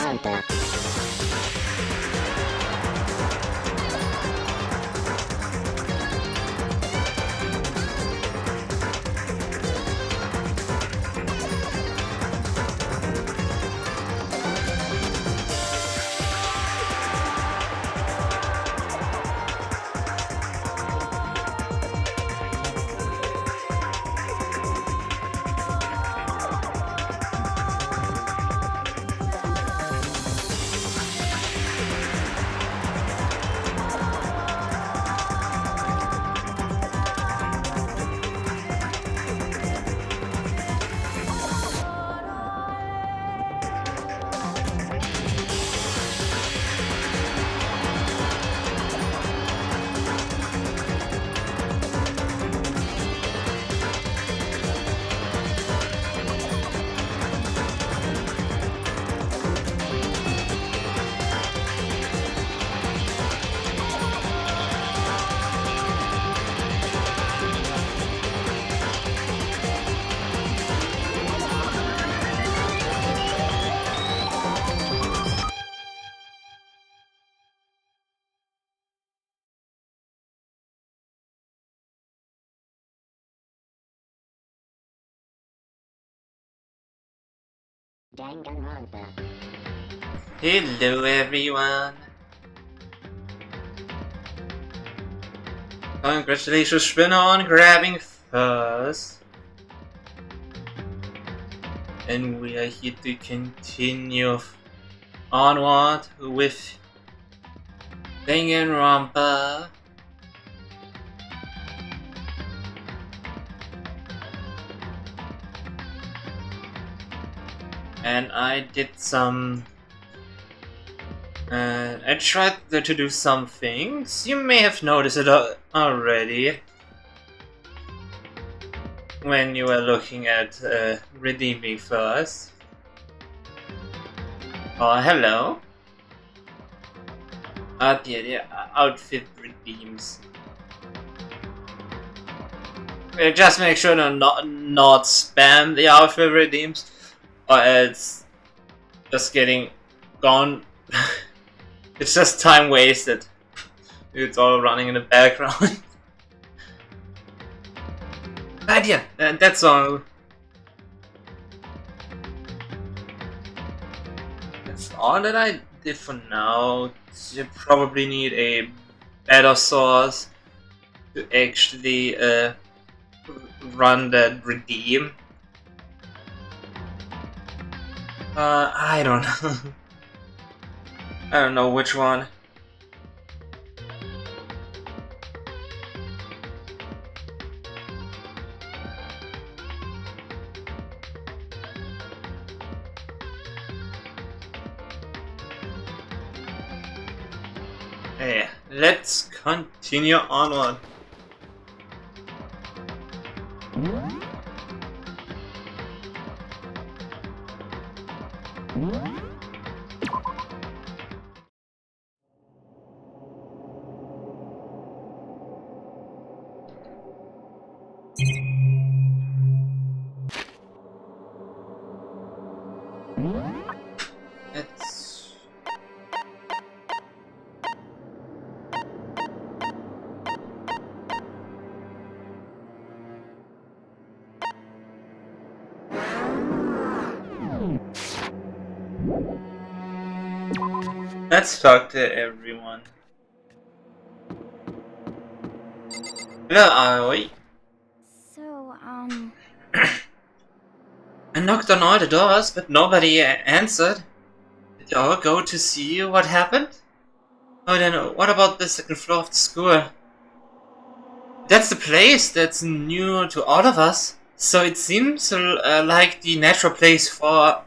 Danganronpa. Danganronpa. Hello everyone! Congratulations Spinner on grabbing first. And we are here to continue onward with Danganronpa. And I did some... I tried to do some things. You may have noticed it already when you were looking at redeeming first. Oh, hello. The outfit redeems. Just make sure to not spam the outfit redeems, or else just getting gone. It's just time wasted. It's all running in the background. But yeah, that's all. That's all that I did for now. You probably need a better source to actually run that redeem. I don't know. I don't know which one. Hey, let's continue onward. Let's talk to everyone. Hello, Aoi. So, I knocked on all the doors, but nobody answered. Did you all go to see what happened? Oh, then what about the second floor of the school? That's the place that's new to all of us. So it seems like the natural place for...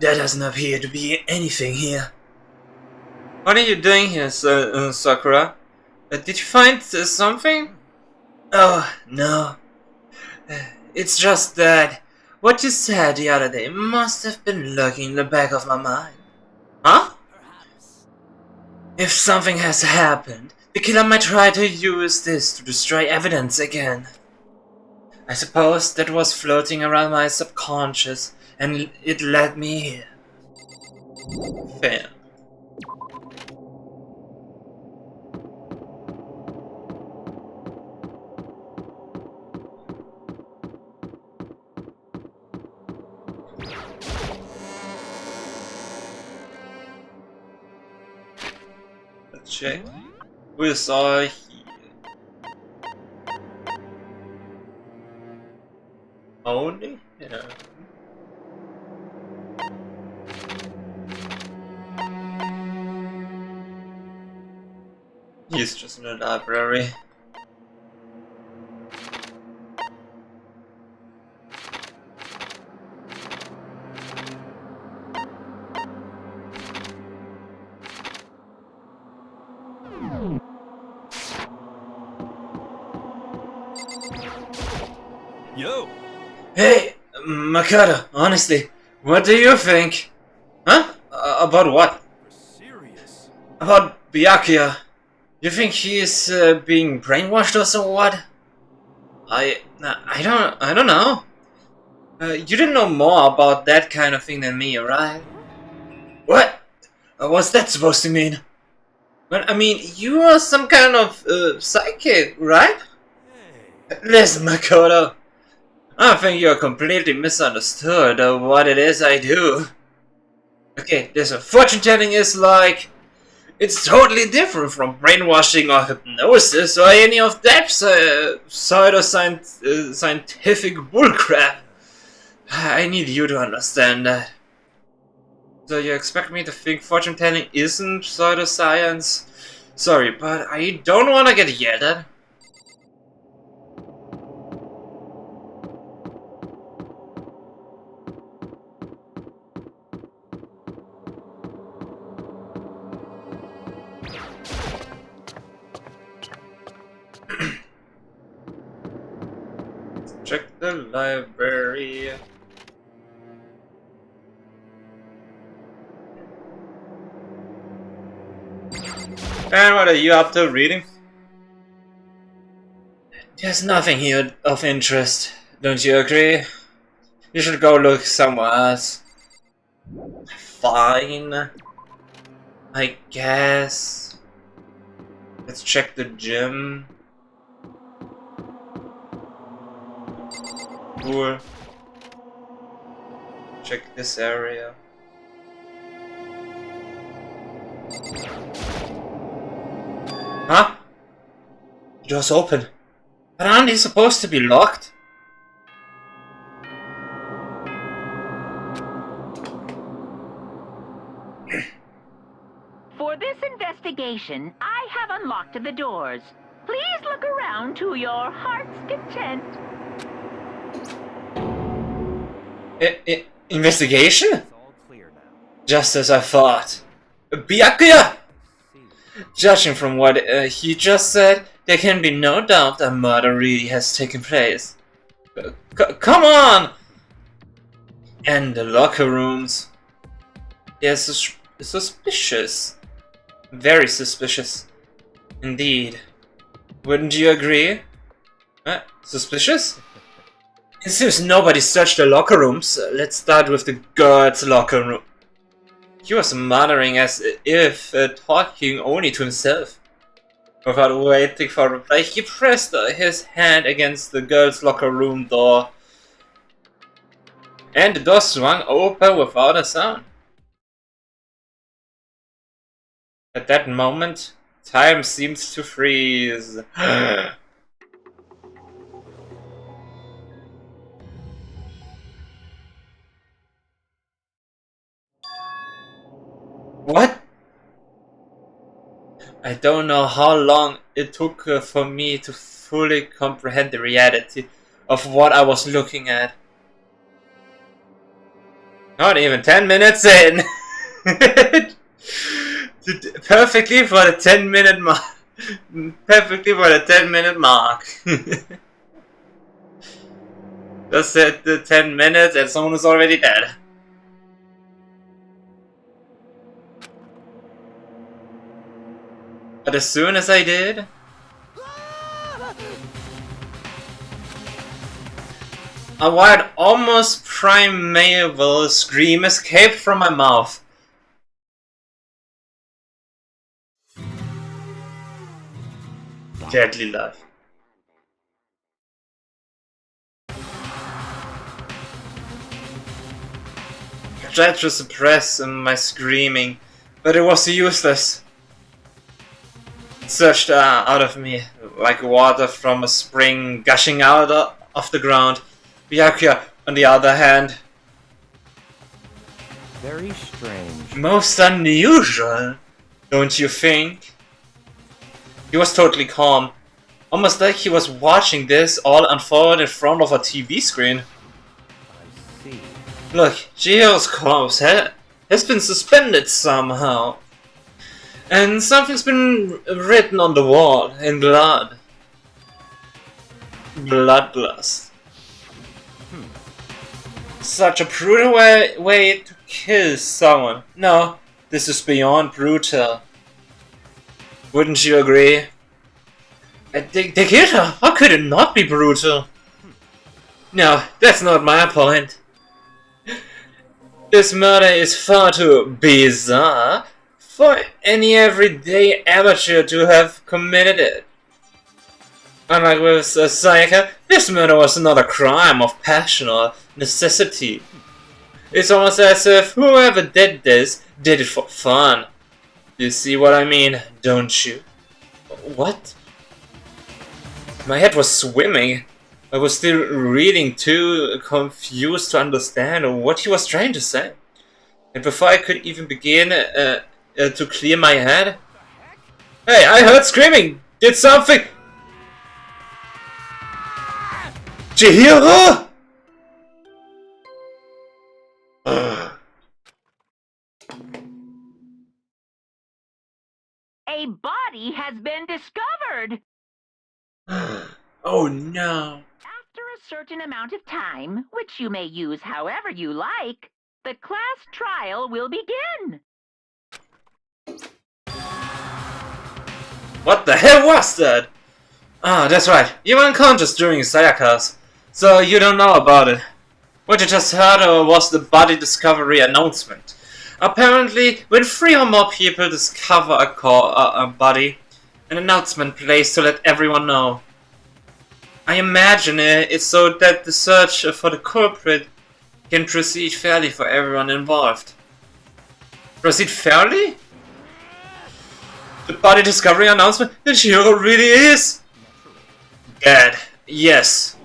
There doesn't appear to be anything here. What are you doing here, Sakura? Did you find something? Oh, no. It's just that what you said the other day must have been lurking in the back of my mind. Huh? Perhaps. If something has happened, the killer might try to use this to destroy evidence again. I suppose that was floating around my subconscious, and it led me here. Fair. Let's check. Who is all here? Only? Yeah. He's just in the library. Yo! Hey, Makoto, honestly, what do you think? Huh? About what? Serious? About Byakuya. You think he is being brainwashed or so what? I don't know. You didn't know more about that kind of thing than me, right? What? What's that supposed to mean? Well, I mean, you are some kind of psychic, right? Hey. Listen, Makoto. I think you're completely misunderstood of what it is I do. Okay, listen, fortune telling is like... It's totally different from brainwashing or hypnosis or any of that pseudo-scientific bullcrap. I need you to understand that. So you expect me to think fortune telling isn't pseudoscience? Sorry, but I don't want to get yelled at. Check the library. And what are you up to reading? There's nothing here of interest, don't you agree? You should go look somewhere else. Fine. I guess. Let's check the gym. Cool. Check this area. Huh? The door's open. But aren't they supposed to be locked? For this investigation, I have unlocked the doors. Please look around to your heart's content. Investigation? It's all clear now. Just as I thought. Byakuya! Judging from what he just said, there can be no doubt a murder really has taken place. Come on! And the locker rooms. They're suspicious. Very suspicious. Indeed. Wouldn't you agree? Suspicious? It seems nobody searched the locker rooms. Let's start with the girls' locker room. He was muttering as if talking only to himself. Without waiting for a reply, he pressed his hand against the girls' locker room door. And the door swung open without a sound. At that moment, time seemed to freeze. What? I don't know how long it took for me to fully comprehend the reality of what I was looking at. Not even 10 minutes in! Perfectly for the 10-minute mark. Perfectly for the 10-minute mark. Just at the 10 minutes and someone is already dead. But as soon as I did, a wild, almost primeval scream escaped from my mouth. Deadly love. I tried to suppress my screaming, but it was useless. It surged out of me like water from a spring gushing out of the ground. Byakuya, on the other hand, Very strange. most unusual, don't you think? He was totally calm, almost like he was watching this all unfold in front of a TV screen. I see. Look, Chihiro's corpse has been suspended somehow. And something's been written on the wall in blood. Bloodlust. Such a brutal way to kill someone. No, this is beyond brutal. Wouldn't you agree? They killed her. How could it not be brutal? No, that's not my point. This murder is far too bizarre for any everyday amateur to have committed it. Unlike with Sayaka, this murder was not a crime of passion or necessity. It's almost as if whoever did this did it for fun. You see what I mean, don't you? What? My head was swimming. I was still reading, too confused to understand what he was trying to say. And before I could even begin to clear my head... Hey, I heard screaming! Did something... Chihiro! A body has been discovered. Oh no. After a certain amount of time, which you may use however you like, the class trial will begin. What the hell was that? Ah, that's right. You were unconscious during Sayaka's, so you don't know about it. What you just heard was the body discovery announcement. Apparently, when 3 or more people discover a body, an announcement placed to let everyone know. I imagine it's so that the search for the culprit can proceed fairly for everyone involved. Proceed fairly? The body discovery announcement? The Chihiro really is dead. Yes.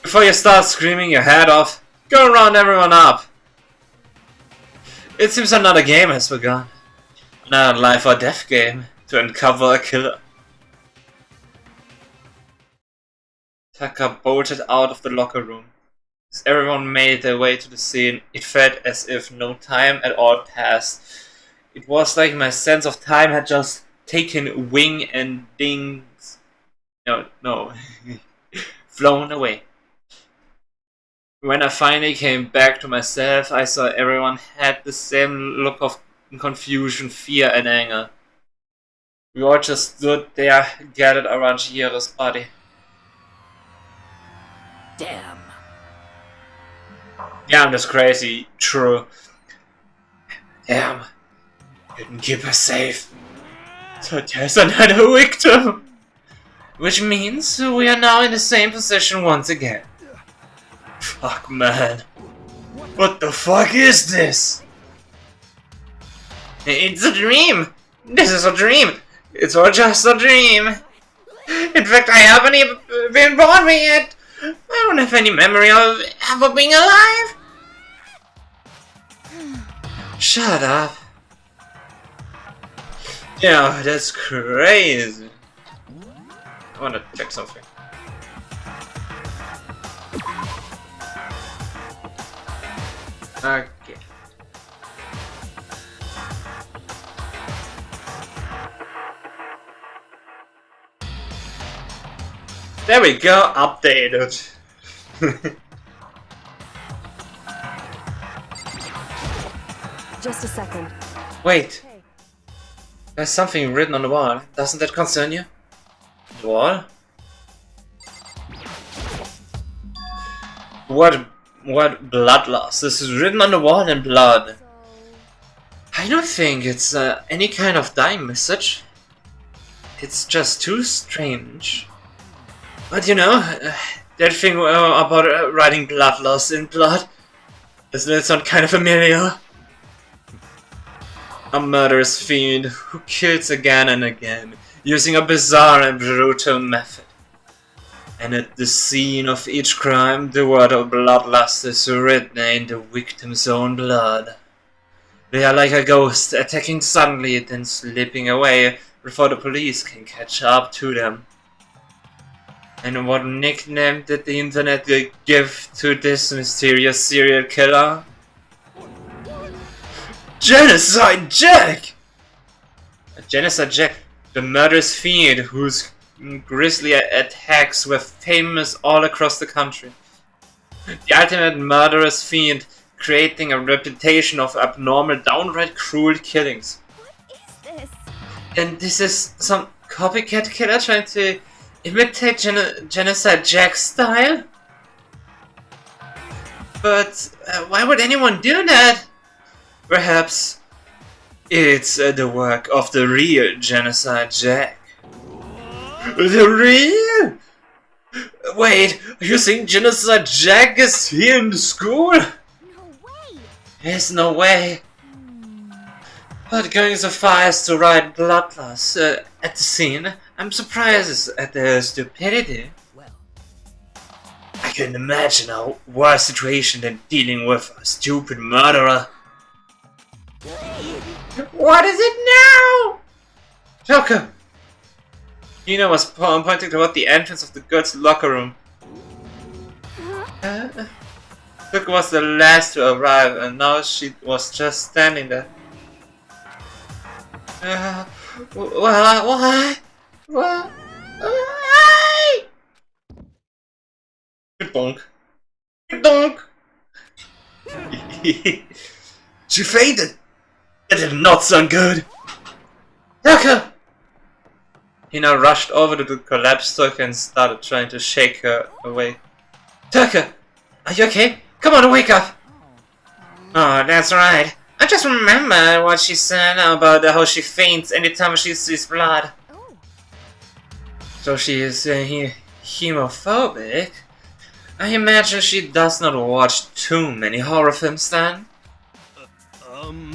Before you start screaming your head off, go round everyone up. It seems another game has begun. Another life or death game to uncover a killer. Taka bolted out of the locker room. As everyone made their way to the scene, it felt as if no time at all passed. It was like my sense of time had just taken wing and dings. No. Flown away. When I finally came back to myself, I saw everyone had the same look of confusion, fear, and anger. We all just stood there, gathered around Chihiro's body. Damn. Yeah, I'm just crazy. True. Damn. Couldn't keep her safe. So there's another victim. Which means we are now in the same position once again. Fuck, man. What the fuck is this? It's a dream. This is a dream. It's all just a dream. In fact, I haven't even been born yet. I don't have any memory of ever being alive. Shut up. Yeah, that's crazy. I wanna check something. Okay. There we go, updated. Just a second. Wait, Hey. there's something written on the wall. Doesn't that concern you? The wall? What blood loss? This is written on the wall in blood. So, I don't think it's any kind of dying message. It's just too strange. But you know, that thing about writing blood loss in blood, doesn't it sound kind of familiar? A murderous fiend who kills again and again, using a bizarre and brutal method. And at the scene of each crime, the word of bloodlust is written in the victim's own blood. They are like a ghost, attacking suddenly, then slipping away before the police can catch up to them. And what nickname did the internet give to this mysterious serial killer? Genocide Jack! Genocide Jack, the murderous fiend whose grisly attacks were famous all across the country. The ultimate murderous fiend, creating a reputation of abnormal, downright cruel killings. what is this? And this is some copycat killer trying to imitate Genocide Jack's style? But why would anyone do that? Perhaps it's the work of the real Genocide Jack. The real? Wait, are you saying Genocide Jack is here in the school? No way! There's no way. But going so far as to write bloodlust at the scene, I'm surprised at their stupidity. Well, I can imagine a worse situation than dealing with a stupid murderer. What is it now? Joker! Nina was pointing toward the entrance of the girls' locker room. Joker was the last to arrive, and now she was just standing there. Why? Why? Good bonk. Good donk. She fainted. That did not sound good. Tucker! He now rushed over to the collapsed Tucker and started trying to shake her awake. Tucker! Are you okay? Come on, wake up! Oh, that's right. I just remembered what she said about how she faints anytime she sees blood. Oh, So she is hemophobic? I imagine she does not watch too many horror films then?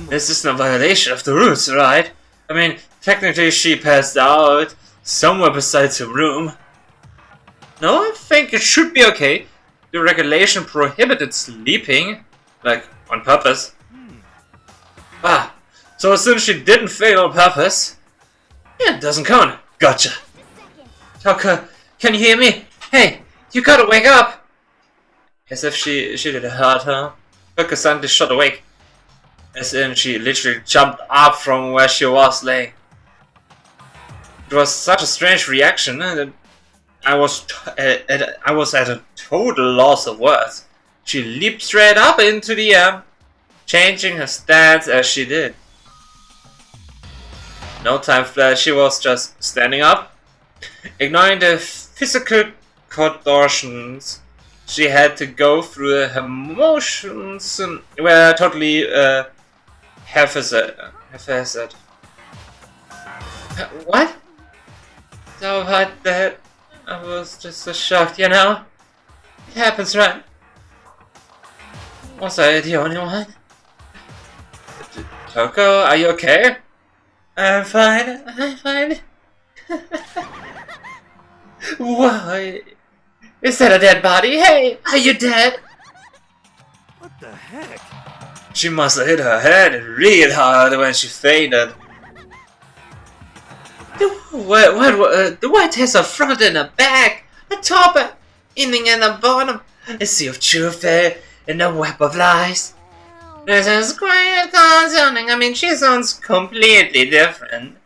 This isn't a violation of the rules, right? I mean, technically she passed out somewhere besides her room. No, I think it should be okay. The regulation prohibited sleeping, like, on purpose. Ah, so since she didn't fail on purpose, it doesn't count. Gotcha. Tucker, can you hear me? Hey, you gotta wake up! As if she did hurt her. Tucker suddenly shot awake. As in, she literally jumped up from where she was laying. It was such a strange reaction that I was at a total loss of words. She leaped straight up into the air, changing her stance as she did. No time flat, she was just standing up, ignoring the physical contortions she had to go through. Her motions were totally haphazard. What? So hot that I was just so shocked, you know? It happens, right? Was I the only one? Toko, are you okay? I'm fine, I'm fine. Why? Is that a dead body? Hey, are you dead? what the heck? She must have hit her head real hard when she fainted. The white has a front and a back, a top, a ending and a bottom, a sea of truth there, and a web of lies. This is quite concerning. I mean, she sounds completely different.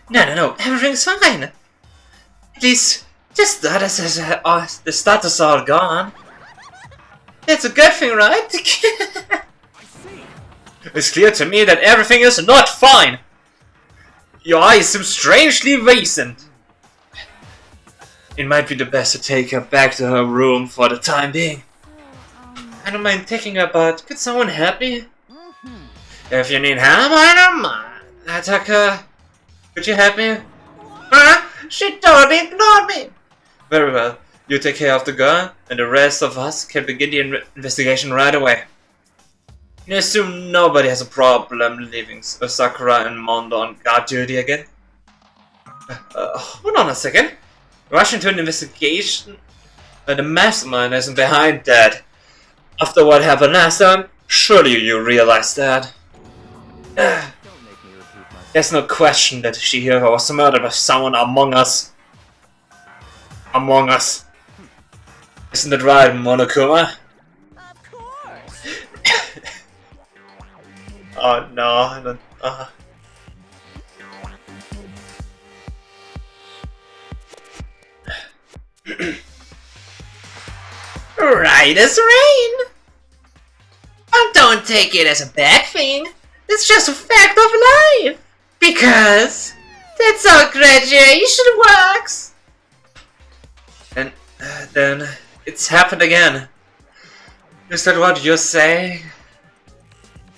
No, everything's fine. At least The status all gone. That's a good thing, right? It's clear to me that everything is not fine. Your eyes seem strangely vacant. It might be the best to take her back to her room for the time being. I don't mind taking her, but could someone help me? If you need help, I don't mind. Ataka, could you help me? Huh? She totally ignored me. Very well. You take care of the girl, and the rest of us can begin the investigation right away. You assume nobody has a problem leaving Sakura and Mondo on guard duty again? Hold on a second. Rush into an investigation? The mastermind isn't behind that. After what happened last time, surely you realize that. There's no question that Chihiro was murdered by someone among us. Among us. Isn't that right, Monokuma? Of course. Oh no, I don't. Right as rain! But don't take it as a bad thing. It's just a fact of life. Because that's how graduation works. And then it's happened again. Is that what you're saying?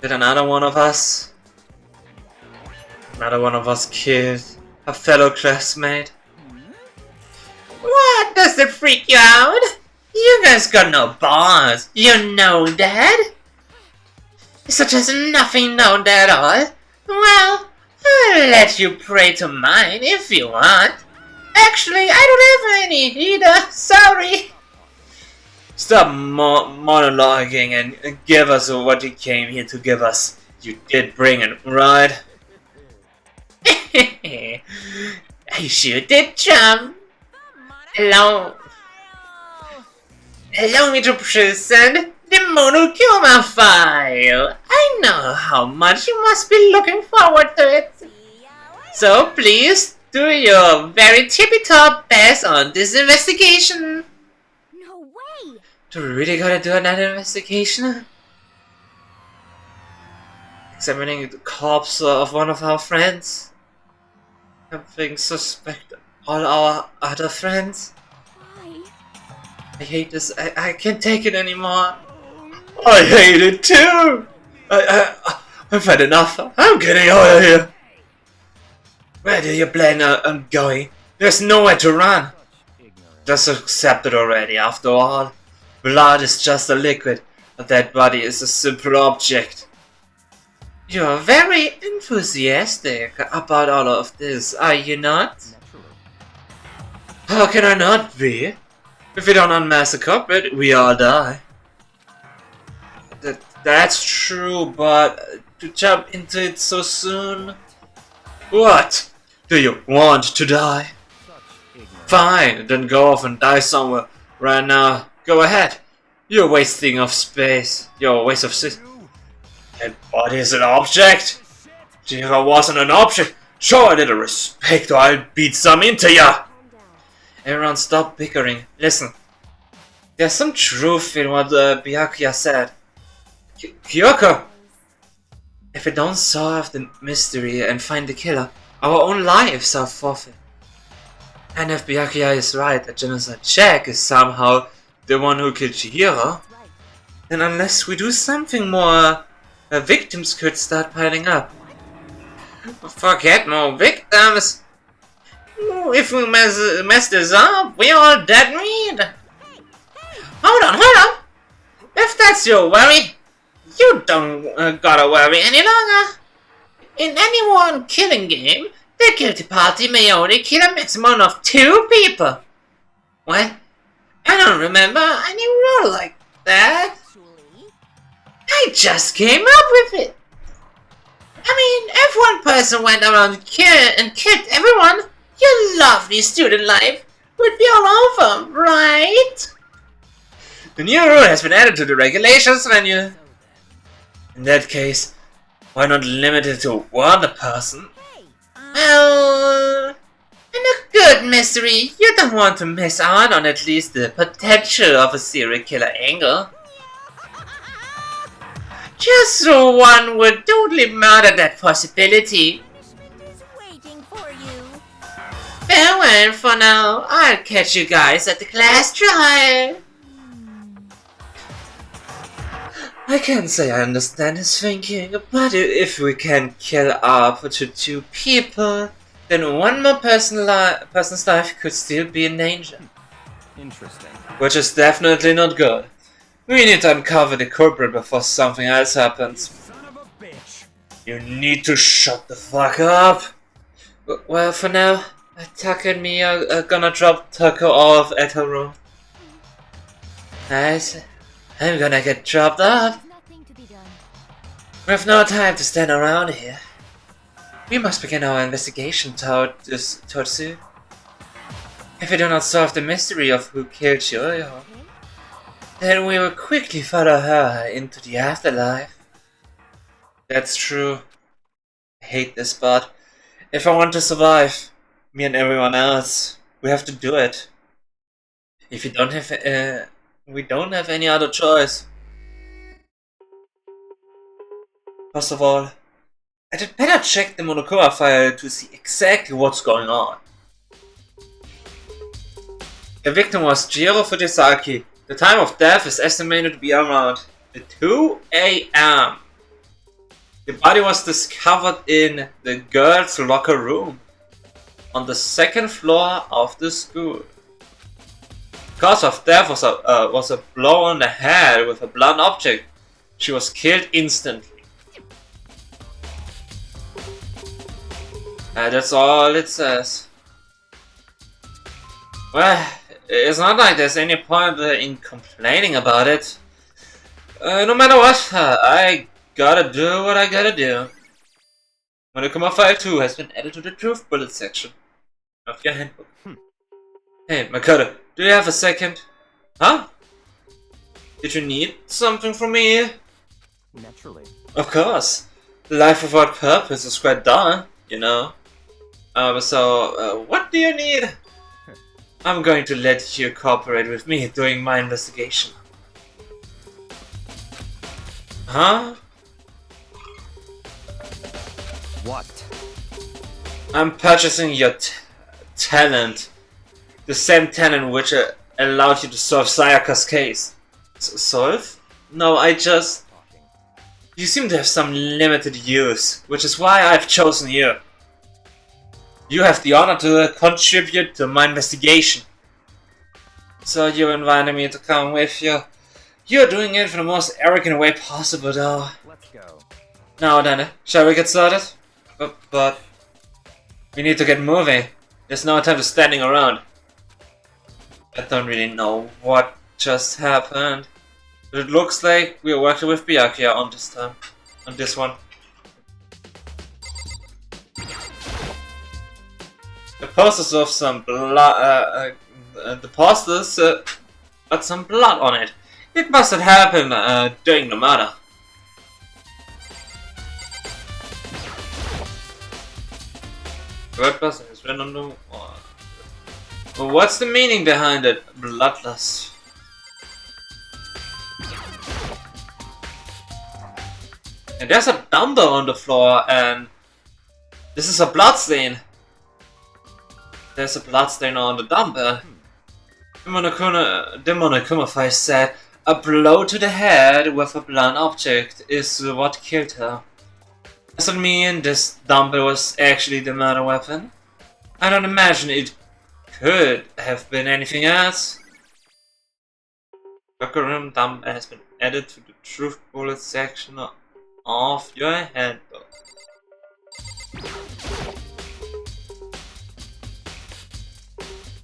Did another one of us killed a fellow classmate? What? Does that freak you out? You guys got no balls. You know that? Such as nothing known at all. Well, I'll let you pray to mine if you want. Actually, I don't have any either. Sorry. Stop monologuing and give us what you came here to give us. You did bring it, right? I sure did jump. Allow me to present the Monokuma file. I know how much you must be looking forward to it. So please do your very tippy-top best on this investigation. No way. Do we really gotta do another investigation? Examining the corpse of one of our friends? Something suspect all our other friends? Why? I hate this. I can't take it anymore. I hate it too! I've had enough. I'm getting out of here. Where do you plan on going? There's nowhere to run. Just accept it already, after all. Blood is just a liquid. A dead body is a simple object. You're very enthusiastic about all of this, are you not? How can I not be? If we don't unmask the culprit, we all die. That's true, but to jump into it so soon... What? Do you want to die? Fine, then go off and die somewhere. Right now, go ahead. You're wasting of space. You're a waste of That body is an object? Chihiro wasn't an object. Show a little respect or I'll beat some into ya. Everyone stop bickering. Listen. There's some truth in what Byakuya said. Kyoko! If we don't solve the mystery and find the killer, our own lives are forfeit. And if Byakuya is right that Genocide Jack is somehow the one who killed Chihiro, then unless we do something more, victims could start piling up. Forget more victims! If we mess this up, we're all dead meat! Hold on! If that's your worry, you don't gotta worry any longer. In any one killing game, the guilty party may only kill a maximum of 2 people. What? I don't remember any rule like that. I just came up with it. I mean, if one person went around and killed everyone, your lovely student life would be all over, right? The new rule has been added to the regulations when you... In that case, why not limit it to one person? Well, in a good good, Mystery. You don't want to miss out on at least the potential of a serial killer angle. Just so one would totally murder that possibility. Punishment is waiting for you. Farewell for now. I'll catch you guys at the class trial. I can't say I understand his thinking, but if we can kill up to 2 people, then one more person's life could still be in danger. Interesting. Which is definitely not good. We need to uncover the culprit before something else happens. Son of a bitch. You need to shut the fuck up! Well, for now, Tucker and me are gonna drop Tucker off at her room. I'm gonna get dropped off. There's nothing to be done. We have no time to stand around here. We must begin our investigation towards Sue. If we do not solve the mystery of who killed Yoyo, then we will quickly follow her into the afterlife. That's true. I hate this, but if I want to survive, me and everyone else, we have to do it. If we don't have any other choice. First of all, I did better check the Monokuma file to see exactly what's going on. The victim was Jiro Fujisaki. The time of death is estimated to be around 2 AM. The body was discovered in the girls' locker room on the 2nd floor of the school. The cause of death was a blow on the head with a blunt object. She was killed instantly. That's all it says. Well, it's not like there's any point in complaining about it. No matter what, I gotta do what I gotta do. Monokuma File 2 has been added to the Truth Bullet section of your handbook. Hey, Makoto, do you have a second? Huh? Did you need something from me? Naturally. Of course. Life without purpose is quite dull, you know. What do you need? I'm going to let you cooperate with me doing my investigation. Huh? What? I'm purchasing your talent. The same talent which allowed you to solve Sayaka's case. Solve? No, You seem to have some limited use, which is why I've chosen you. You have the honor to contribute to my investigation. So you invited me to come with you. You're doing it for the most arrogant way possible, though. Let's go. Now then, shall we get started? But we need to get moving. There's no time to standing around. I don't really know what just happened, but it looks like we are working with Byakuya on this one. The posters of some blood. The posters got some blood on it. It must have happened during the murder. Word person is written on the wall. But what's the meaning behind it? Bloodlust. And there's a dumbbell on the floor, and this is a bloodstain. There's a bloodstain on the dumbbell. The Monokuma File said a blow to the head with a blunt object is what killed her. Does it mean this dumbbell was actually the murder weapon? I don't imagine it could have been anything else. Locker room dumbbell has been added to the Truth Bullet section of your handbook.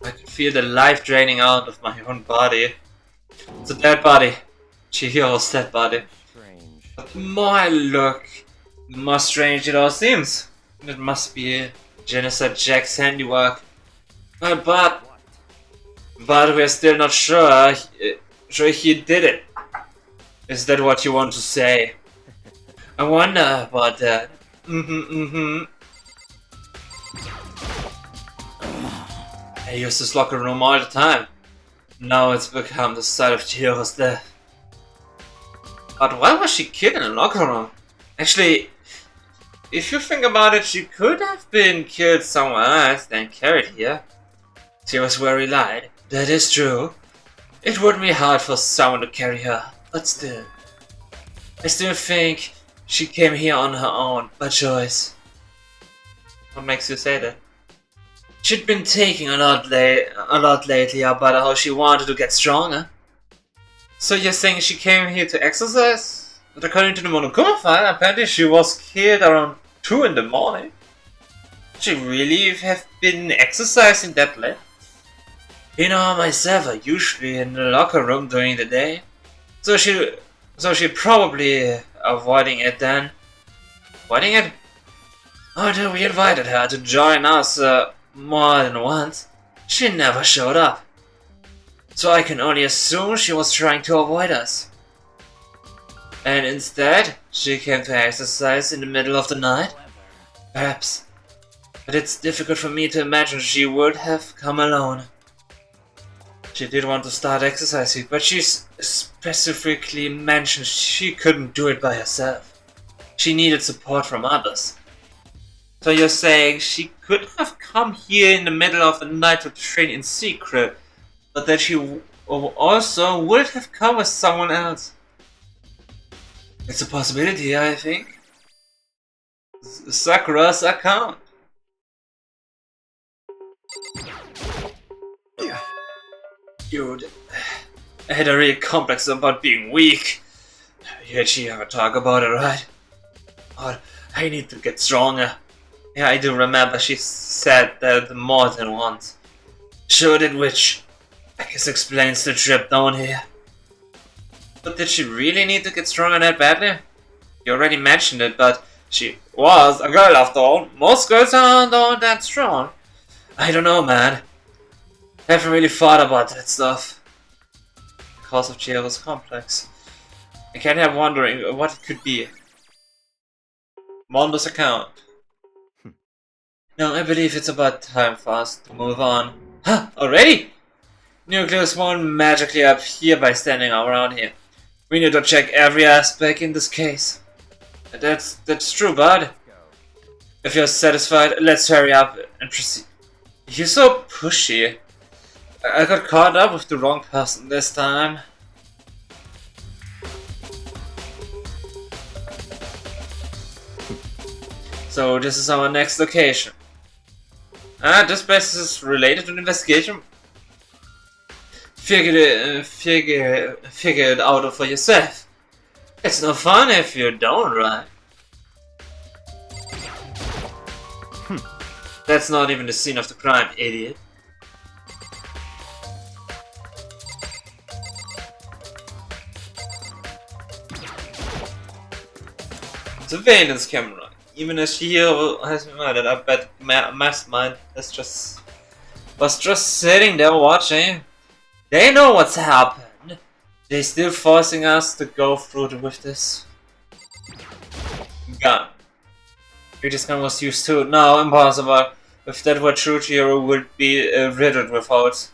I can feel the life draining out of my own body. It's a dead body. Chihiro's dead body. Strange. But the more I look, the more strange it all seems. It must be Genocide Jack's handiwork. But we're still not sure he did it. Is that what you want to say? I wonder about that. I use this locker room all the time. Now it's become the site of Chihiro's death. But why was she killed in a locker room? Actually, if you think about it, she could have been killed somewhere else than carried here. She was where he lied. That is true. It would be hard for someone to carry her, but still. I still think she came here on her own, by choice. What makes you say that? She'd been taking a lot lately about how she wanted to get stronger. So you're saying she came here to exercise? But according to the Monokuma file, apparently she was killed around 2 in the morning. She really have been exercising that late? You know, myself are usually in the locker room during the day. So she probably avoiding it then. Avoiding it? Although we invited her to join us more than once, she never showed up. So I can only assume she was trying to avoid us. And instead, she came to exercise in the middle of the night? Perhaps. But it's difficult for me to imagine she would have come alone. She did want to start exercising, but she specifically mentioned she couldn't do it by herself. She needed support from others. So you're saying she could have come here in the middle of the night to train in secret, but that she also would have come with someone else? It's a possibility, I think. Sakura's account. Dude, I had a real complex about being weak. You and she ever talk about it, right? Oh, I need to get stronger. Yeah, I do remember she said that more than once. Sure did, which I guess explains the trip down here. But did she really need to get stronger that badly? You already mentioned it, but she was a girl after all. Most girls aren't all that strong. I don't know, man. I haven't really thought about that stuff. Because of Chihiro's complex. I can't help wondering what it could be. Mondo's account. No, I believe it's about time for us to move on. Huh, already? Nucleus won't magically appear by standing around here. We need to check every aspect in this case. That's true, bud. If you're satisfied, let's hurry up and proceed. You're so pushy. I got caught up with the wrong person this time. So this is our next location. This place is related to the investigation. Figure it out for yourself. It's no fun if you don't, right? That's not even the scene of the crime, idiot. Surveillance camera. Even as Chihiro has murdered, I bet Mastermind was just sitting there watching. They know what's happened. They're still forcing us to go through with this. Gun. This gun was used too. No, impossible. If that were true, Chihiro would be riddled with holes.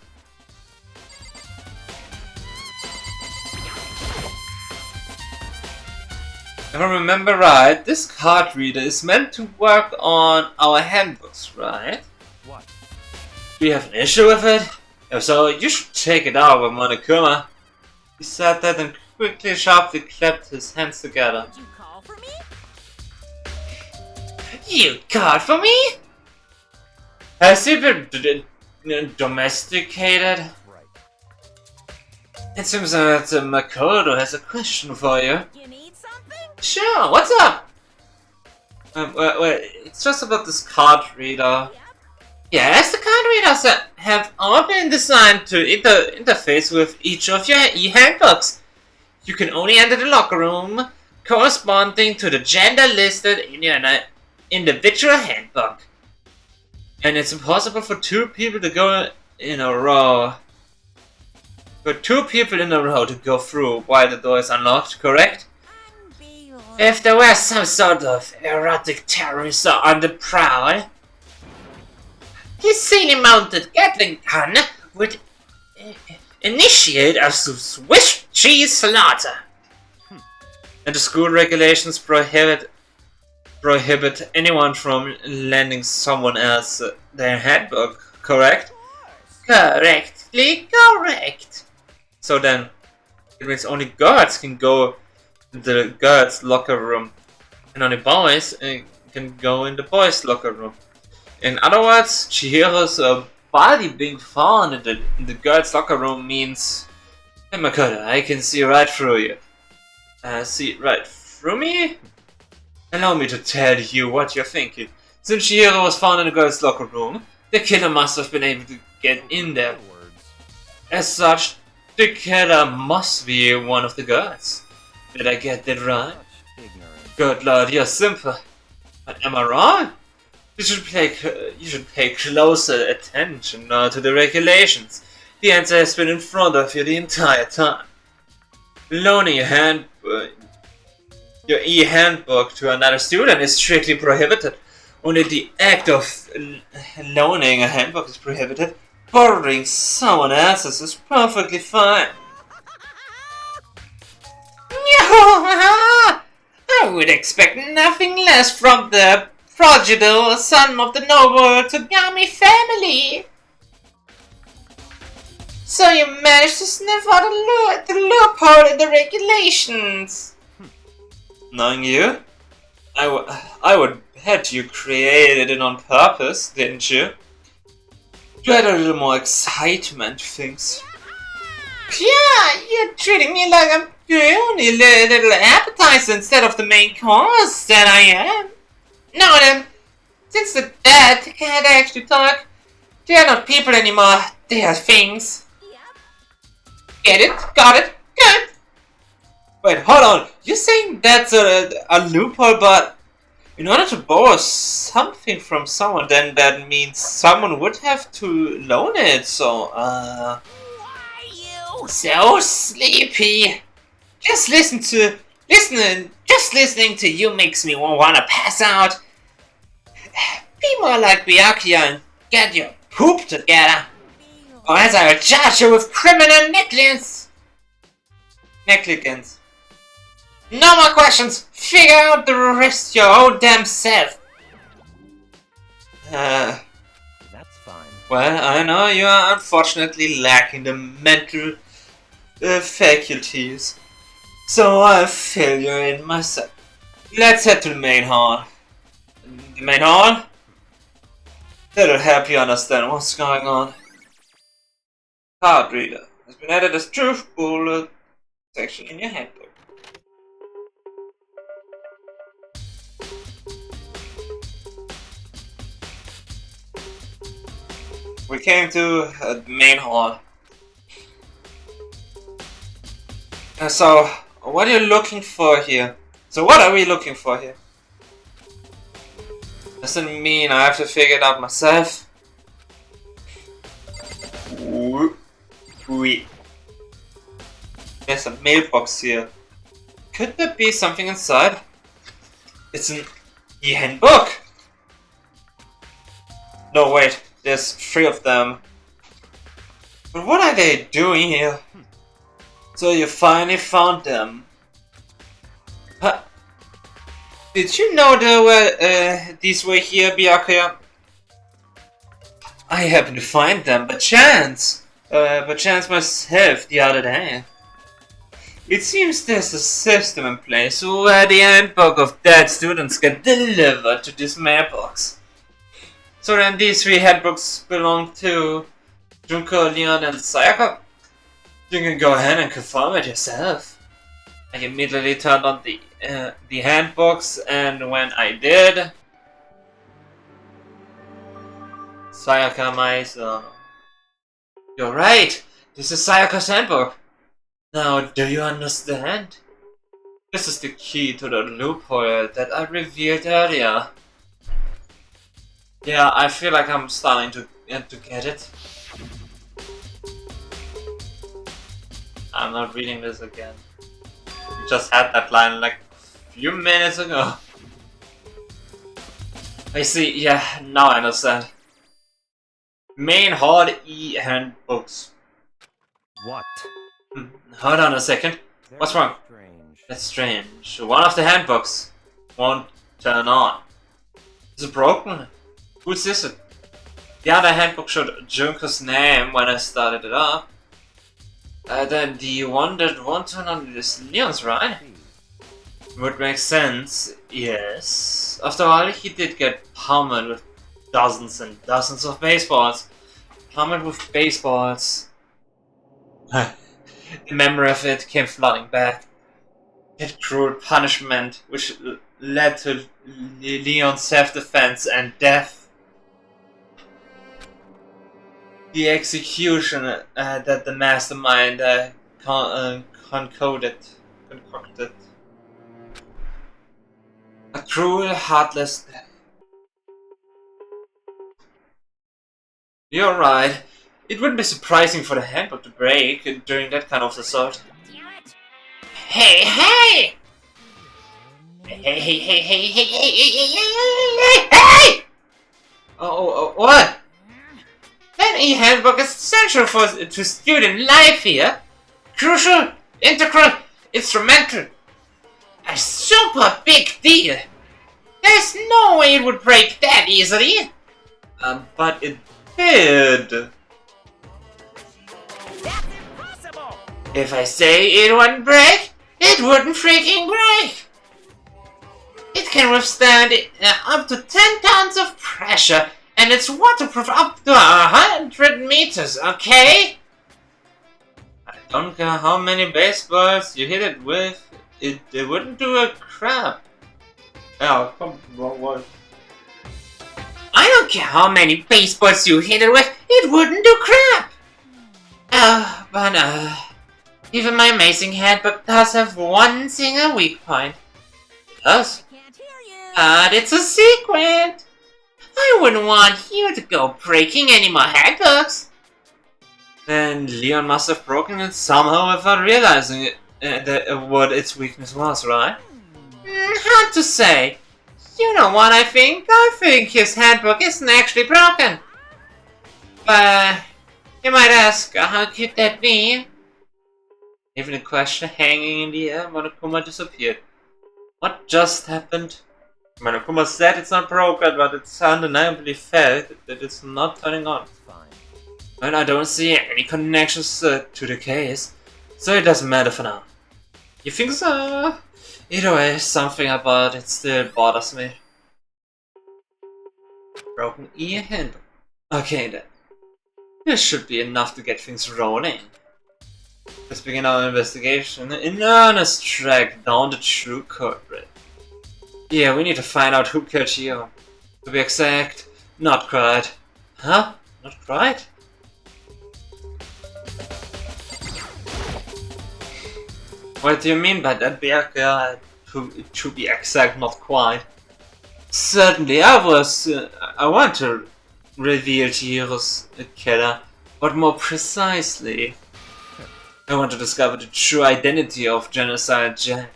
If I remember right, this card reader is meant to work on our handbooks, right? What? Do you have an issue with it? If so, you should take it out with Monokuma. He said that and quickly, sharply clapped his hands together. Did you call for me? You called for me? Has he been domesticated? Right. It seems that Makoto has a question for you. You need something? Sure, what's up? Wait, it's just about this card reader. Yep. Yes, the card readers have all been designed to interface with each of your e-handbooks. You can only enter the locker room corresponding to the gender listed in your individual handbook. And it's impossible for two people to go in a row. For two people in a row to go through while the door is unlocked, correct? Unbelievable. If there were some sort of erotic terrorist on the prowl, His sanely mounted Gatling gun would initiate a Swiss cheese slaughter. And the school regulations prohibit anyone from lending someone else their handbook, correct? Correctly correct. So then, it means only girls can go in the girls' locker room, and only boys can go in the boys' locker room. In other words, Chihiro's body being found in the girls' locker room means, hey Makoto, I can see right through you. See right through me? Allow me to tell you what you're thinking. Since Chihiro was found in the girls' locker room, the killer must have been able to get in there. As such, the killer must be one of the girls. Did I get that right? Good lord, you're simple. But am I wrong? You should pay closer attention now to the regulations. The answer has been in front of you the entire time. Loaning your e-handbook to another student is strictly prohibited. Only the act of loaning a handbook is prohibited. Borrowing someone else's is perfectly fine. I would expect nothing less from the prodigal son of the noble Togami family. So you managed to sniff out the loophole in the regulations. Knowing you, I would bet you created it on purpose, didn't you? To add a little more excitement to things. Yeah, you're treating me like I'm the only little appetizer instead of the main course that I am. Now then, since the dead can't actually talk, they are not people anymore, they are things. Get it? Got it? Good! Wait, hold on, you're saying that's a loophole, but in order to borrow something from someone, then that means someone would have to loan it, so, Why you? So sleepy. Just listening to you makes me wanna pass out. Be more like Byakuya and get your poop together, or else I will charge you with criminal negligence. No more questions. Figure out the rest your own damn self. That's fine. Well, I know you are unfortunately lacking the mental faculties, so I'll fill you in myself. Let's head to the main hall. The main hall? That'll help you understand what's going on. Card reader has been added as truth bullet section in your handbook. We came to the main hall. So, what are you looking for here? So what are we looking for here? Doesn't mean I have to figure it out myself. Oui. There's a mailbox here. Could there be something inside? It's an e-handbook! No, wait. There's 3 of them. But what are they doing here? So you finally found them. Huh? Did you know these were here, Byakuya? I happened to find them by chance. Myself the other day. It seems there's a system in place where the handbook of dead students get delivered to this mailbox. So then these 3 handbooks belong to Junko, Leon, and Sayaka. You can go ahead and confirm it yourself. I immediately turned on the handbooks, and when I did, Sayaka Maiso. You're right! This is Sayaka's handbook! Now, do you understand? This is the key to the loophole that I revealed earlier. Yeah, I feel like I'm starting to get it. I'm not reading this again. We just had that line like a few minutes ago. I see, yeah, now I understand. Main hard e-handbooks. What? Hold on a second. What's wrong? Strange. That's strange. One of the handbooks won't turn on. Is it broken? Whose is it? The other handbook showed Junko's name when I started it up. Then the one that won't turn on is Leon's, right? Would make sense, yes. After all, he did get pummeled with dozens and dozens of baseballs. Pummeled with baseballs. The memory of it came flooding back. That cruel punishment, which led to Leon's self-defense and death. The execution that the mastermind concocted. A cruel, heartless death. You're right. It wouldn't be surprising for the handbook to break during that kind of assault. Hey, hey! Hey, hey, hey, hey, hey, hey, hey, hey, hey, hey! Oh, what? That e-handbook is essential to student life here. Crucial, integral, instrumental. A super big deal. There's no way it would break that easily. But it did. That's impossible! If I say it wouldn't break, it wouldn't freaking break. It can withstand up to 10 tons of pressure, and it's waterproof up to 100 meters, okay? I don't care how many baseballs you hit it with, it wouldn't do a crap. Oh, come on. I don't care how many baseballs you hit it with, it wouldn't do crap. But even my amazing handbook does have one single weak point. It does. Can't hear you! But it's a secret. I wouldn't want you to go breaking any more handbooks. Then Leon must have broken it somehow without realizing what its weakness was, right? Hard to say. You know what I think? I think his handbook isn't actually broken. But you might ask, how could that be? Even a question hanging in the air, Monokuma disappeared. What just happened? Monokuma said it's not broken, but it's undeniably felt that it's not turning on. Fine. And I don't see any connections to the case, so it doesn't matter for now. You think so? Either way, something about it still bothers me. Broken e-handbook. Okay then. This should be enough to get things rolling. Let's begin our investigation in earnest, track down the true culprit. Yeah, we need to find out who killed Chio. To be exact, not quite. Huh? Not quite? What do you mean by that, Berka? To be exact, not quite. Certainly, I want to reveal Chihiro's killer, but more precisely, I want to discover the true identity of Genocide Jack.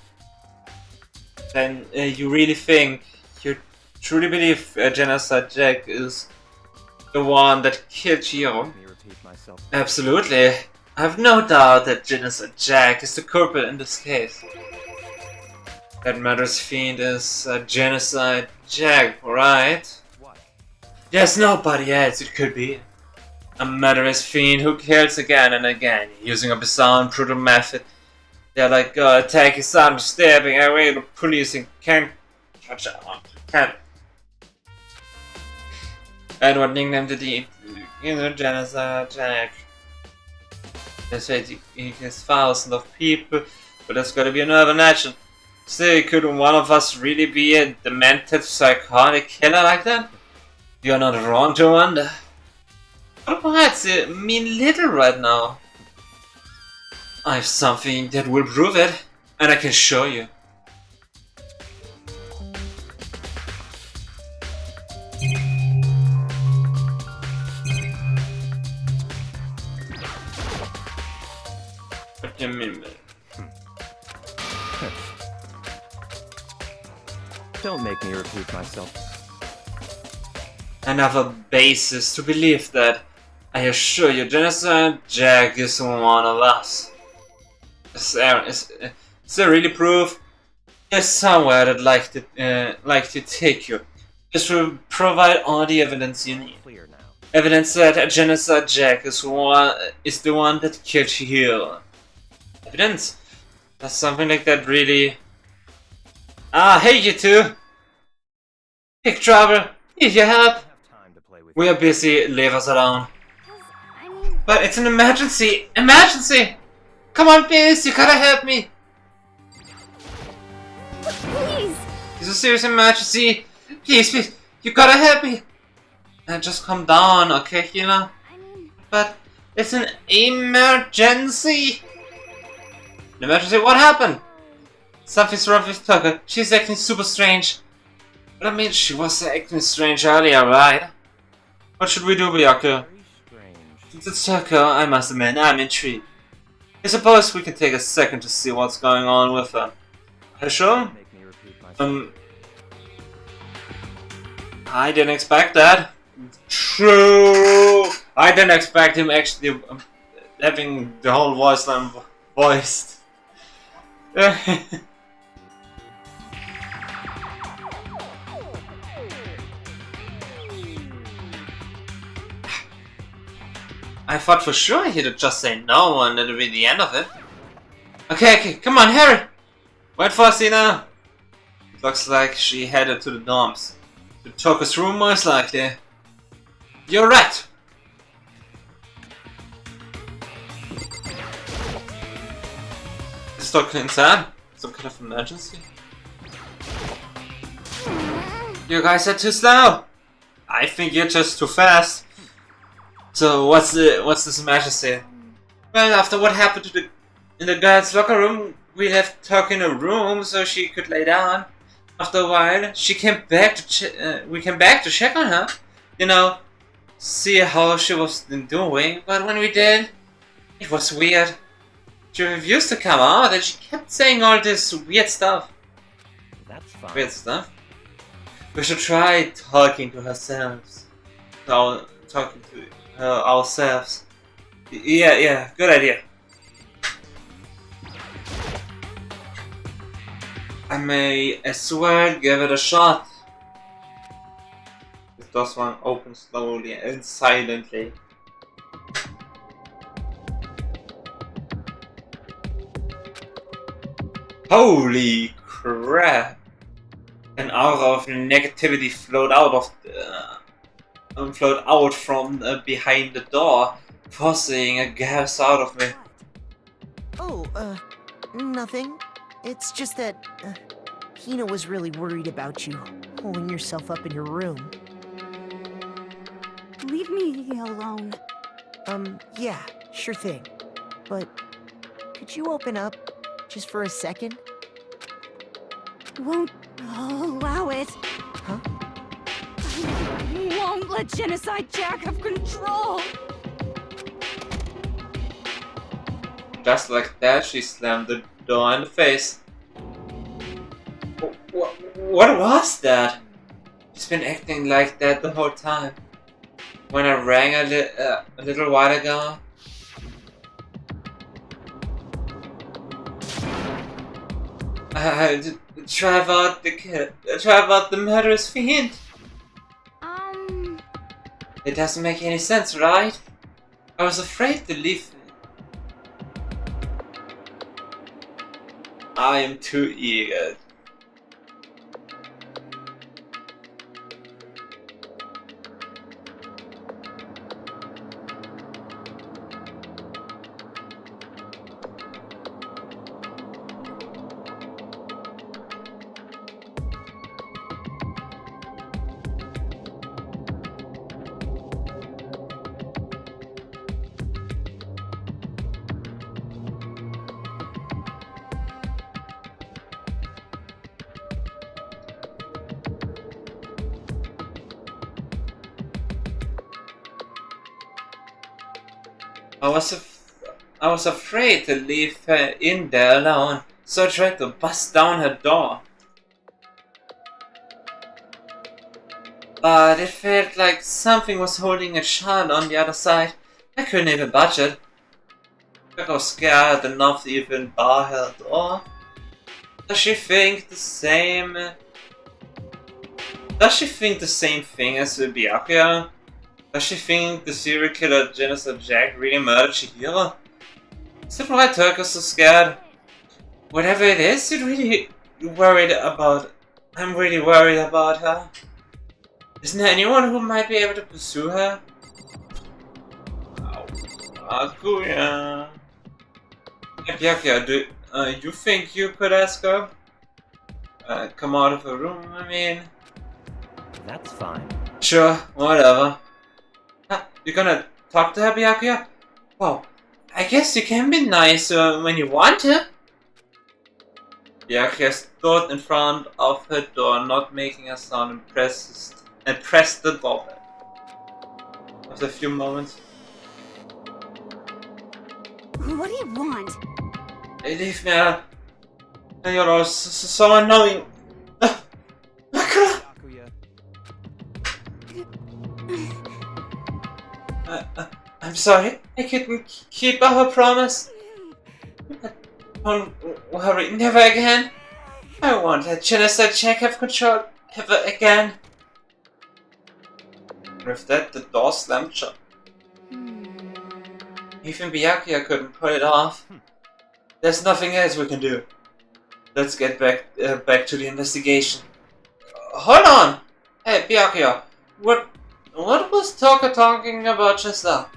Then you really think, you truly believe Genocide Jack is the one that killed Chihiro? Let me repeat myself. Absolutely. I have no doubt that Genocide Jack is the culprit in this case. That murderous fiend is Genocide Jack, right? What? There's nobody else it could be. A murderous fiend who kills again and again, using a bizarre and brutal method. They're like attacking some, stabbing away the police and can't touch it. Can't. And what nickname did he? Genocide Jack. They say he kills thousands of people, but there's gotta be another nation. Still, couldn't one of us really be a demented, psychotic killer like that? You're not wrong to wonder. But perhaps it mean little right now. I have something that will prove it, and I can show you. What do you mean? Don't make me repeat myself. Another basis to believe that I assure you, Jennifer Jack is one of us. Is there really proof? There's somewhere that'd like to take you. Just to provide all the evidence you need. Clear now. Evidence that Genocide Jack is the one that killed Chihiro. Evidence? Does something like that really... Ah, hey you two! Big trouble! Need your help? I have time to play with We are busy, leave us alone. I mean, But it's an emergency! Emergency! Come on, please, you gotta help me! please. It's a serious emergency! Please, please, you gotta help me! Just calm down, okay, Hina? I mean, But it's an emergency! An emergency? What happened? Something's wrong with Tucker. She's acting super strange. But I mean, she was acting strange earlier, right? What should we do, Byaku? very strange. Since it's Tucker, I must admit, I'm intrigued. I suppose we can take a second to see what's going on with her. Are you sure? Make me repeat myself. I didn't expect that. True. I didn't expect him actually having the whole voice line voiced. I thought for sure he'd just say no and it'd be the end of it. Okay, come on, hurry! Wait for us, Ina! Looks like she headed to the dorms. To Toka's room, most likely. You're right! Is Toka inside? Some kind of emergency? You guys are too slow! I think you're just too fast. So what's this emergency? Well, after what happened in the girls' locker room, we left Toka in a room so she could lay down. After a while, she came back to we came back to check on her. You know, see how she was doing. But when we did, it was weird. She refused to come out and she kept saying all this weird stuff. That's fine. Weird stuff. We should try talking to ourselves. Talking to ourselves. Yeah, good idea. I may as well give it a shot. The doors one opens slowly and silently. Holy crap! An aura of negativity flowed out from behind the door, forcing a gas out of me. Oh, nothing. It's just that, Hina was really worried about you, holding yourself up in your room. Leave me alone. Yeah, sure thing. But, could you open up, just for a second? Won't allow it. Huh? I won't let Genocide Jack have control. Just like that, she slammed the door in the face. What was that? She's been acting like that the whole time. When I rang a little while ago. Drive out the murderous fiend. It doesn't make any sense, right? I was afraid to leave. I am too eager. I was afraid to leave her in there alone, so I tried to bust down her door. But it felt like something was holding it shut on the other side. I couldn't even budget. I was scared enough to even bar her door. Does she think the same? Does she think the same thing as Byakuya? Does she think the serial killer genocide Jack really murdered Chihiro? Is that why Turko's so scared? Whatever it is, you're really worried about. I'm really worried about her. Isn't there anyone who might be able to pursue her? Akuya. Byakuya, do you think you could ask her? Come out of the room, I mean. That's fine. Sure, whatever. You're gonna talk to her, Byakuya? Well, I guess you can be nice when you want to. Byakuya stood in front of her door, not making a sound, and pressed the doorbell. After a few moments. What do you want? Hey, leave me alone. You're so annoying. Byakuya. I'm sorry, I couldn't keep her promise. Don't worry, never again. I won't let genocide Jack have control ever again. With that, the door slammed shut. Even Byakuya couldn't pull it off. There's nothing else we can do. Let's get back to the investigation. Hold on! Hey, Byakuya, what was Toka talking about just now?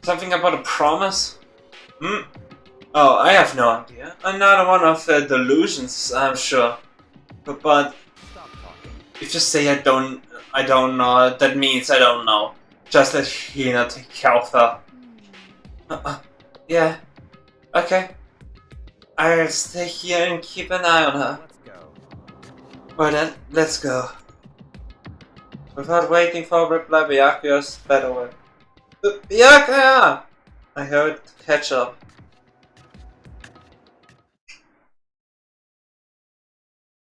Something about a promise? Oh, I have no idea. Another one of delusions, I'm sure. But Stop talking. if you say I don't know, that means I don't know. Just let Hina take care of her. Yeah. Okay. I'll stay here and keep an eye on her. Let's go. Well then, let's go. Without waiting for a reply, Byakuya sped away. Byakuya! I heard catch up.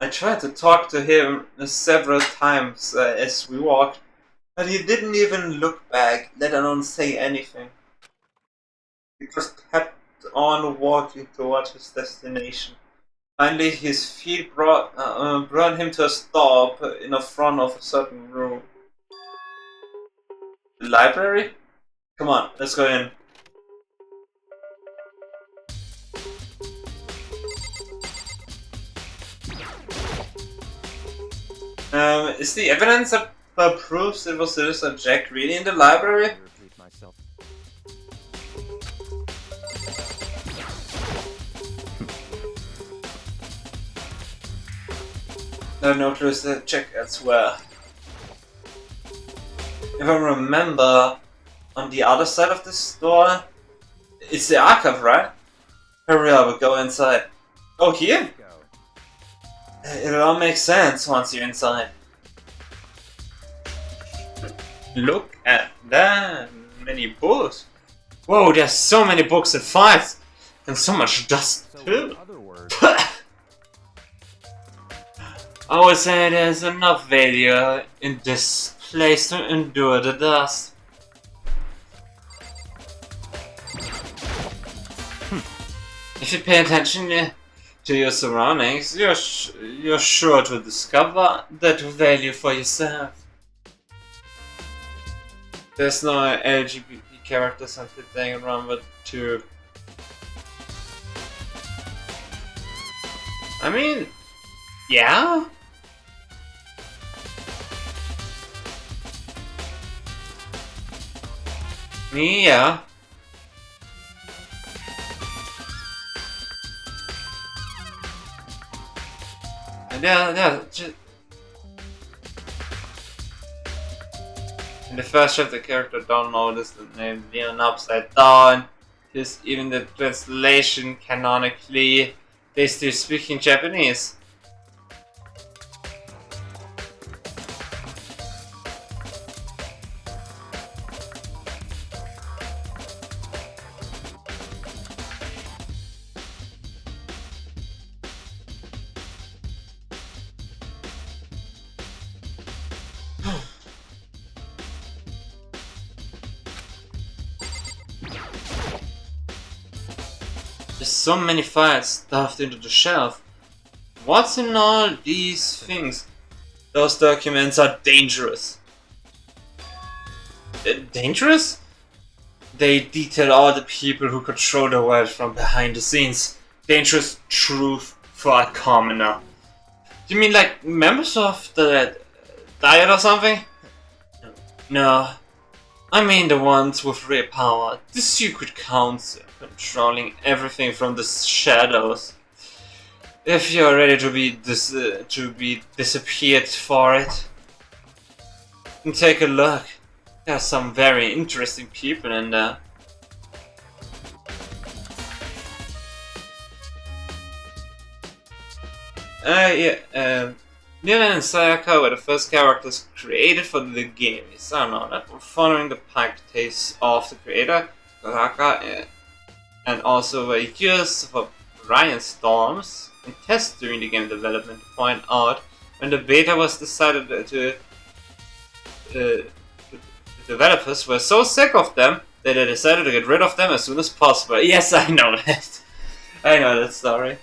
I tried to talk to him several times as we walked, but he didn't even look back, let alone say anything. He just kept on walking towards his destination. Finally, his feet brought him to a stop in the front of a certain room. The library? Come on, let's go in. Is the evidence that proves it was this Jack really in the library? I repeat myself. No clues to check elsewhere. If I remember, on the other side of this door, it's the archive, right? Hurry up, we'll go inside. Oh, here? Let's go. It all makes sense once you're inside. Look at that many books. Whoa, there's so many books and files, and so much dust So too. in other words, I would say there's enough value in this place to endure the dust. If you pay attention to your surroundings, you're sure to discover that value for yourself. There's no LGBT characters on Danganronpa 2. I mean, yeah. Me, yeah. And yeah, just... In the first chapter, the character don't notice the name Leon upside down. Because even the translation canonically, they still speak in Japanese. There's so many files stuffed into the shelf. What's in all these things? Those documents are dangerous. Dangerous? They detail all the people who control the world from behind the scenes. Dangerous truth for a commoner. Do you mean like members of the Diet or something? No. I mean the ones with real power. The secret council, controlling everything from the shadows. If you're ready to be disappeared for it, then take a look. There are some very interesting people in there. Nila and Sayaka were the first characters created for the game. I don't know that. Following the practice of the creator, Karaka, and also were used for brainstorms and tests during the game development to point out when the beta was decided to the developers were so sick of them that they decided to get rid of them as soon as possible. Yes, I know that. I know that story.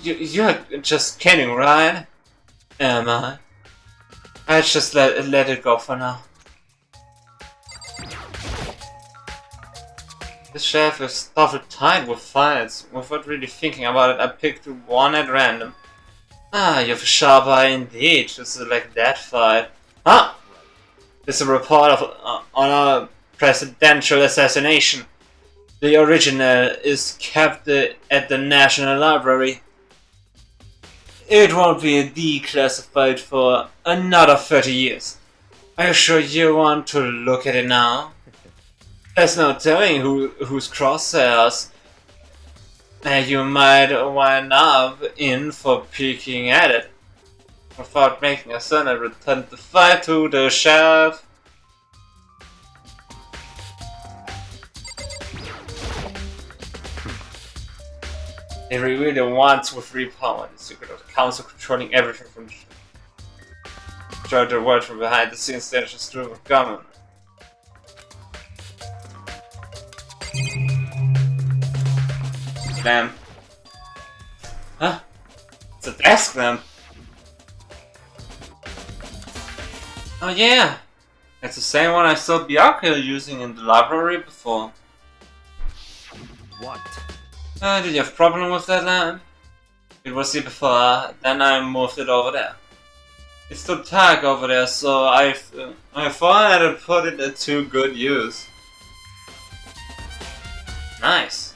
You're just kidding, right? Am I? I just let it go for now. This shelf is stuffed tight with files. Without really thinking about it, I picked one at random. Ah, you have a sharp eye indeed, just like that file. Huh? It's a report on a presidential assassination. The original is kept at the National Library. It won't be declassified for another 30 years. Are you sure you want to look at it now? There's no telling whose crosshairs you might wind up in for peeking at it. Without making a sound, I returned the file to the shelf. They reveal the ones with real power, the secret of the council controlling everything from the world from behind the scenes, dangerous room of government. Lamp. Huh? It's a desk lamp. Oh yeah! It's the same one I saw Byakuya using in the library before. What? Did you have a problem with that lamp? It was here before, then I moved it over there. It's too dark over there, so I thought I'd put it to good use. Nice.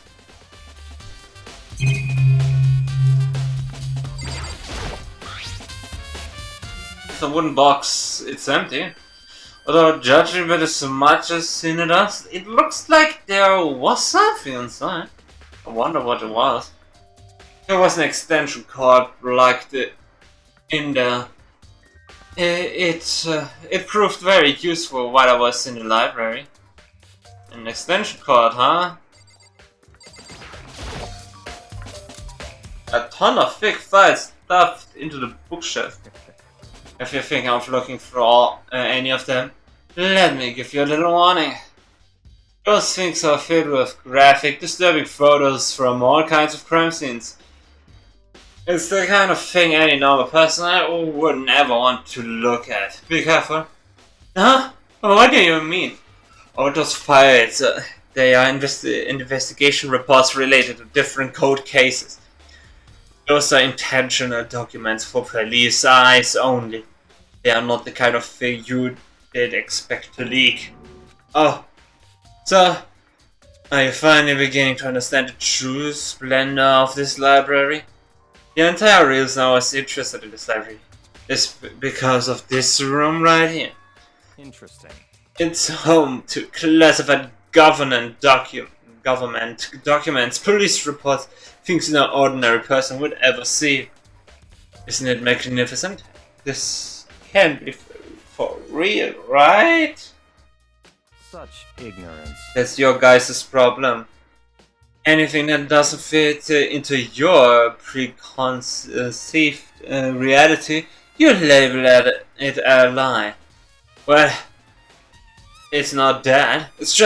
It's a wooden box, it's empty. Although judging by the smudges in the dust, it looks like there was something inside. I wonder what it was. There was an extension cord plugged in there. It proved very useful while I was in the library. An extension cord, huh? A ton of thick files stuffed into the bookshelf. If you're thinking of looking through any of them, let me give you a little warning. Those things are filled with graphic, disturbing photos from all kinds of crime scenes. It's the kind of thing any normal person wouldn't ever want to look at. Be careful. Huh? What do you mean? Oh, those files, they are investigation reports related to different cold cases. Those are intentional documents for police eyes only. They are not the kind of thing you did expect to leak. Oh. So, are you finally beginning to understand the true splendor of this library? The entire reason I was interested in this library is because of this room right here. Interesting. It's home to classified government documents, police reports, things no ordinary person would ever see. Isn't it magnificent? This can't be for real, right? Such ignorance. That's your guys' problem. Anything that doesn't fit into your preconceived reality, you label it a lie. Well, it's not that. It's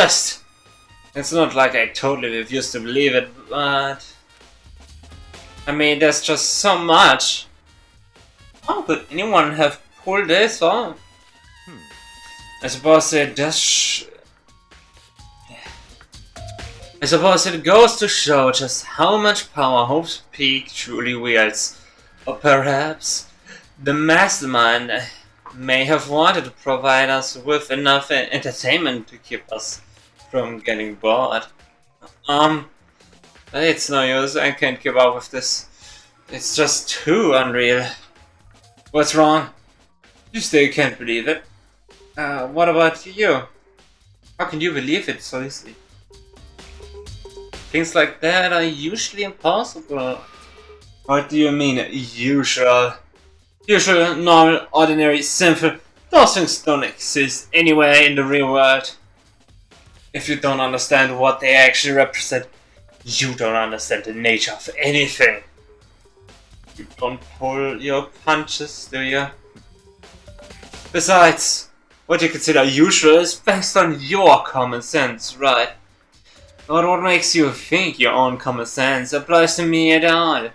not like I totally refuse to believe it, but I mean, there's just so much. How could anyone have pulled this off? I suppose it does. I suppose it goes to show just how much power Hope's Peak truly wields. Or perhaps the mastermind may have wanted to provide us with enough entertainment to keep us from getting bored. It's no use, I can't keep up with this. It's just too unreal. What's wrong? You still can't believe it. What about you? How can you believe it so easily? Things like that are usually impossible. What do you mean, usual? Usual, normal, ordinary, simple. Those things don't exist anywhere in the real world. If you don't understand what they actually represent, you don't understand the nature of anything. You don't pull your punches, do you? Besides, what you consider usual is based on your common sense, right? But what makes you think your own common sense applies to me at all?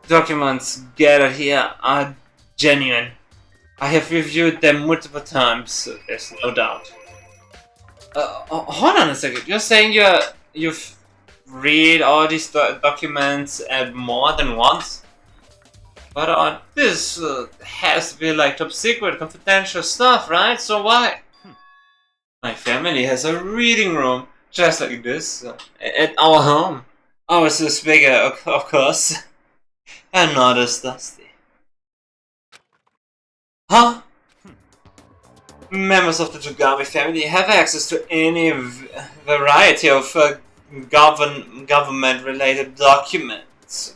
Documents gathered here are genuine. I have reviewed them multiple times, so there's no doubt. Hold on a second. You're saying you've read all these documents more than once? But this has to be like top secret, confidential stuff, right? So why? My family has a reading room just like this at our home. Ours is bigger, of course, and not as dusty. Huh? Members of the Togami family have access to any variety of government-related documents.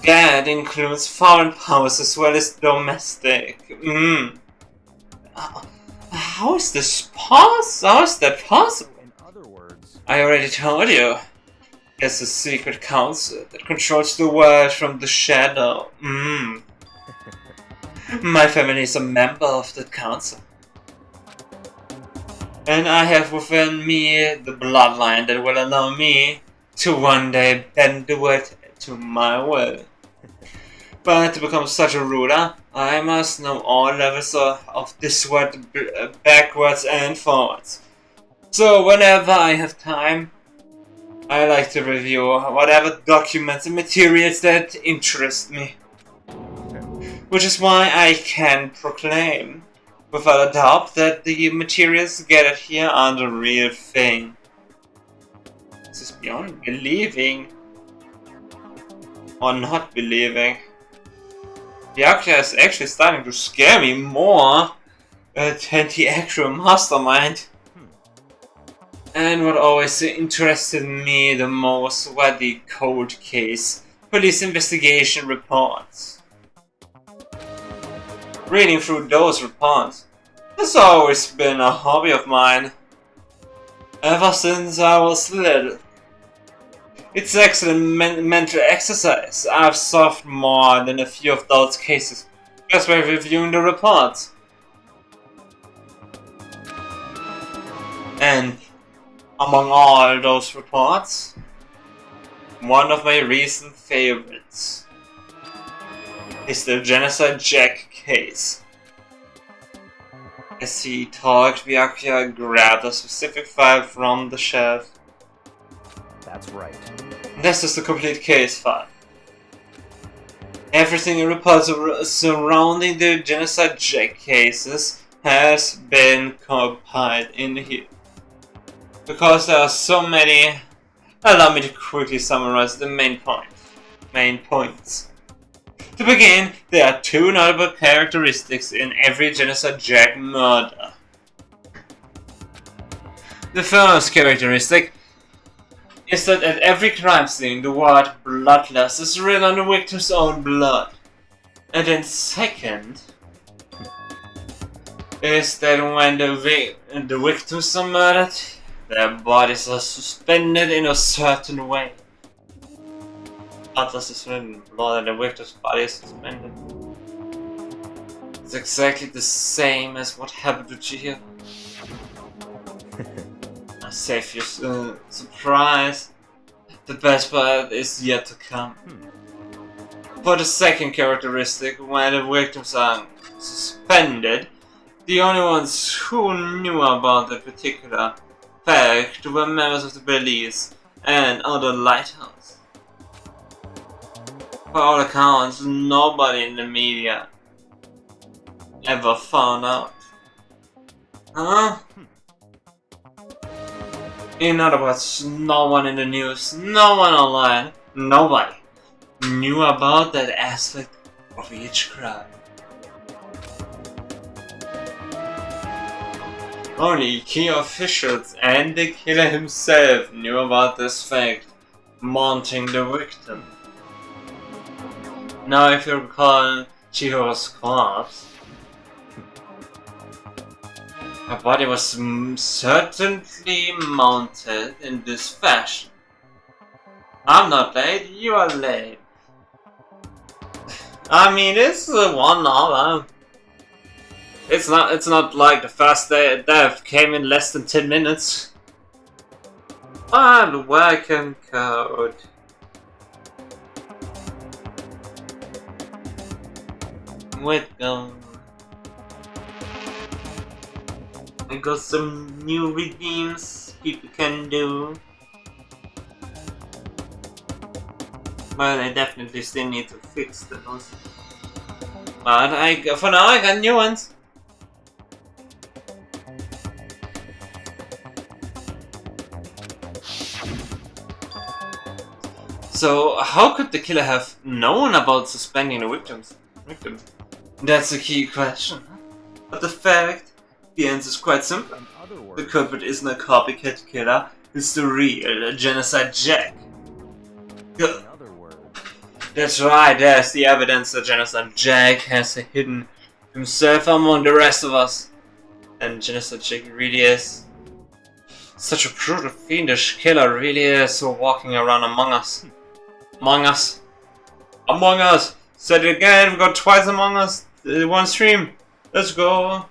That includes foreign powers as well as domestic. How is this possible? How is that possible? In other words, I already told you. There's a secret council that controls the world from the shadow. My family is a member of the council. And I have within me the bloodline that will allow me to one day bend the world to my will. But to become such a ruler, I must know all levels of this world backwards and forwards. So whenever I have time, I like to review whatever documents and materials that interest me. Which is why I can proclaim, without a doubt, that the materials gathered here are the real thing. This is beyond believing or not believing. Byakuya is actually starting to scare me more than the actual mastermind. And what always interested me the most were the cold case, police investigation reports. Reading through those reports has always been a hobby of mine, ever since I was little. It's excellent mental exercise. I've solved more than a few of those cases just by reviewing the reports. And among all those reports, one of my recent favorites is the Genocide Jack case. As he talked, Byakuya grabbed a specific file from the shelf. that's right. This is the complete case file. Everything in reports surrounding the Genocide Jack cases has been compiled in here. Because there are so many, allow me to quickly summarize the main points. To begin, there are two notable characteristics in every Genocide Jack murder. The first characteristic is that at every crime scene the word bloodless is written on the victim's own blood. And then second is that when the victims are murdered, their bodies are suspended in a certain way. Bloodless is written in blood and the victim's body is suspended. It's exactly the same as what happened to Chihiro. I save you surprise. The best part is yet to come. For the second characteristic, when the victims are suspended, the only ones who knew about the particular fact were members of the police and other lighthouse. For all accounts, nobody in the media ever found out. Huh? In other words, no one in the news, no one online, nobody knew about that aspect of each crime. Only key officials and the killer himself knew about this fact, mounting the victim. Now if you recall Chihiro's corpse, her body was certainly mounted in this fashion. I'm not late, you are late. I mean, it's 1 hour. It's not like the first day death came in less than 10 minutes. And welcome code. Welcome. I got some new redeems people can do. But I definitely still need to fix those. But for now I got new ones. So how could the killer have known about suspending the victims? That's a key question. But the answer is quite simple. The culprit isn't a copycat killer, it's the real Genocide Jack. That's right, there's the evidence that Genocide Jack has hidden himself among the rest of us. And Genocide Jack really is such a brutal, fiendish killer, really is walking around among us. Among us. Among us! Said it again, we got twice among us. One stream. Let's go.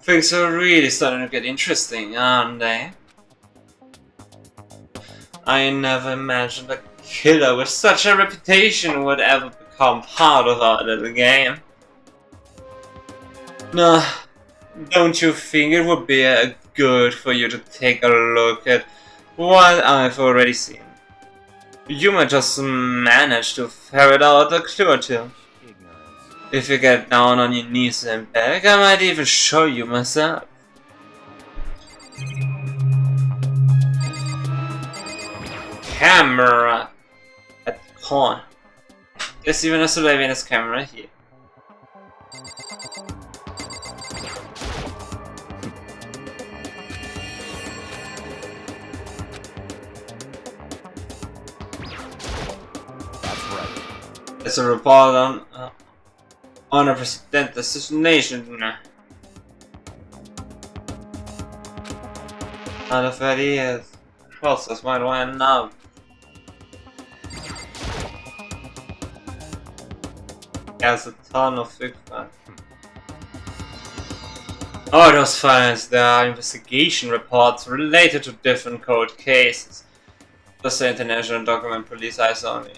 Things are really starting to get interesting, aren't they? I never imagined a killer with such a reputation would ever become part of our little game. No, don't you think it would be good for you to take a look at what I've already seen? You might just manage to ferret out a clue or two. If you get down on your knees and back, I might even show you myself. Camera at the corner. There's even a surveillance camera here. There's a report on a president assassination. Out of ideas, process might wind up. There's a ton of fake files. Oh, those files, there are investigation reports related to different cold cases. Just the International Document Police eyes only.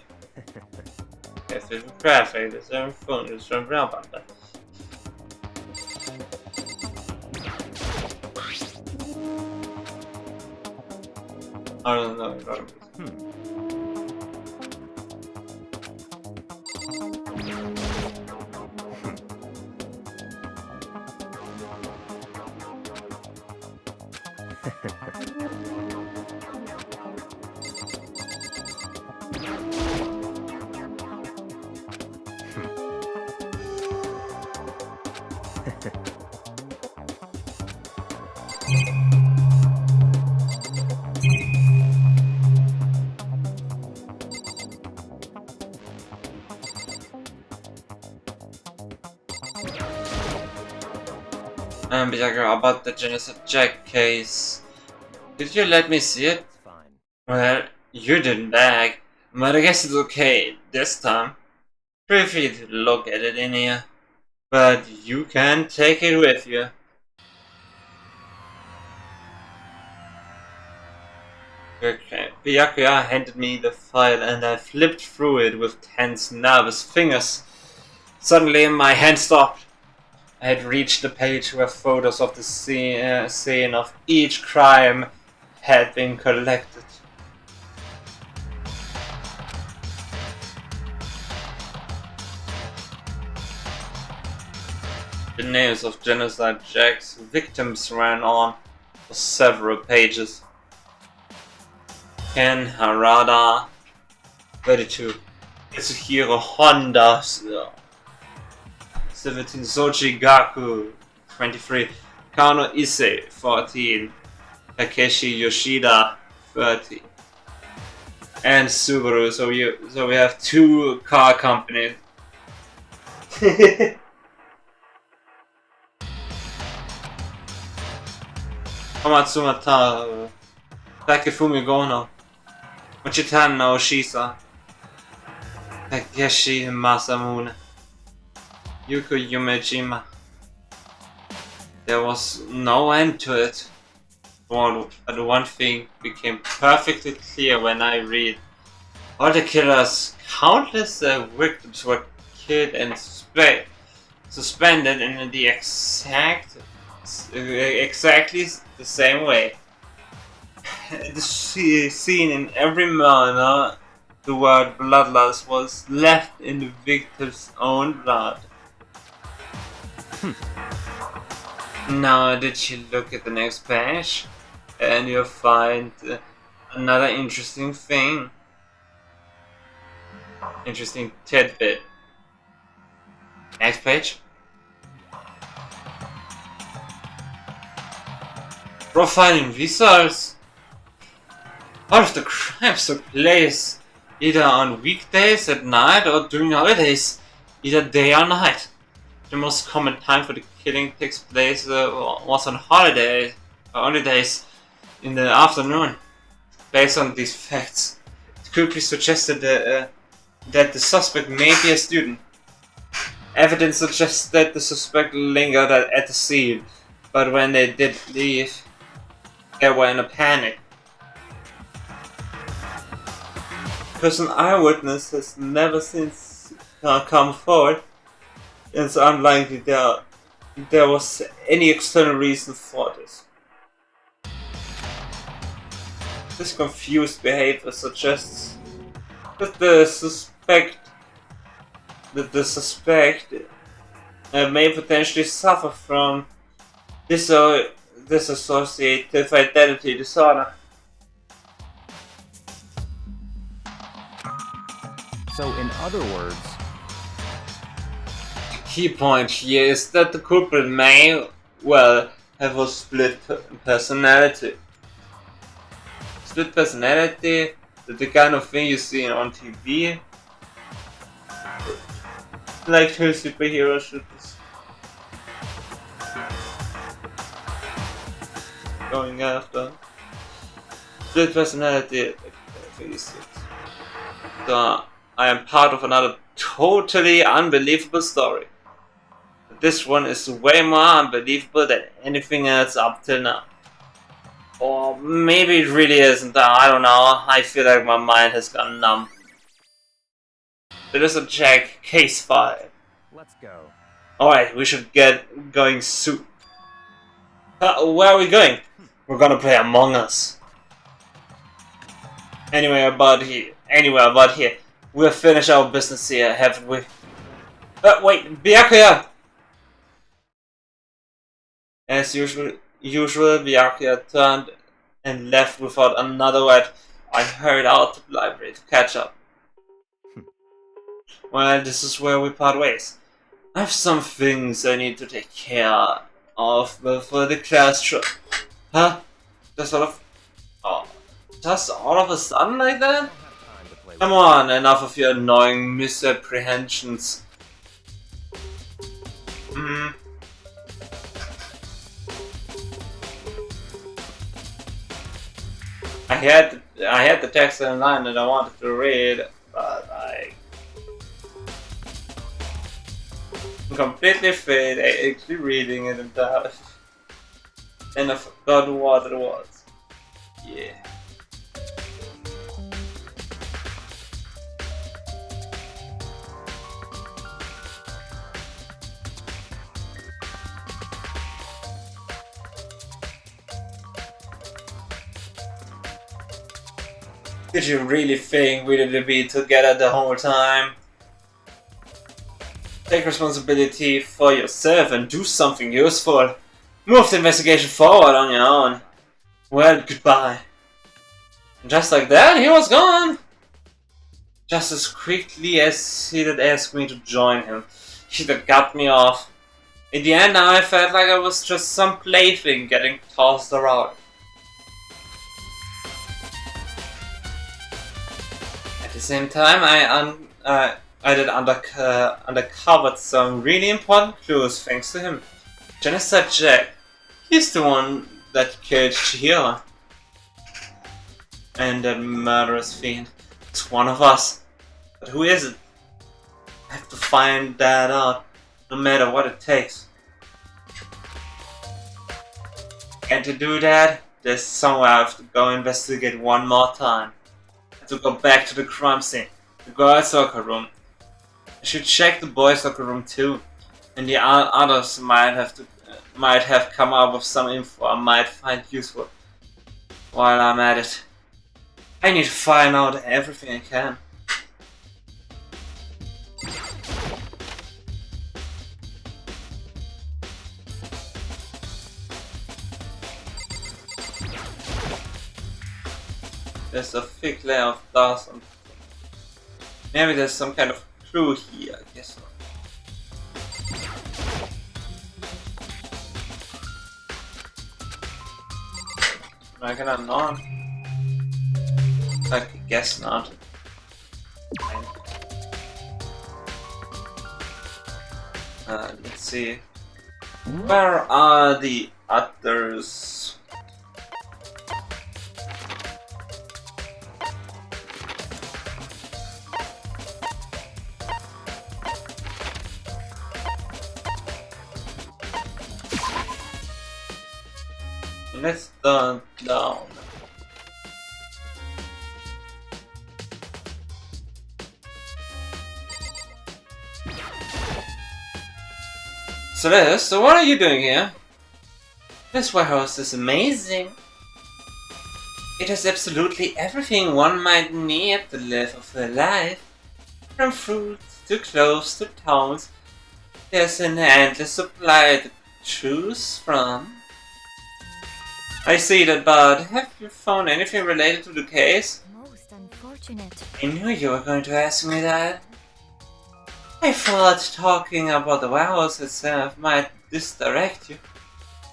If it's traffic, there's a phone, there's a about that. I don't know. About the Genocide Jack case. Did you let me see it? Well, you didn't beg, but I guess it's okay this time. Feel free to look at it in here, but you can take it with you. Okay, Byakuya handed me the file and I flipped through it with tense, nervous fingers. Suddenly my hand stopped. I had reached the page where photos of the scene of each crime had been collected. The names of Genocide Jack's victims ran on for several pages. Ken Harada, 32. Katsuhiro Honda, 17. Soji Gaku, 23. Kano Issei, 14. Takeshi Yoshida, 30. And Subaru, so we have 2 car companies. Komatsuma Taro, Takefumi Gono, Uchitano Shisa, Takeshi Masamune, Yuko Yumejima. There was no end to it. But one thing became perfectly clear when I read. All the killers, countless victims were killed and suspended in the exactly the same way. The scene in every murder, the word bloodlust was left in the victim's own blood. Now did you look at the next page? And you'll find another interesting thing. Interesting tidbit. Next page. Profiling results. All of the crimes took place either on weekdays at night or during holidays, either day or night. The most common time for the killing takes place was on holidays in the afternoon. Based on these facts, it could be suggested that the suspect may be a student. Evidence suggests that the suspect lingered at the scene, but when they did leave, they were in a panic. Because an eyewitness has never since come forward, and it's unlikely there was any external reason for this. This confused behavior suggests that the suspect may potentially suffer from dissociative identity disorder. So, in other words, The key point here is that the culprit may well have a split personality. Split personality, the kind of thing you see on TV, like two superhero shooters going after. Split personality, I think you see it. So I am part of another totally unbelievable story. But this one is way more unbelievable than anything else up till now. Or maybe it really isn't. I don't know. I feel like my mind has gone numb. There is a Jack case file. let's go. Alright, we should get going soon. Where are we going? We're gonna play Among Us. Anywhere but here. We'll finish our business here, haven't we? Wait, Byakuya! As usual, Byakuya turned and left without another word. I hurried out to the library to catch up. Well, this is where we part ways. I have some things I need to take care of before the class trip. Huh? Just all of a sudden like that? Come on, enough of your annoying misapprehensions. I had the text in line that I wanted to read, but completely failed actually reading it and that. And I forgot what it was. Yeah. Did you really think we would be together the whole time? Take responsibility for yourself and do something useful. Move the investigation forward on your own. Well, goodbye. And just like that, he was gone. Just as quickly as he did ask me to join him. He had got me off. In the end, I felt like I was just some plaything getting tossed around. At the same time, I did uncovered some really important clues thanks to him. Genocide Jack. He's the one that killed Chihiro. And that murderous fiend. It's one of us. But who is it? I have to find that out, no matter what it takes. And to do that, there's somewhere I have to go investigate one more time. I have to go back to the crime scene, the girls' locker room. I should check the boys' locker room too, and the others might have come up with some info I might find useful. While I'm at it, I need to find out everything I can. There's a thick layer of dust on the floor. Maybe there's some kind of clue here, I guess not. I cannot not. I guess not. Let's see. Where are the others? Let's turn down. Celeste, so what are you doing here? This warehouse is amazing. It has absolutely everything one might need to live a full life. From fruits to clothes to towns. There's an endless supply to choose from. I see that, but have you found anything related to the case? Most unfortunate. I knew you were going to ask me that. I thought talking about the warehouse itself might misdirect you,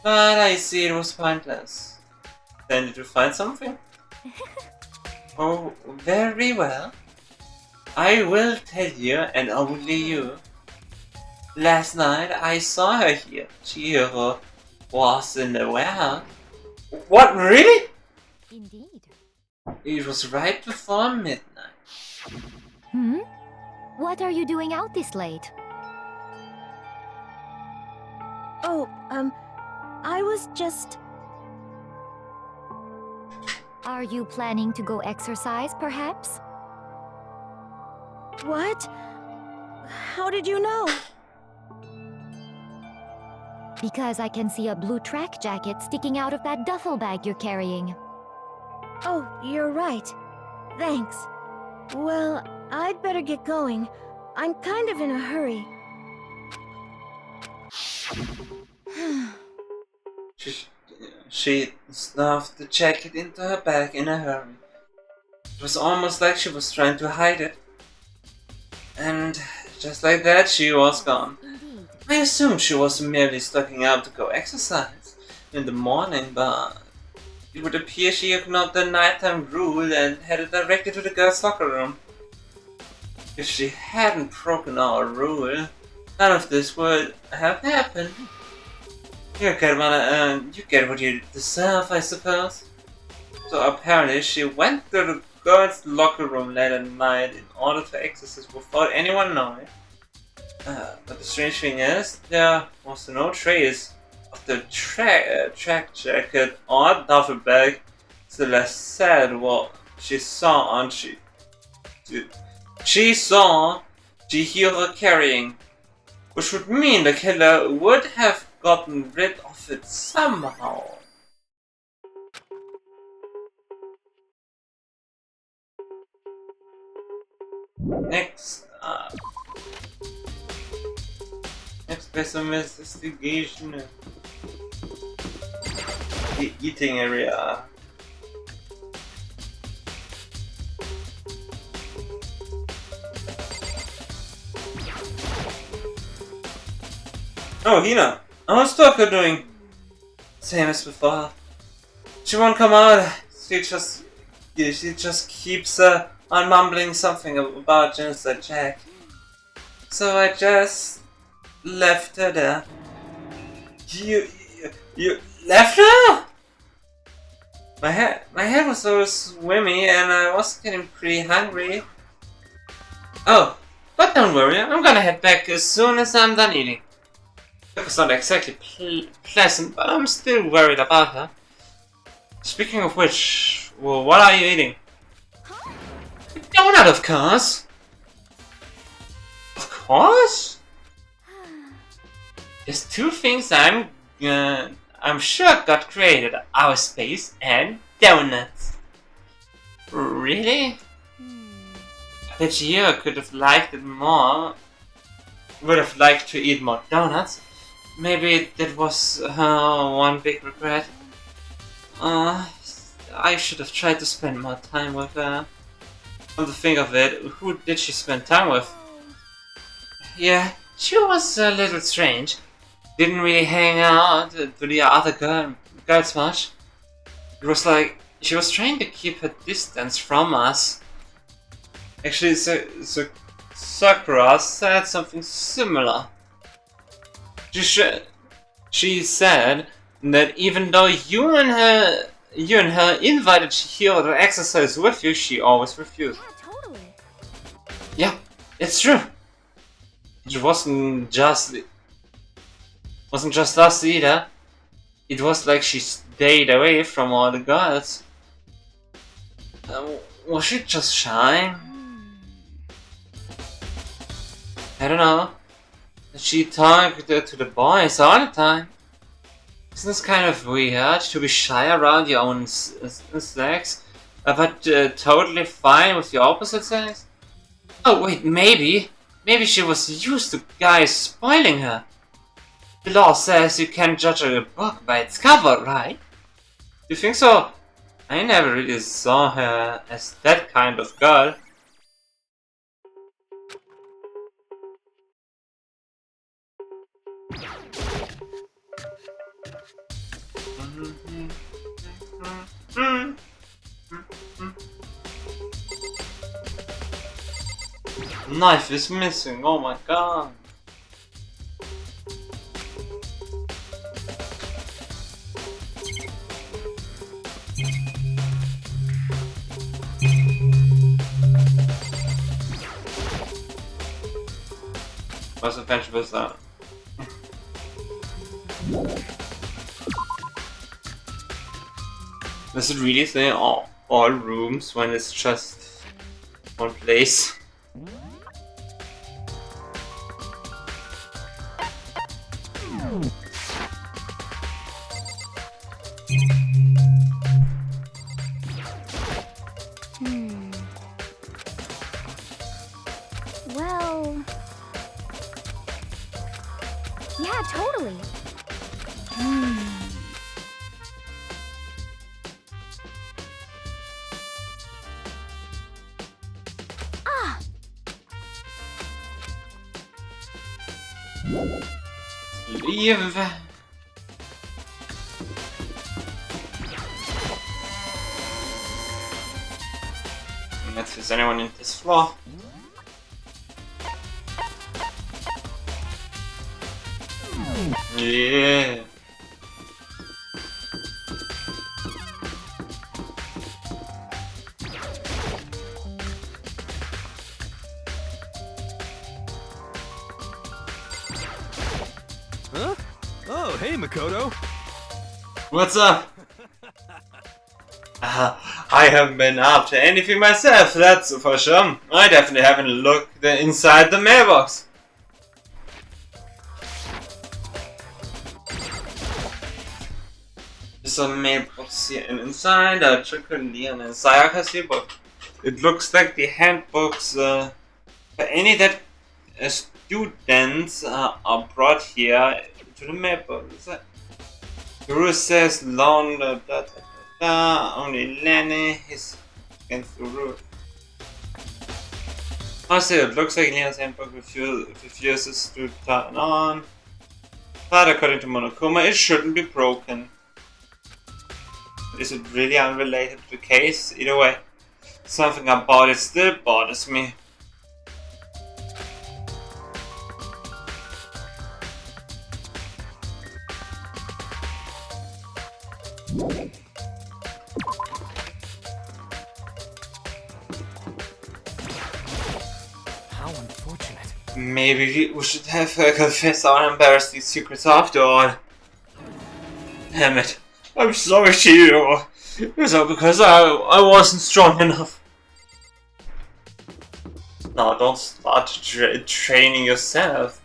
but I see it was pointless. Then did you find something? Oh, very well. I will tell you, and only you. Last night I saw her here. Chihiro was in the warehouse. What, really? Indeed. It was right before midnight. Hmm? What are you doing out this late? Oh, I was just... Are you planning to go exercise, perhaps? What? How did you know? Because I can see a blue track jacket sticking out of that duffel bag you're carrying. Oh, you're right. Thanks. Well, I'd better get going. I'm kind of in a hurry. She stuffed the jacket into her bag in a hurry. It was almost like she was trying to hide it. And just like that, she was gone. Indeed. I assumed she was merely stocking up to go exercise in the morning, but it would appear she ignored the nighttime rule and headed directly to the girls' locker room. If she hadn't broken our rule, none of this would have happened. You get what you deserve, I suppose. So apparently she went to the girls' locker room late at night in order to exercise without anyone knowing. But the strange thing is, there was no trace of the track jacket or duffel bag Celeste said what she saw Chihiro carrying, which would mean the killer would have gotten rid of it somehow. Next based on investigation, the eating area. Oh, Hina, how's Stalker doing? Same as before. She won't come out. She just keeps on mumbling something about Genocide Jack. So I just left her there. You left her? My head was so swimmy and I was getting pretty hungry. Oh, but don't worry, I'm gonna head back as soon as I'm done eating. It's not exactly pleasant, but I'm still worried about her. Speaking of which, well, what are you eating? A donut, of course! Of course? There's two things I'm sure got created: our space and donuts. Really? I bet you could have liked it more. Would have liked to eat more donuts. Maybe that was one big regret. I should have tried to spend more time with her. Come to think of it, who did she spend time with? Yeah, she was a little strange. Didn't really hang out with the other girls much. It was like she was trying to keep her distance from us. Actually, Sakura said something similar. She said that even though you and her invited Chihiro to exercise with you, she always refused. Yeah, totally. Yeah, it's true. It wasn't just us either. It was like she stayed away from all the girls. Was she just shy? I don't know. She talked to the boys all the time. Isn't this kind of weird to be shy around your own sex, but totally fine with your opposite sex? Oh wait, maybe she was used to guys spoiling her. The law says you can't judge a book by its cover, right? You think so? I never really saw her as that kind of girl. Knife is missing, oh my god. What's the adventure was that? Does it really say all rooms when it's just one place? Well... yeah, totally. Ah! Leave. Let's see, is anyone in this floor? Yeah. Oh, hey, Makoto. What's up? I haven't been up to anything myself, that's for sure. I definitely haven't looked inside the mailbox. There's a mailbox here and inside. I checked on inside. I see, but it looks like the handbooks for any that students are brought here to the mailbox. The rule says long blah blah blah. Only Lenny is against the rule. Also, it looks like Leon's handbook refuses to turn on. But according to Monokuma, it shouldn't be broken. Is it really unrelated to the case? Either way, something about it still bothers me. How unfortunate. Maybe we should have confessed our embarrassing secrets after all. Damn it. I'm sorry, Shiro. It's all because I wasn't strong enough. No, don't start training yourself.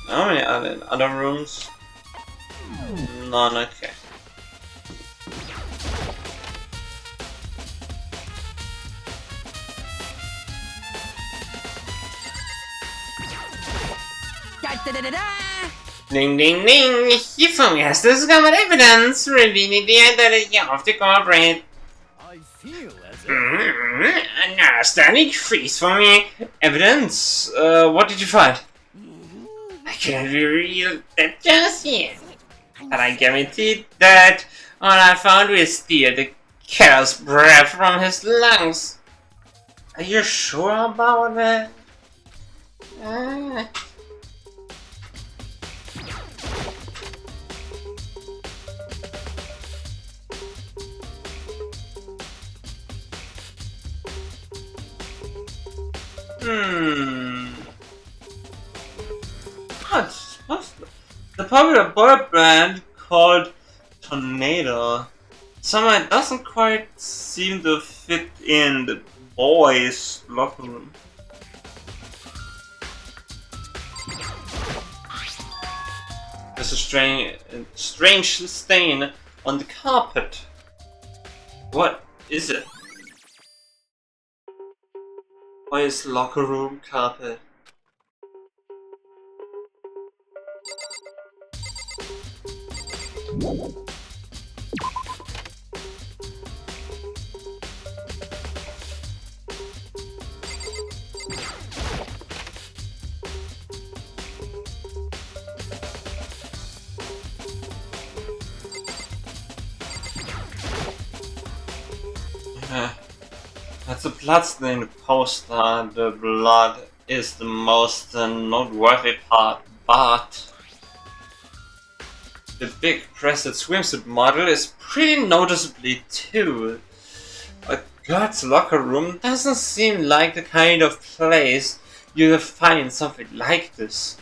How many other rooms? None, okay. Ding ding ding! You found has discovered evidence revealing the identity of the culprit. I feel as if... An outstanding feast for me. Evidence? What did you find? I can't reveal that just yet. But I guarantee that all I found will steal the chaos breath from his lungs. Are you sure about that? The popular boy band called Tornado somehow doesn't quite seem to fit in the boys' locker room. There's a strange stain on the carpet. What is it? Boys' locker room carpet. That's a blood-stained poster. The blood is the most noteworthy part, but the big crested swimsuit model is pretty noticeably too. A girl's locker room doesn't seem like the kind of place you'll find something like this.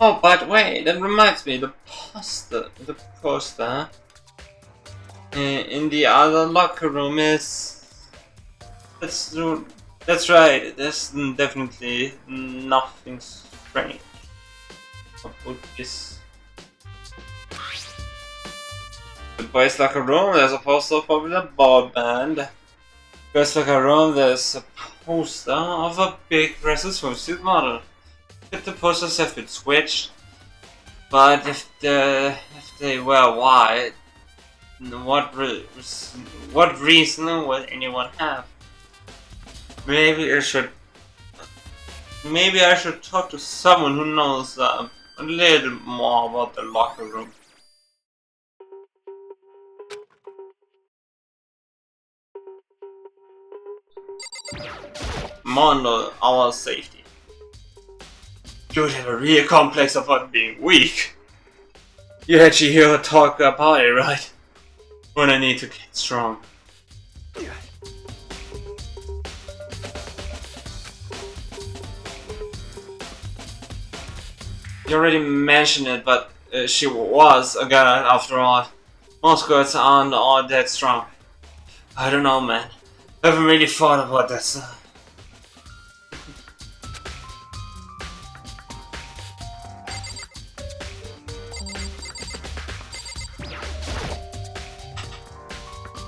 Oh, but wait, that reminds me, the poster in the other locker room is... That's right, there's definitely nothing strange about this. The boys' locker room, there's a poster of a popular boy band. Girls' locker room, there's a poster of a big dress swimsuit model. If the posters have been switched, but if they were white, what reason would anyone have? Maybe I should talk to someone who knows a little more about the locker room. Mondo, our safety. You'd have a real complex about being weak. You actually hear her talk about it, right? When I need to get strong. You already mentioned it, but she was a girl after all. Most girls aren't all that strong. I don't know, man. I haven't really thought about this.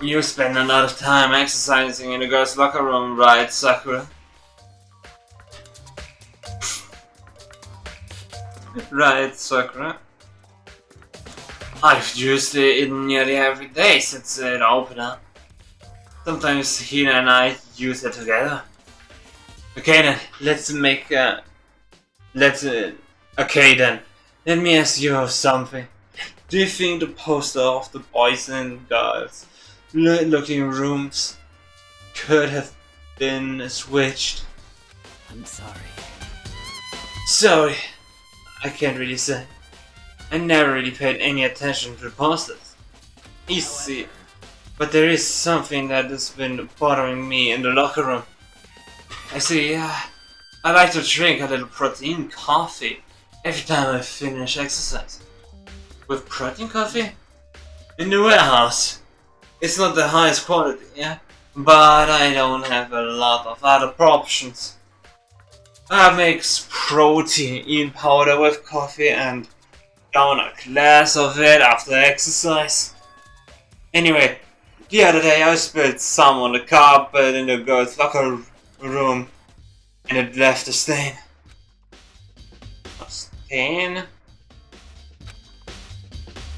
You spend a lot of time exercising in the girls' locker room, right, Sakura? Right, Sakura. I've used it nearly every day since it opened up. Sometimes Hina and I use it together. Okay then, okay then, let me ask you something. Do you think the poster of the boys and girls looking rooms could have been switched? I'm sorry. Sorry, I can't really say. I never really paid any attention to the posters. Easy. But there is something that has been bothering me in the locker room. I see, I like to drink a little protein coffee every time I finish exercise. With protein coffee? In the warehouse. It's not the highest quality, yeah? But I don't have a lot of other options. I mix protein powder with coffee and down a glass of it after exercise. Anyway, the other day I spilled some on the carpet in the girls' locker room and it left a stain. A stain?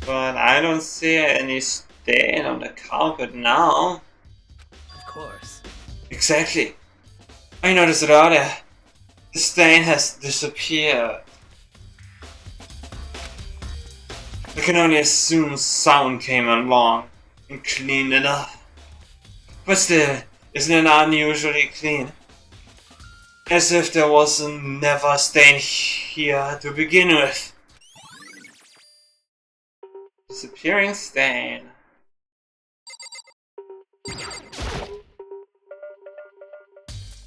But I don't see any stain on the carpet now. Of course. Exactly. I noticed it earlier. The stain has disappeared. I can only assume someone came along and cleaned it up. But still, isn't it unusually clean? As if there was never a stain here to begin with. Disappearing stain.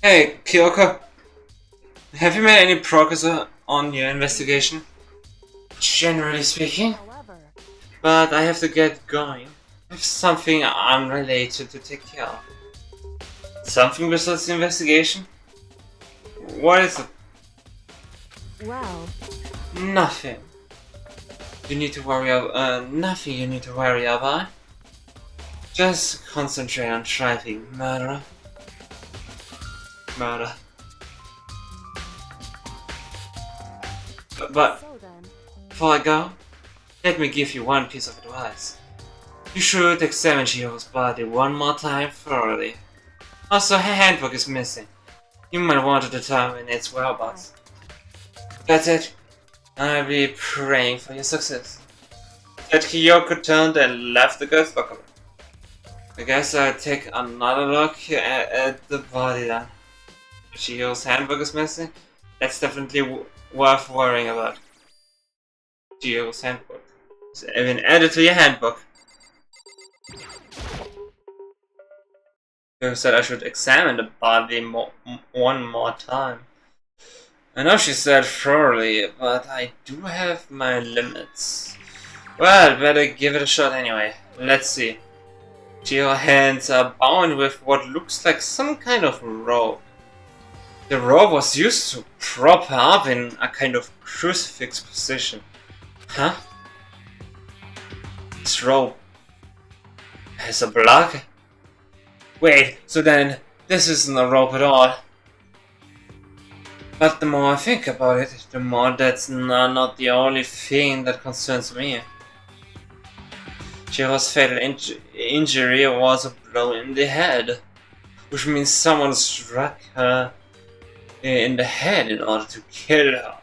Hey, Kyoko. Have you made any progress on your investigation? Generally speaking. But I have to get going. I have something unrelated to take care of. Something besides the investigation? What is it? Well, Nothing. You need to worry about nothing you need to worry about. Just concentrate on trifling murder. Murder. But so then. before I go, let me give you one piece of advice. You should examine Chihiro's body one more time thoroughly. Also, her handbook is missing. You might want to determine its whereabouts. That's it. I'll be praying for your success. That Kyoko turned and left the girls' locker room. I guess I'll take another look at the body then. If Chihiro's handbook is missing, that's definitely worth worrying about. Chihiro's handbook. It's been added to your handbook. You said I should examine the body one more time. I know she said thoroughly, but I do have my limits. Well, better give it a shot anyway. Let's see. Your hands are bound with what looks like some kind of rope. The rope was used to prop her up in a kind of crucifix position. Huh? This rope has a block? Wait, so then this isn't a rope at all. But the more I think about it, the more that's not the only thing that concerns me. Chihiro's fatal injury was a blow in the head, which means someone struck her in the head in order to kill her.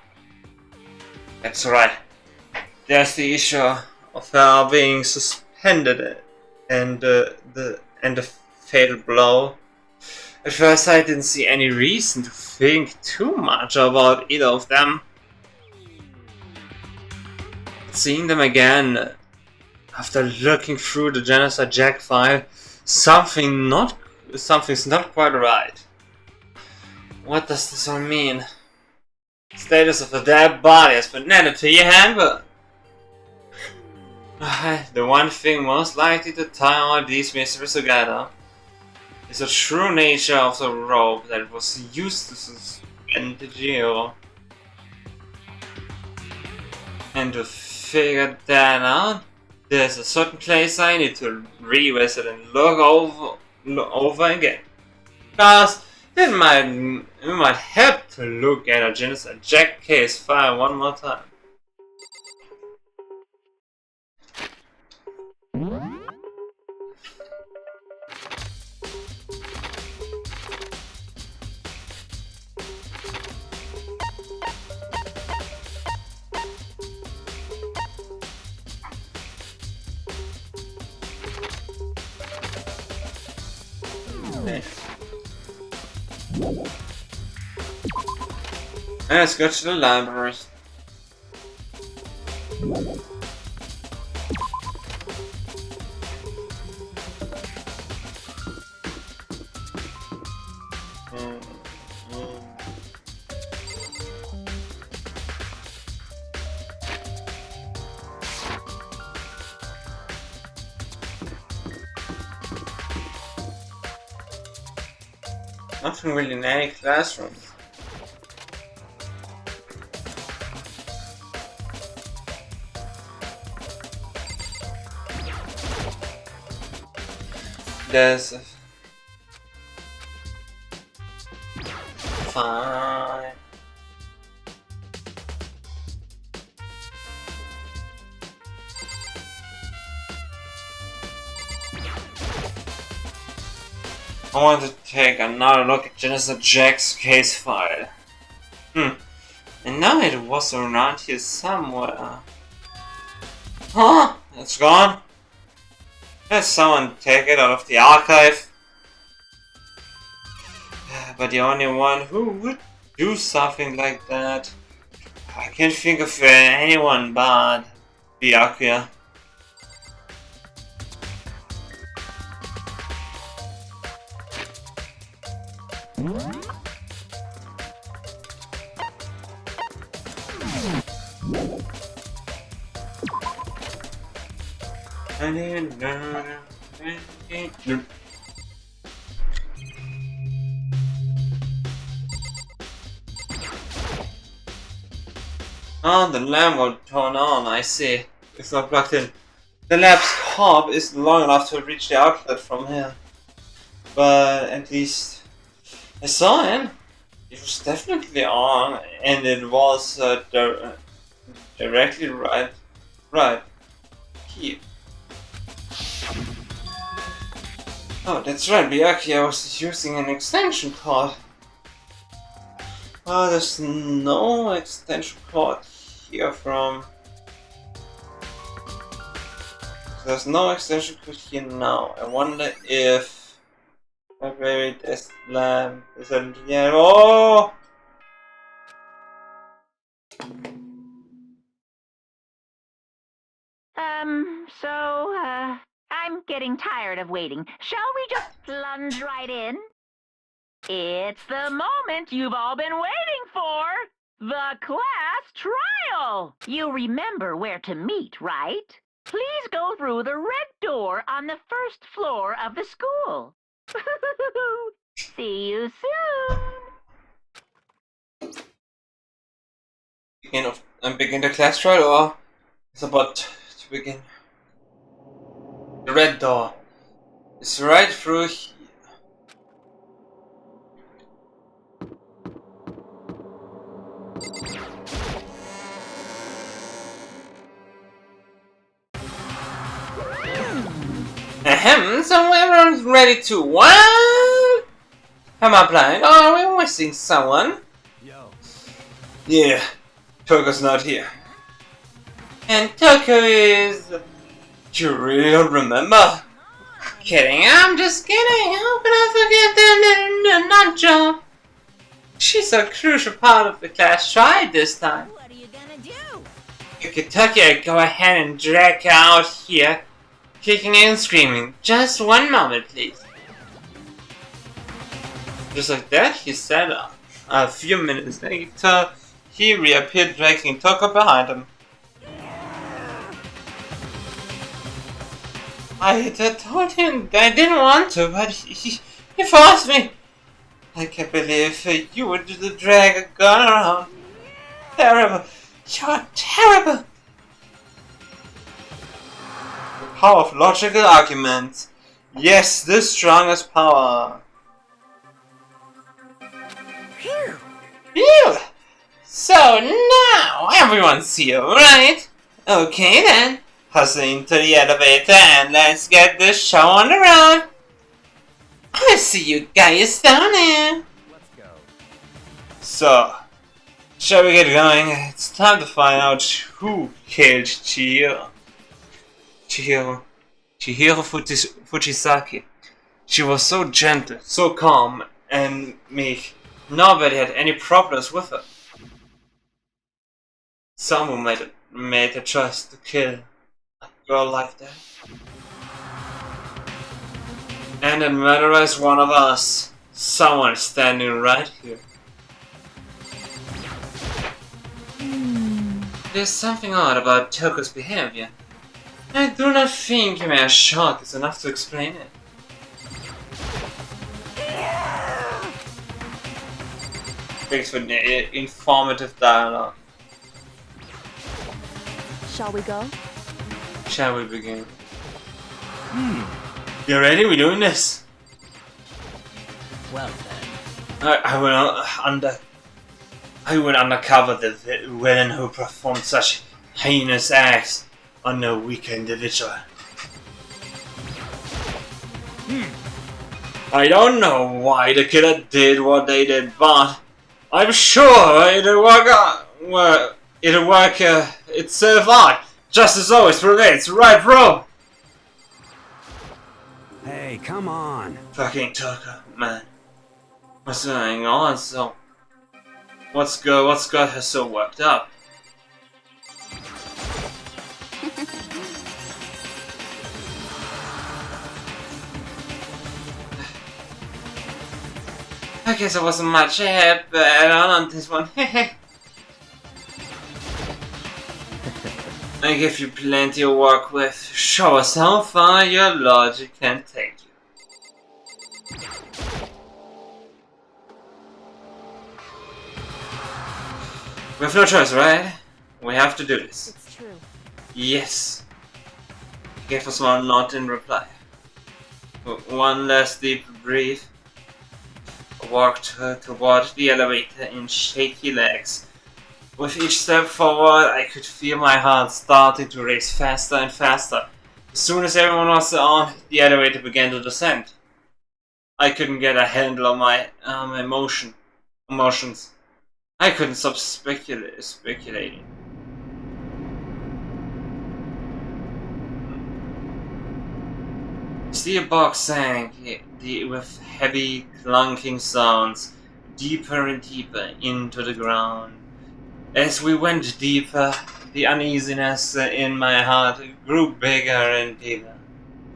That's right. There's the issue of her being suspended and the fatal blow. At first I didn't see any reason to think too much about either of them. Seeing them again, after looking through the Genocide Jack file, something's not quite right. What does this all mean? Status of the dead body has been added to your handbook. The one thing most likely to tie all these mysteries together is the true nature of the rope that was used to suspend the jail. And to figure that out, there's a certain place I need to revisit and look over again. Because it might help to look at a Genesis Jack case file one more time. Let's go to the library. Nothing really in any classroom. There's a... Fine. I want to take another look at Genesis Jack's case file. I know it was around here somewhere. Huh? It's gone? Did someone take it out of the archive? But the only one who would do something like that, I can't think of anyone but Byakuya. Oh, the lamp will turn on, I see. It's not plugged in. The lamp's cob isn't long enough to reach the outlet from here. But at least I saw it. It was definitely on, and it was directly right here. Oh, that's right, Byakuya was using an extension cord. Oh, there's no extension cord here from... There's no extension cord here now. I wonder if... Maybe this lamp isn't yet... Oh! I'm getting tired of waiting. Shall we just plunge right in? It's the moment you've all been waiting for! The class trial! You remember where to meet, right? Please go through the red door on the first floor of the school. See you soon! Begin the class trial, or it's about to begin? The red door is right through here. Ahem, so everyone's ready to what? Am I blind? Oh, are we missing someone? Yo. Yeah, Toko's not here. And Toko is... You really don't remember? Kidding, I'm just kidding. How can I forget that job? She's a crucial part of the class trial this time. What are you gonna do? Kentucky, go ahead and drag her out here, kicking and screaming. Just one moment, please. Just like that, he said. A few minutes later, he reappeared dragging Tucker behind him. I told him I didn't want to, but he forced me. I can't believe you would drag a gun around. Terrible. You're terrible. The power of logical argument. Yes, the strongest power. Phew. Phew! So now everyone's here, right? Okay then. Hustle into the elevator and let's get this show on the road. I see you guys down there. Let's go. So, shall we get going? It's time to find out who killed Chihiro. Chihiro Fujisaki. She was so gentle, so calm, and meek. Nobody had any problems with her. Someone made a choice to kill a girl like that. And the murderer is one of us. Someone standing right here. There's something odd about Toko's behavior. I do not think a mere shot is enough to explain it. Thanks for the informative dialogue. Shall we go? Shall we begin? You ready? We're doing this. Well then. I will undercover the villain who performed such heinous acts on a weak individual. I don't know why the killer did what they did, but I'm sure it'll work itself out. Justice always prevails, right, bro? Hey, come on. Fucking Tucker, man. What's going on? So, what's got her so worked up? I guess I wasn't much better on this one. I give you plenty of work with. Show us how far your logic can take you. We have no choice, right? We have to do this. It's true. Yes. He gave us one nod in reply. One last deep breath. Walked toward the elevator in shaky legs. With each step forward, I could feel my heart starting to race faster and faster. As soon as everyone was on, the elevator began to descend. I couldn't get a handle on my emotions. I couldn't stop speculating. The steel box sank with heavy, clunking sounds, deeper and deeper into the ground. As we went deeper, the uneasiness in my heart grew bigger and bigger.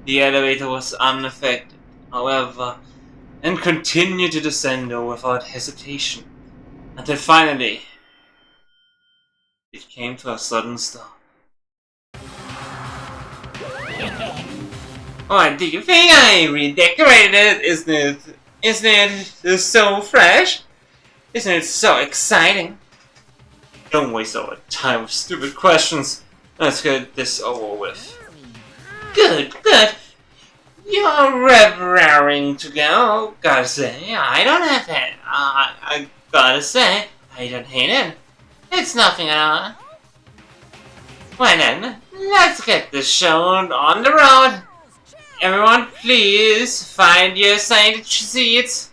The elevator was unaffected, however, and continued to descend without hesitation, until finally it came to a sudden stop. Oh, do you think I redecorated it? Isn't it so fresh? Isn't it so exciting? Don't waste our time with stupid questions. Let's get this over with. Good. You're raring to go. Gotta say, I don't have that. I gotta say, I don't hate it. It's nothing at all. Well then, let's get this show on the road. Everyone, please find your assigned seats.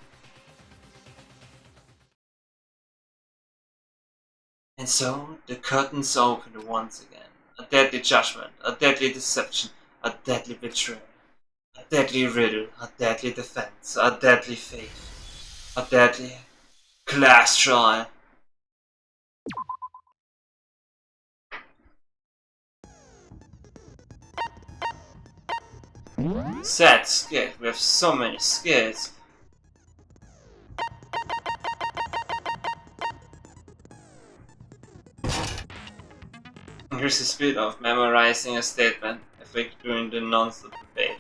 And so, the curtains opened once again. A deadly judgment, a deadly deception, a deadly betrayal, a deadly riddle, a deadly defense, a deadly faith, a deadly class trial. Sad skit, we have so many skits. Here's the speed of memorizing a statement effect during the non-stop debate.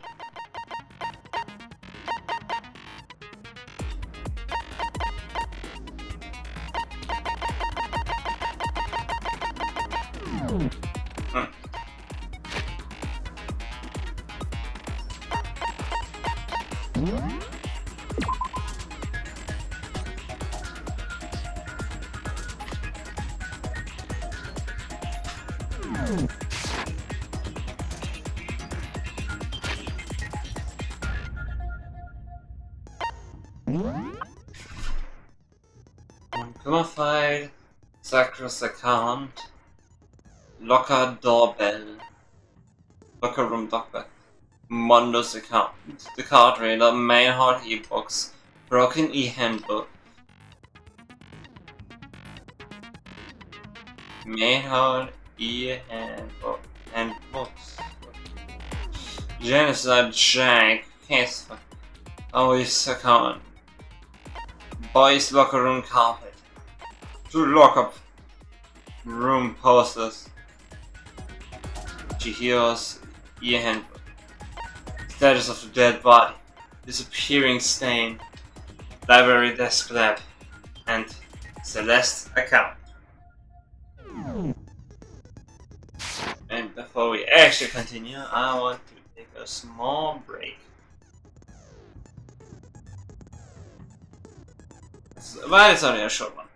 Gamified Sacros account, locker doorbell, locker room doorbell, Mondo's account, the card reader, main hard e-books, broken e-handbook, main hard e-handbook, and books. Genocide Jack, case for Always account, boys locker room carpet, 2 lockup room posters, Chihiro's e-handbook, status of the dead body, disappearing stain, library desk lab, and Celeste account. And before we actually continue, I want to take a small break. But it's only a short one.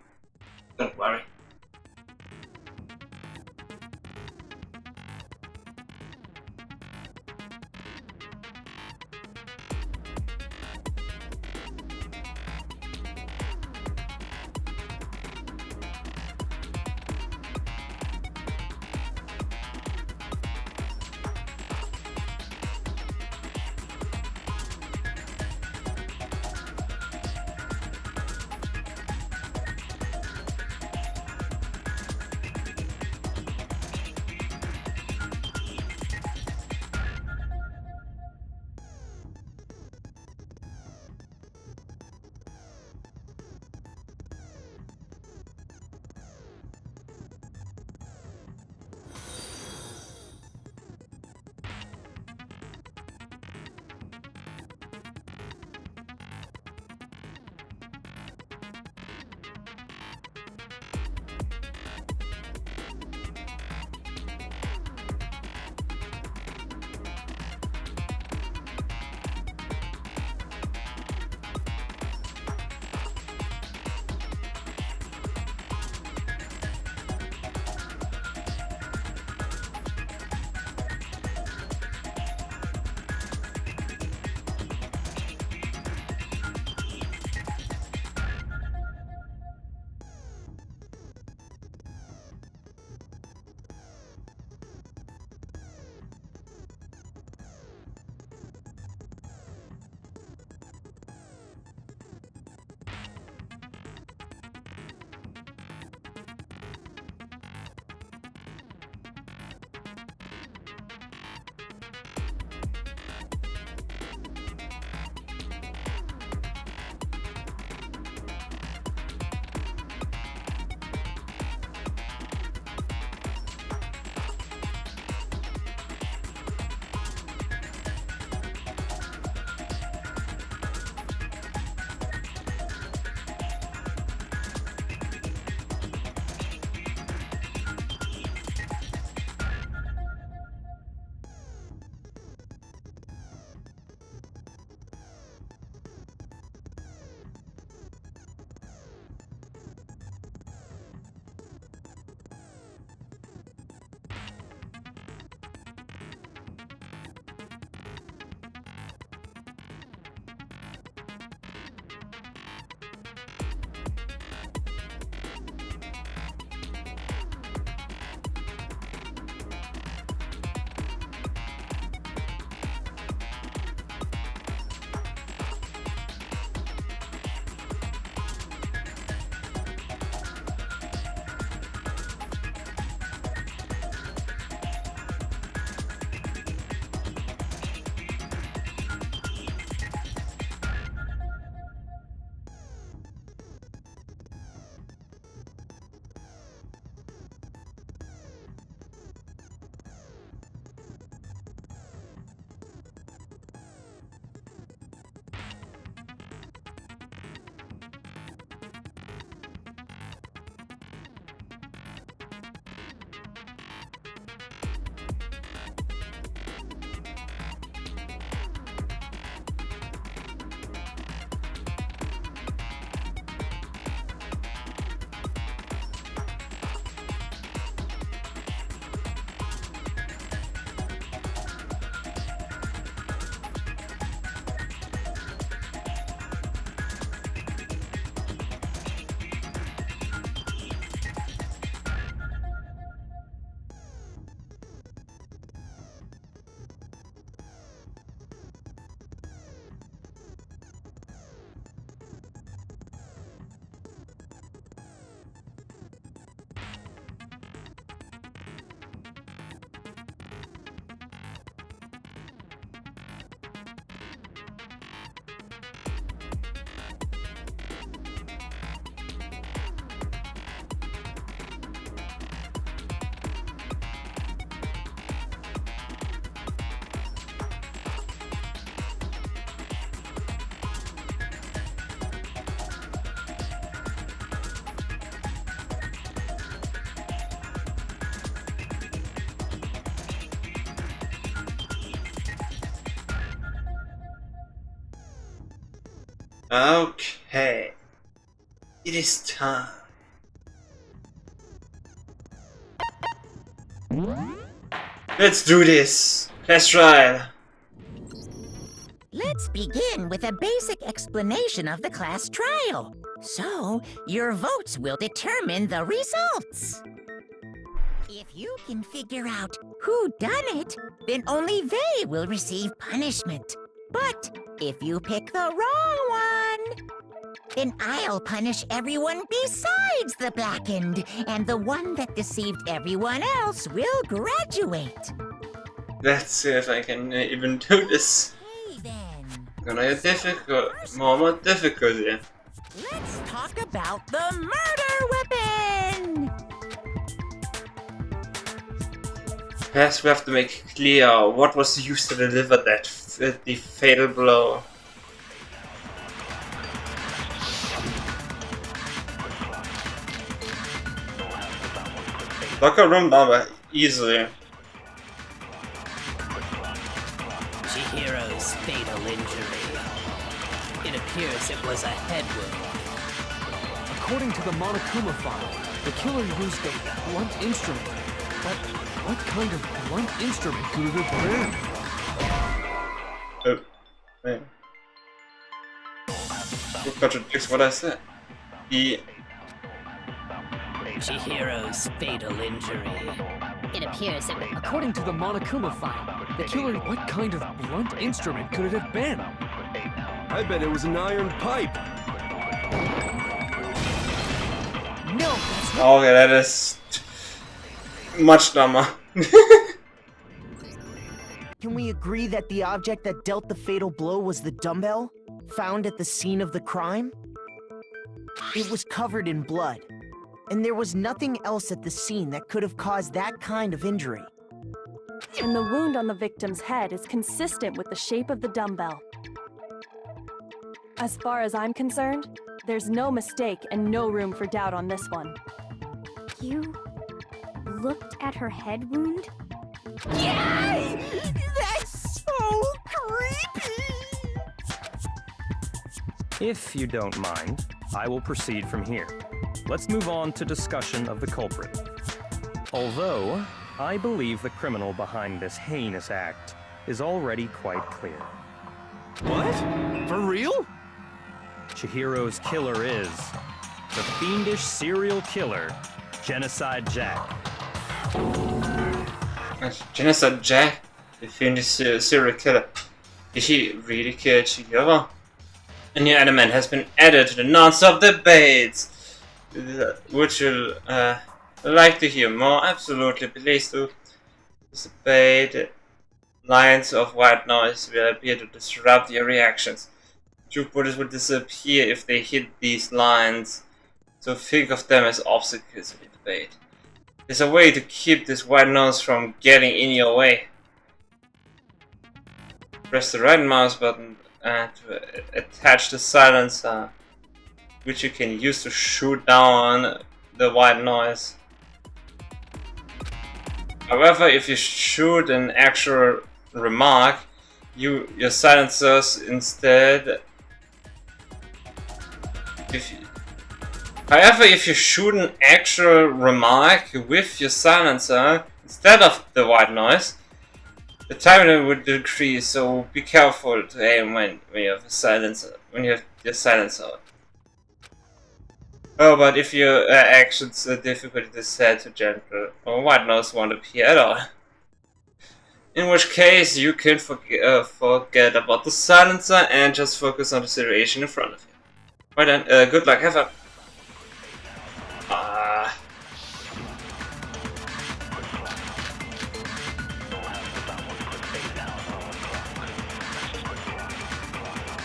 Don't worry. Okay. It is time. Let's do this. Let's try. Let's begin with a basic explanation of the class trial. So, your votes will determine the results. If you can figure out who done it, then only they will receive punishment. But if you pick the wrong one, then I'll punish everyone besides the blackened, and the one that deceived everyone else will graduate. Let's see if I can even do this. Hey then. Gonna get more difficulty. Let's talk about the murder weapon! First, we have to make clear what was used to deliver the fatal blow. Dangaronpa easily. Chihiro's fatal injury. It appears it was a head wound. According to the Monokuma file, the killer used a blunt instrument. But what kind of blunt instrument could it have been? Oh, man. It contradicts what I said. Chihiro's fatal injury. It appears it was... According to the Monokuma file, the killer... What kind of blunt instrument could it have been? I bet it was an iron pipe. No, that's Okay, that is much dumber. Can we agree that the object that dealt the fatal blow was the dumbbell, found at the scene of the crime? It was covered in blood, and there was nothing else at the scene that could have caused that kind of injury. And the wound on the victim's head is consistent with the shape of the dumbbell. As far as I'm concerned, there's no mistake and no room for doubt on this one. You looked at her head wound? Yay! That's so creepy! If you don't mind, I will proceed from here. Let's move on to discussion of the culprit. Although, I believe the criminal behind this heinous act is already quite clear. What? For real? Chihiro's killer is the fiendish serial killer, Genocide Jack. Genocide Jack, the fiendish serial killer. Did he really kill Chihiro? A new element has been added to the non-stop debates, which you'll like to hear more. Absolutely, please do. This debate, lines of white noise will appear to disrupt your reactions. True Buddhists will disappear if they hit these lines, so think of them as obstacles in the debate. There's a way to keep this white noise from getting in your way. Press the right mouse button to attach the silencer, which you can use to shoot down the white noise. However, if you shoot an actual remark, your silencers instead. However, if you shoot an actual remark with your silencer instead of the white noise, the timer would decrease. So be careful to aim when you have a silencer. When you have your silencer. Oh, but if your actions difficulty is set to gentle, or white noise won't appear at all. In which case, you can forget about the silencer and just focus on the situation in front of you. Right then, good luck, have fun.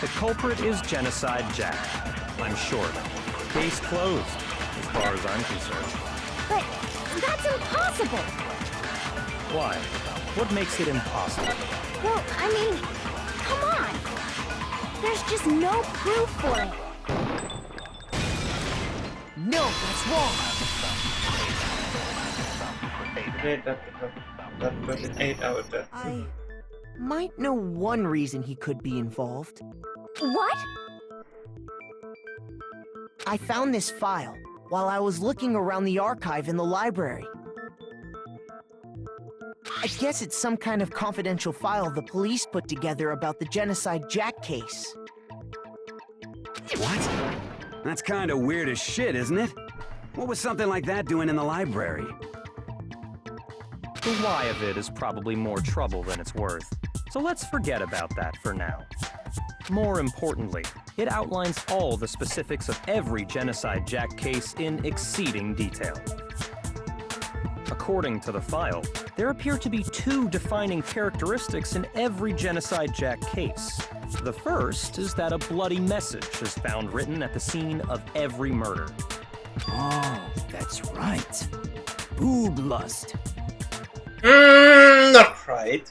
The culprit is Genocide Jack. I'm sure. Case closed, as far as I'm concerned. But that's impossible! Why? What makes it impossible? Well, I mean, come on! There's just no proof for it. No, that's wrong! I might know one reason he could be involved. What? I found this file while I was looking around the archive in the library. I guess it's some kind of confidential file the police put together about the Genocide Jack case. What? That's kinda weird as shit, isn't it? What was something like that doing in the library? The why of it is probably more trouble than it's worth, so let's forget about that for now. More importantly, it outlines all the specifics of every Genocide Jack case in exceeding detail. According to the file, there appear to be two defining characteristics in every Genocide Jack case. The first is that a bloody message is found written at the scene of every murder. Oh, that's right. Boob lust. Not right.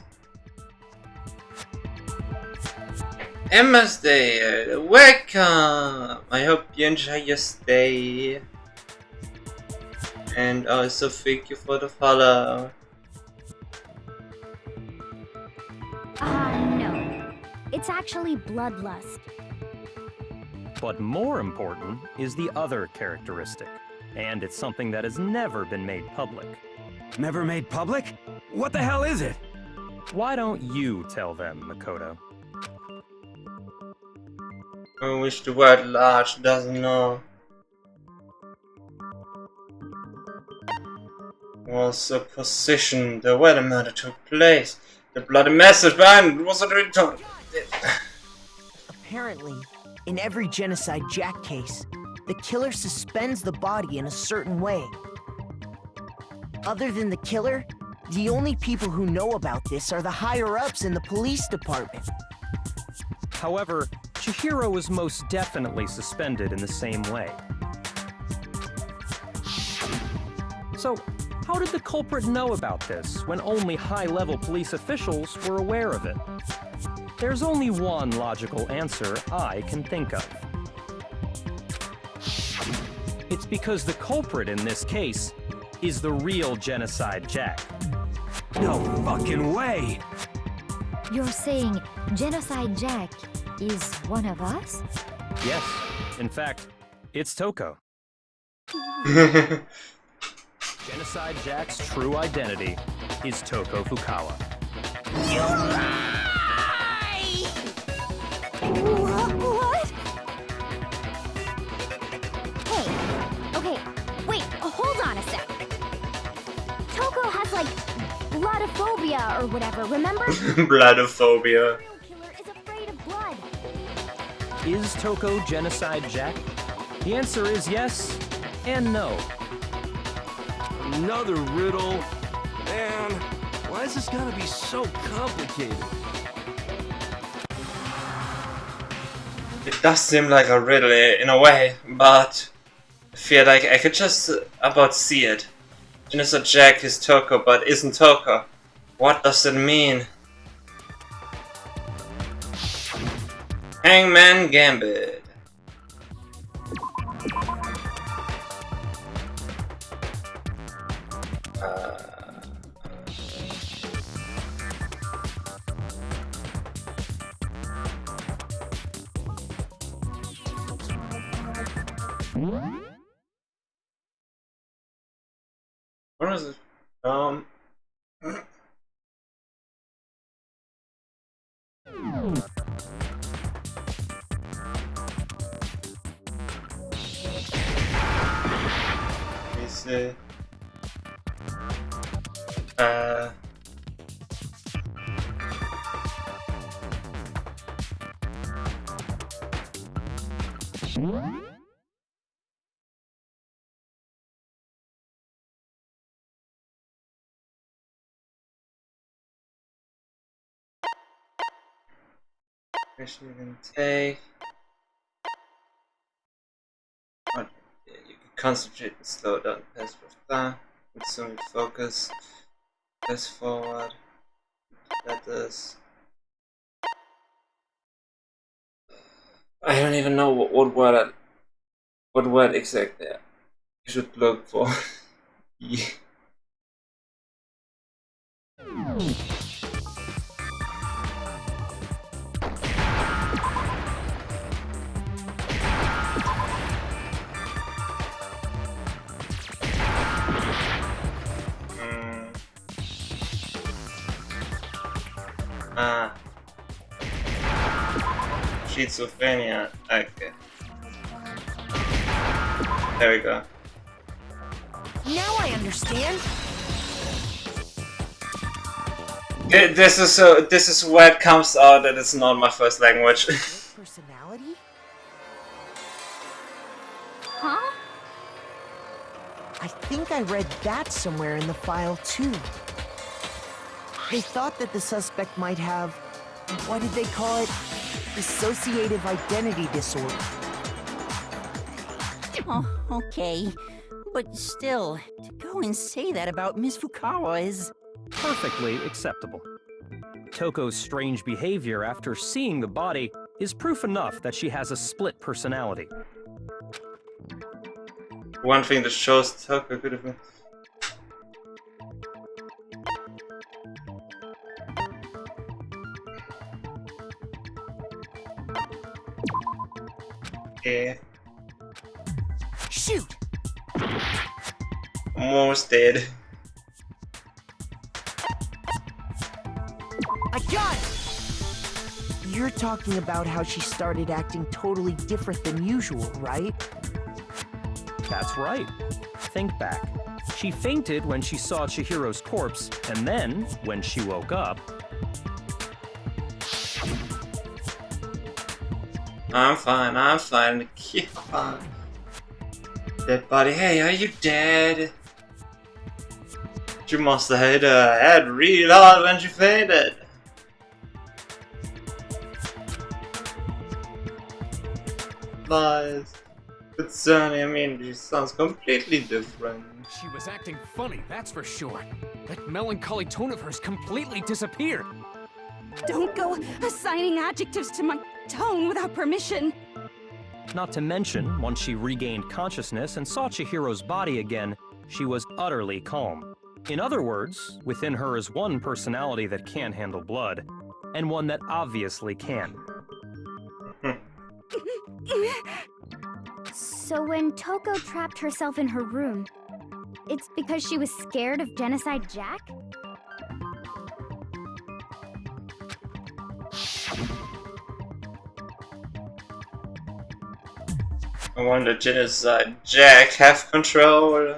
Emma's Day, welcome! I hope you enjoy your stay. And also thank you for the follow. No. It's actually bloodlust. But more important is the other characteristic, and it's something that has never been made public. Never made public? What the hell is it? Why don't you tell them, Makoto? I wish the word large doesn't know. Was the position where the murder took place. The bloody message behind was a return. Apparently, in every Genocide Jack case, the killer suspends the body in a certain way. Other than the killer, the only people who know about this are the higher-ups in the police department. However, Chihiro was most definitely suspended in the same way. So, how did the culprit know about this when only high-level police officials were aware of it? There's only one logical answer I can think of. It's because the culprit in this case is the real Genocide Jack. No fucking way! You're saying Genocide Jack is one of us? Yes. In fact, it's Toko. Genocide Jack's true identity is Toko Fukawa. You lie! What? Hey, okay, wait, hold on a sec. Toko has, like, bloodophobia or whatever, remember? Bloodophobia. The serial killer is afraid of blood. Is Toko Genocide Jack? The answer is yes and no. Another riddle? Man, why is this gotta be so complicated? It does seem like a riddle in a way, but I feel like I could just about see it. Genocide Jack is Toko, but isn't Toko. What does it mean? Hangman Gambit. What is it? Let me see. Mission you can take. Yeah, you can concentrate and slow down pass with that. Consume focus. Press forward. That does. I don't even know what word exactly you should look for. Yeah. schizophrenia. Okay. There we go. Now I understand. This is where it comes out that it's not my first language. Personality? Huh? I think I read that somewhere in the file too. They thought that the suspect might have, what did they call it? Dissociative identity disorder. Oh, okay. But still, to go and say that about Miss Fukawa is... perfectly acceptable. Toko's strange behavior after seeing the body is proof enough that she has a split personality. One thing that shows Toko could have been. Yeah. Shoot! Almost dead. I got it! You're talking about how she started acting totally different than usual, right? That's right. Think back. She fainted when she saw Chihiro's corpse, and then, when she woke up... I'm fine. Keep on. Dead body, hey, are you dead? She must have hit her head real hard when she fainted. Lies. But Sunny, I mean, she sounds completely different. She was acting funny, that's for sure. That melancholy tone of hers completely disappeared. Don't go assigning adjectives to my tone without permission. Not to mention, once she regained consciousness and saw Chihiro's body again, she was utterly calm. In other words, within her is one personality that can't handle blood, and one that obviously can. So when Toko trapped herself in her room, it's because she was scared of Genocide Jack? I wonder, Genocide Jack have control?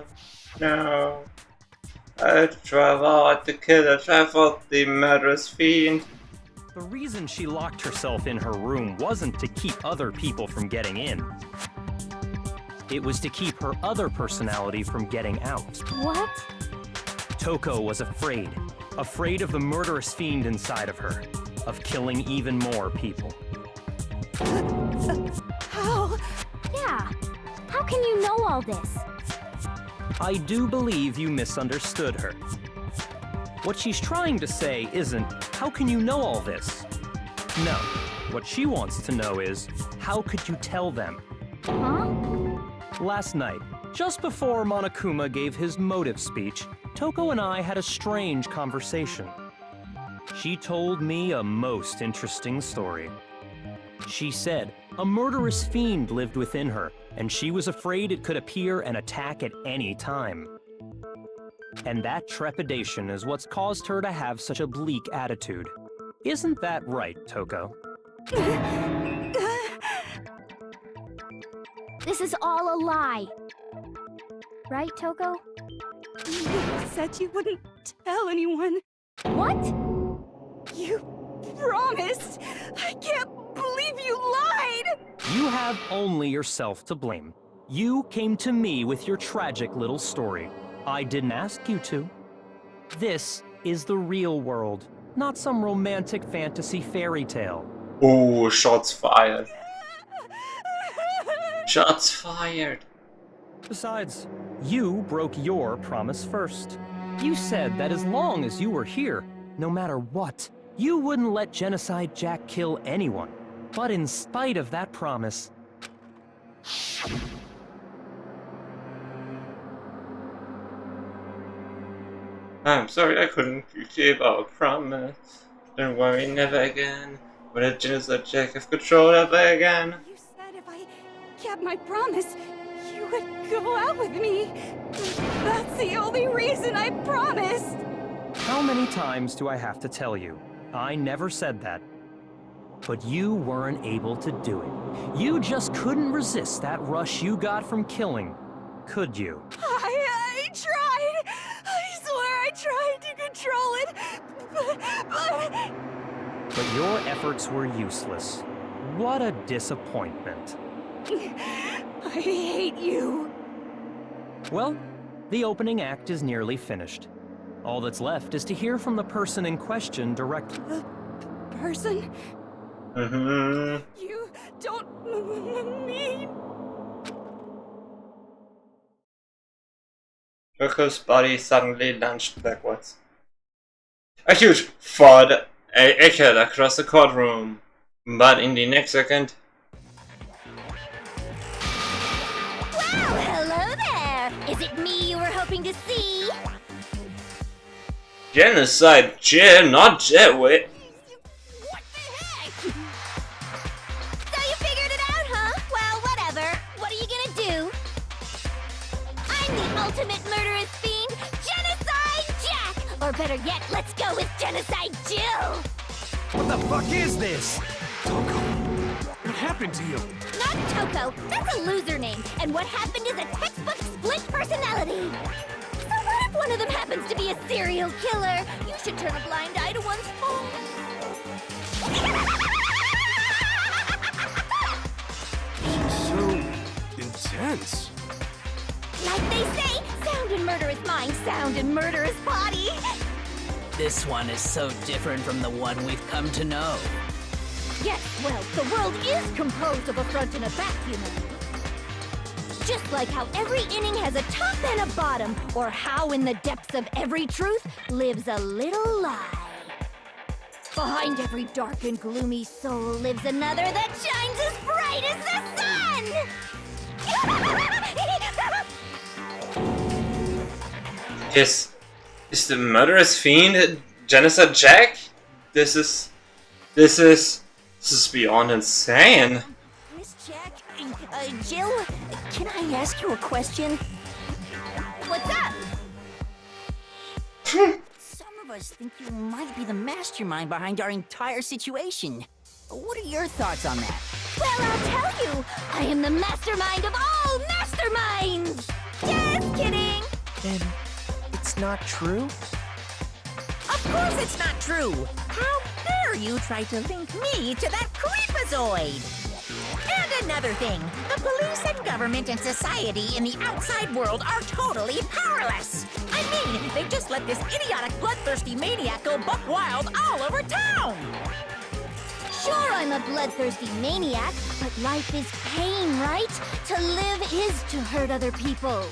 No. I drive out the killer, drive out the murderous fiend. The reason she locked herself in her room wasn't to keep other people from getting in. It was to keep her other personality from getting out. What? Toko was afraid. Afraid of the murderous fiend inside of her. Of killing even more people. How? Yeah. How can you know all this? I do believe you misunderstood her. What she's trying to say isn't, how can you know all this? No. What she wants to know is, how could you tell them? Huh? Last night, just before Monokuma gave his motive speech, Toko and I had a strange conversation. She told me a most interesting story. She said a murderous fiend lived within her, and she was afraid it could appear and attack at any time. And that trepidation is what's caused her to have such a bleak attitude. Isn't that right, Toko? This is all a lie. Right, Toko? You said you wouldn't tell anyone. What? You promised! I can't believe you lied! You have only yourself to blame. You came to me with your tragic little story. I didn't ask you to. This is the real world, not some romantic fantasy fairy tale. Oh, shots fired. Shots fired. Besides, you broke your promise first. You said that as long as you were here, no matter what, you wouldn't let Genocide Jack kill anyone. But in spite of that promise... I'm sorry I couldn't keep our promise. Don't worry, never again. Will a Genocide Jack have control ever again? You said if I kept my promise, you would go out with me. That's the only reason I promised. How many times do I have to tell you? I never said that. but you weren't able to do it. You just couldn't resist that rush you got from killing, could you? I tried. I swear I tried to control it, But your efforts were useless. What a disappointment. I hate you. Well, the opening act is nearly finished. All that's left is to hear from the person in question directly. The person? Mm-hmm. You don't mean... Coco's body suddenly lunged backwards. A huge thud echoed across the courtroom, but in the next second... Well, hello there! Is it me you were hoping to see? Genocide Jim, not Jetwit. What the heck? So you figured it out, huh? Well, whatever. What are you gonna do? I'm the ultimate murderous fiend, Genocide Jack! Or better yet, let's go with Genocide Jill! What the fuck is this? Toko, what happened to you? Not Toko, that's a loser name, and what happened is a textbook split personality. So what if one of them happens to be a serial killer? You should turn a blind eye to one's faults. So intense. Like they say, sound in murderous mind, sound in murderous body. This one is so different from the one we've come to know. Yes, well, the world is composed of a front and a back, you know. Just like how every inning has a top and a bottom, or how in the depths of every truth lives a little lie. Behind every dark and gloomy soul lives another that shines as bright as the sun! Is the murderous fiend Genocide Jack? This is beyond insane. Miss Jack, Jill, can I ask you a question? What's up? Some of us think you might be the mastermind behind our entire situation. What are your thoughts on that? Well, I'll tell you, I am the mastermind of all masterminds! Just kidding! Then it's not true? Of course it's not true! How dare you try to link me to that creepazoid? And another thing, the police and government and society in the outside world are totally powerless! I mean, they just let this idiotic, bloodthirsty maniac go buck wild all over town! Sure, I'm a bloodthirsty maniac, but life is pain, right? To live is to hurt other people.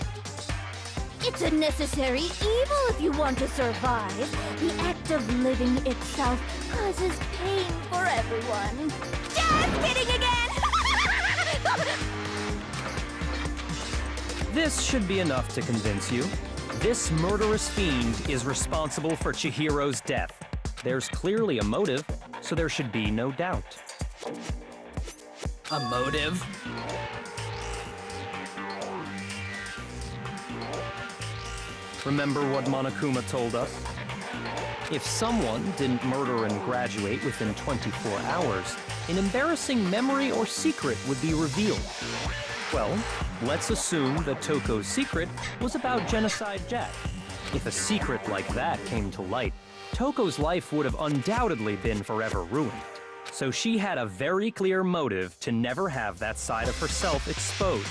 It's a necessary evil if you want to survive. The act of living itself causes pain for everyone. Just kidding again! This should be enough to convince you. This murderous fiend is responsible for Chihiro's death. There's clearly a motive, so there should be no doubt. A motive? Remember what Monokuma told us? If someone didn't murder and graduate within 24 hours, an embarrassing memory or secret would be revealed. Well, let's assume that Toko's secret was about Genocide Jack. If a secret like that came to light, Toko's life would have undoubtedly been forever ruined. So she had a very clear motive to never have that side of herself exposed.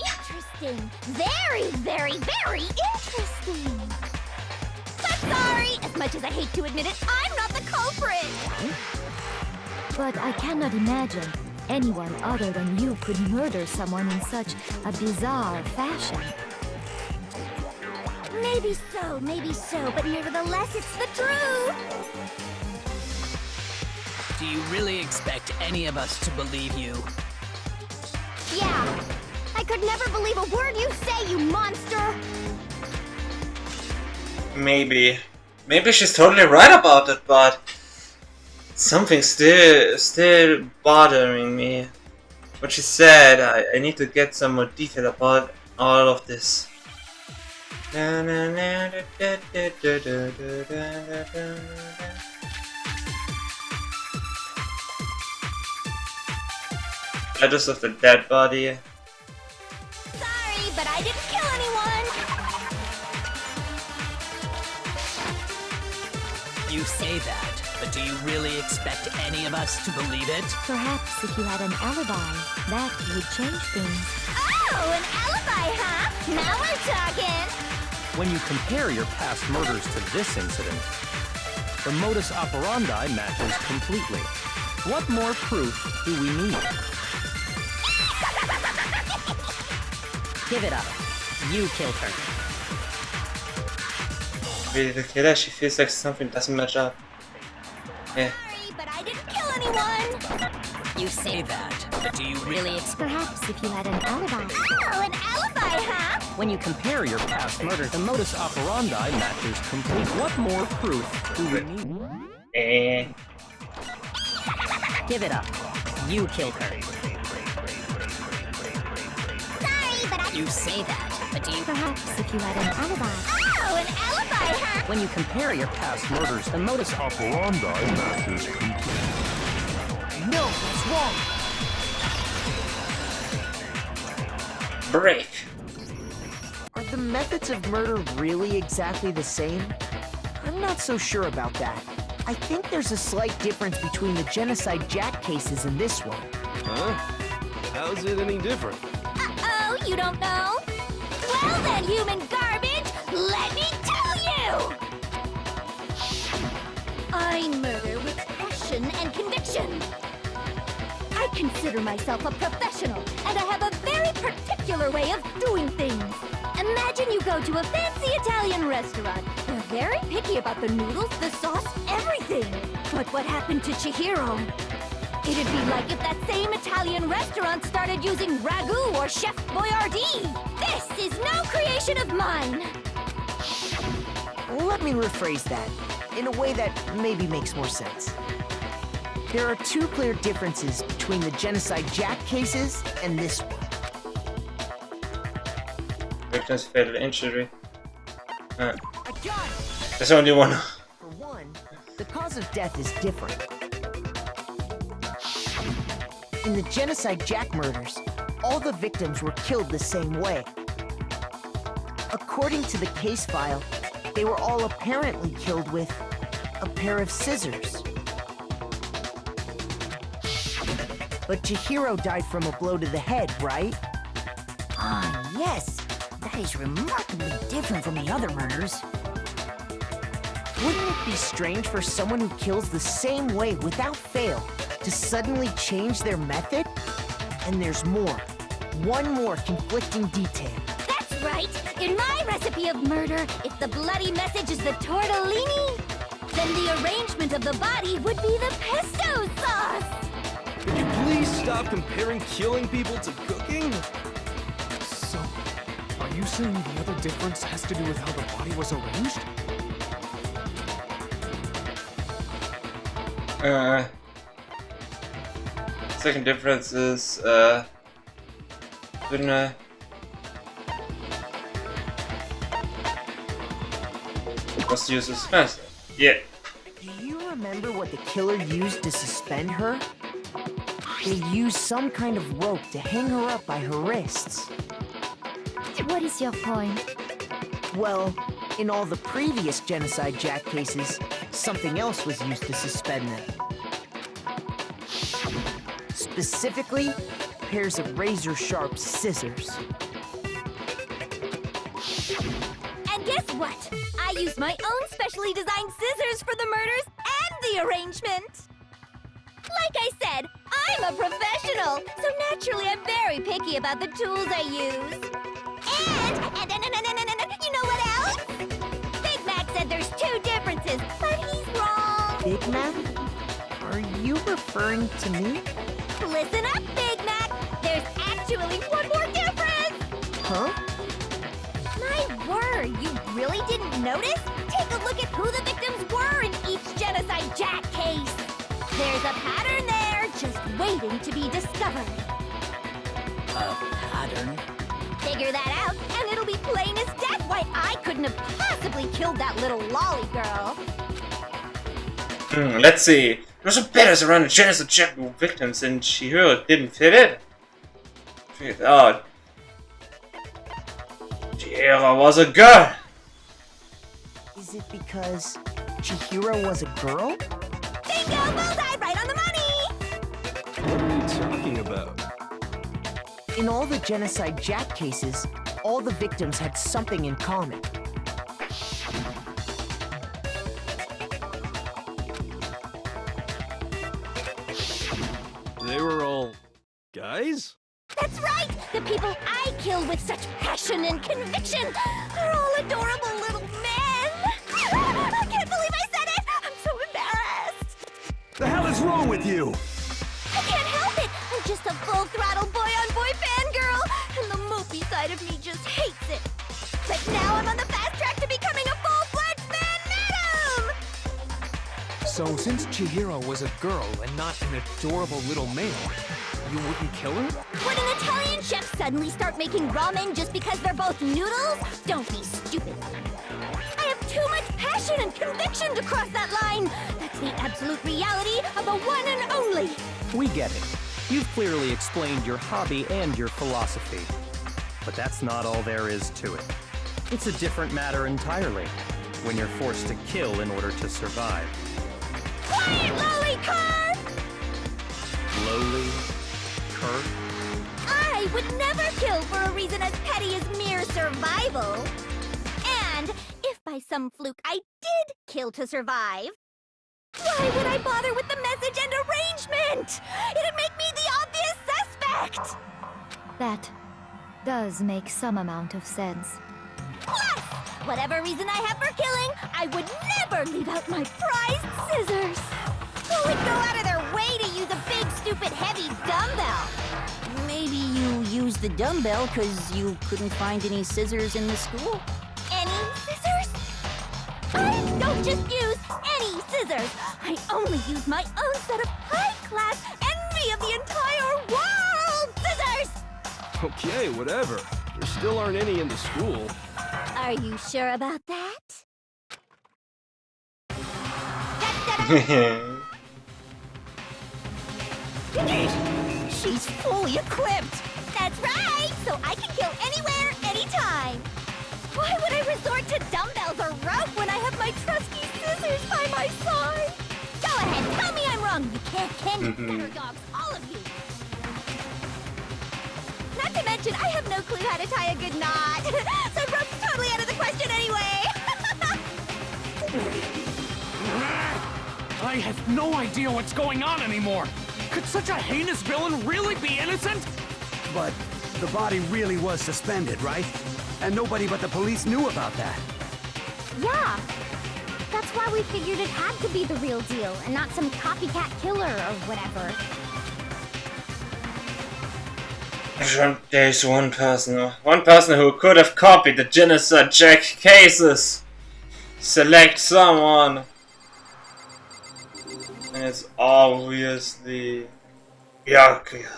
Interesting. Very, very, very interesting. But sorry, as much as I hate to admit it, I'm not the culprit. But I cannot imagine anyone other than you could murder someone in such a bizarre fashion. Maybe so, but nevertheless, it's the truth. Do you really expect any of us to believe you? Yeah. I could never believe a word you say, you monster! Maybe she's totally right about it, but something's still bothering me. What she said, I need to get some more detail about all of this. Letters of the dead body. Sorry, but I didn't kill anyone. You say that, but do you really expect any of us to believe it? Perhaps if you had an alibi, that would change things. Oh, an alibi, huh? Now we're talking. When you compare your past murders to this incident, the modus operandi matches completely. What more proof do we need? Give it up. You killed her. Really, the killer, she feels like something doesn't match up. Yeah. Sorry, but I didn't kill anyone. You say that, but do you really expect... Perhaps if you had an alibi. Oh, an alibi, huh? When you compare your past murders, the modus operandi matches complete. What more proof do we need? Give it up. You killed her. Sorry, but I... You say that, but do you... Perhaps if you had an alibi. Oh, an alibi, huh? When you compare your past murders, the modus operandi matches complete. No, that's wrong. Break. Are the methods of murder really exactly the same? I'm not so sure about that. I think there's a slight difference between the Genocide Jack cases and this one. Huh? How's it any different? Uh-oh, you don't know? Well then, human garbage, let me tell you! I murder with passion and conviction. I consider myself a professional, and I have a very particular way of doing things. Imagine you go to a fancy Italian restaurant. They're very picky about the noodles, the sauce, everything. But what happened to Chihiro? It'd be like if that same Italian restaurant started using ragu or Chef Boyardee. This is no creation of mine. Let me rephrase that in a way that maybe makes more sense. There are two clear differences between the Genocide Jack cases and this one. Victim's fatal injury. There's only one. For one, the cause of death is different. In the Genocide Jack murders, all the victims were killed the same way. According to the case file, they were all apparently killed with a pair of scissors. But Chihiro died from a blow to the head, right? Ah, yes. That is remarkably different from the other murders. Wouldn't it be strange for someone who kills the same way without fail to suddenly change their method? And there's more. One more conflicting detail. That's right. In my recipe of murder, if the bloody message is the tortellini, then the arrangement of the body would be the pesto sauce. Could you please stop comparing killing people to cooking? So, are you saying the other difference has to do with how the body was arranged? Second difference is, was to use suspense. Yeah. Do you remember what the killer used to suspend her? They used some kind of rope to hang her up by her wrists. What is your point? Well, in all the previous Genocide Jack cases, something else was used to suspend them. Specifically, pairs of razor-sharp scissors. And guess what? I used my own specially designed scissors for the murders and the arrangement. Like I said, I'm a professional, so naturally I'm very picky about the tools I use. And you know what else? Big Mac said there's two differences, but he's wrong. Big Mac? Are you referring to me? Listen up, Big Mac. There's actually one more difference. Huh? My word, you really didn't notice? Take a look at who the victims were in each Genocide Jack case. There's a pattern there, just waiting to be discovered. A pattern? figure that out, and it'll be plain as death why I couldn't have possibly killed that little lolly girl. Let's see. There was a better around the genocide check victims and Chihiro didn't fit it. Figured out. Chihiro was a girl. Is it because Chihiro was a girl? Bingo! Bullseye! Right on the money! What are you talking about? In all the Genocide Jack cases, all the victims had something in common. They were all guys? That's right! The people I kill with such passion and conviction are all adorable little men! I can't believe I said it! I'm so embarrassed! The hell is wrong with you? I can't help it! I'm just a full-throttle boy-on-boy fangirl, and the mopey side of me just hates it. But now I'm on the fast track to becoming a full-fledged fan madam! So, since Chihiro was a girl and not an adorable little male, you wouldn't kill her? Would an Italian chef suddenly start making ramen just because they're both noodles? Don't be stupid. I have too much passion and conviction to cross that line. That's the absolute reality of the one and only. We get it. You've clearly explained your hobby and your philosophy. But that's not all there is to it. It's a different matter entirely, when you're forced to kill in order to survive. Quiet, lolly cur! Lowly? Cur? I would never kill for a reason as petty as mere survival. And if by some fluke I did kill to survive, why would I bother with the message and arrangement? It'd make me the obvious suspect! That does make some amount of sense. Plus, whatever reason I have for killing, I would never leave out my prized scissors. Who would go out of their way to use a big, stupid, heavy dumbbell? Maybe you used the dumbbell because you couldn't find any scissors in the school? Any scissors? I don't just use any scissors. I only use my own set of high-class envy of the entire world scissors! Okay, whatever. There still aren't any in the school. Are you sure about that? She's fully equipped! That's right! So I can kill anywhere, anytime! Why would I resort to dumbbells or rope when I have my trusty scissors by my side? Go ahead, tell me I'm wrong! You can't candy gutter dogs, all of you! Not to mention, I have no clue how to tie a good knot! So rope's totally out of the question anyway! I have no idea what's going on anymore! Could such a heinous villain really be innocent? But the body really was suspended, right? And nobody but the police knew about that. Yeah. That's why we figured it had to be the real deal, and not some copycat killer or whatever. There's one person who could have copied the Genocide Jack cases. Select someone. And it's obviously Byakuya.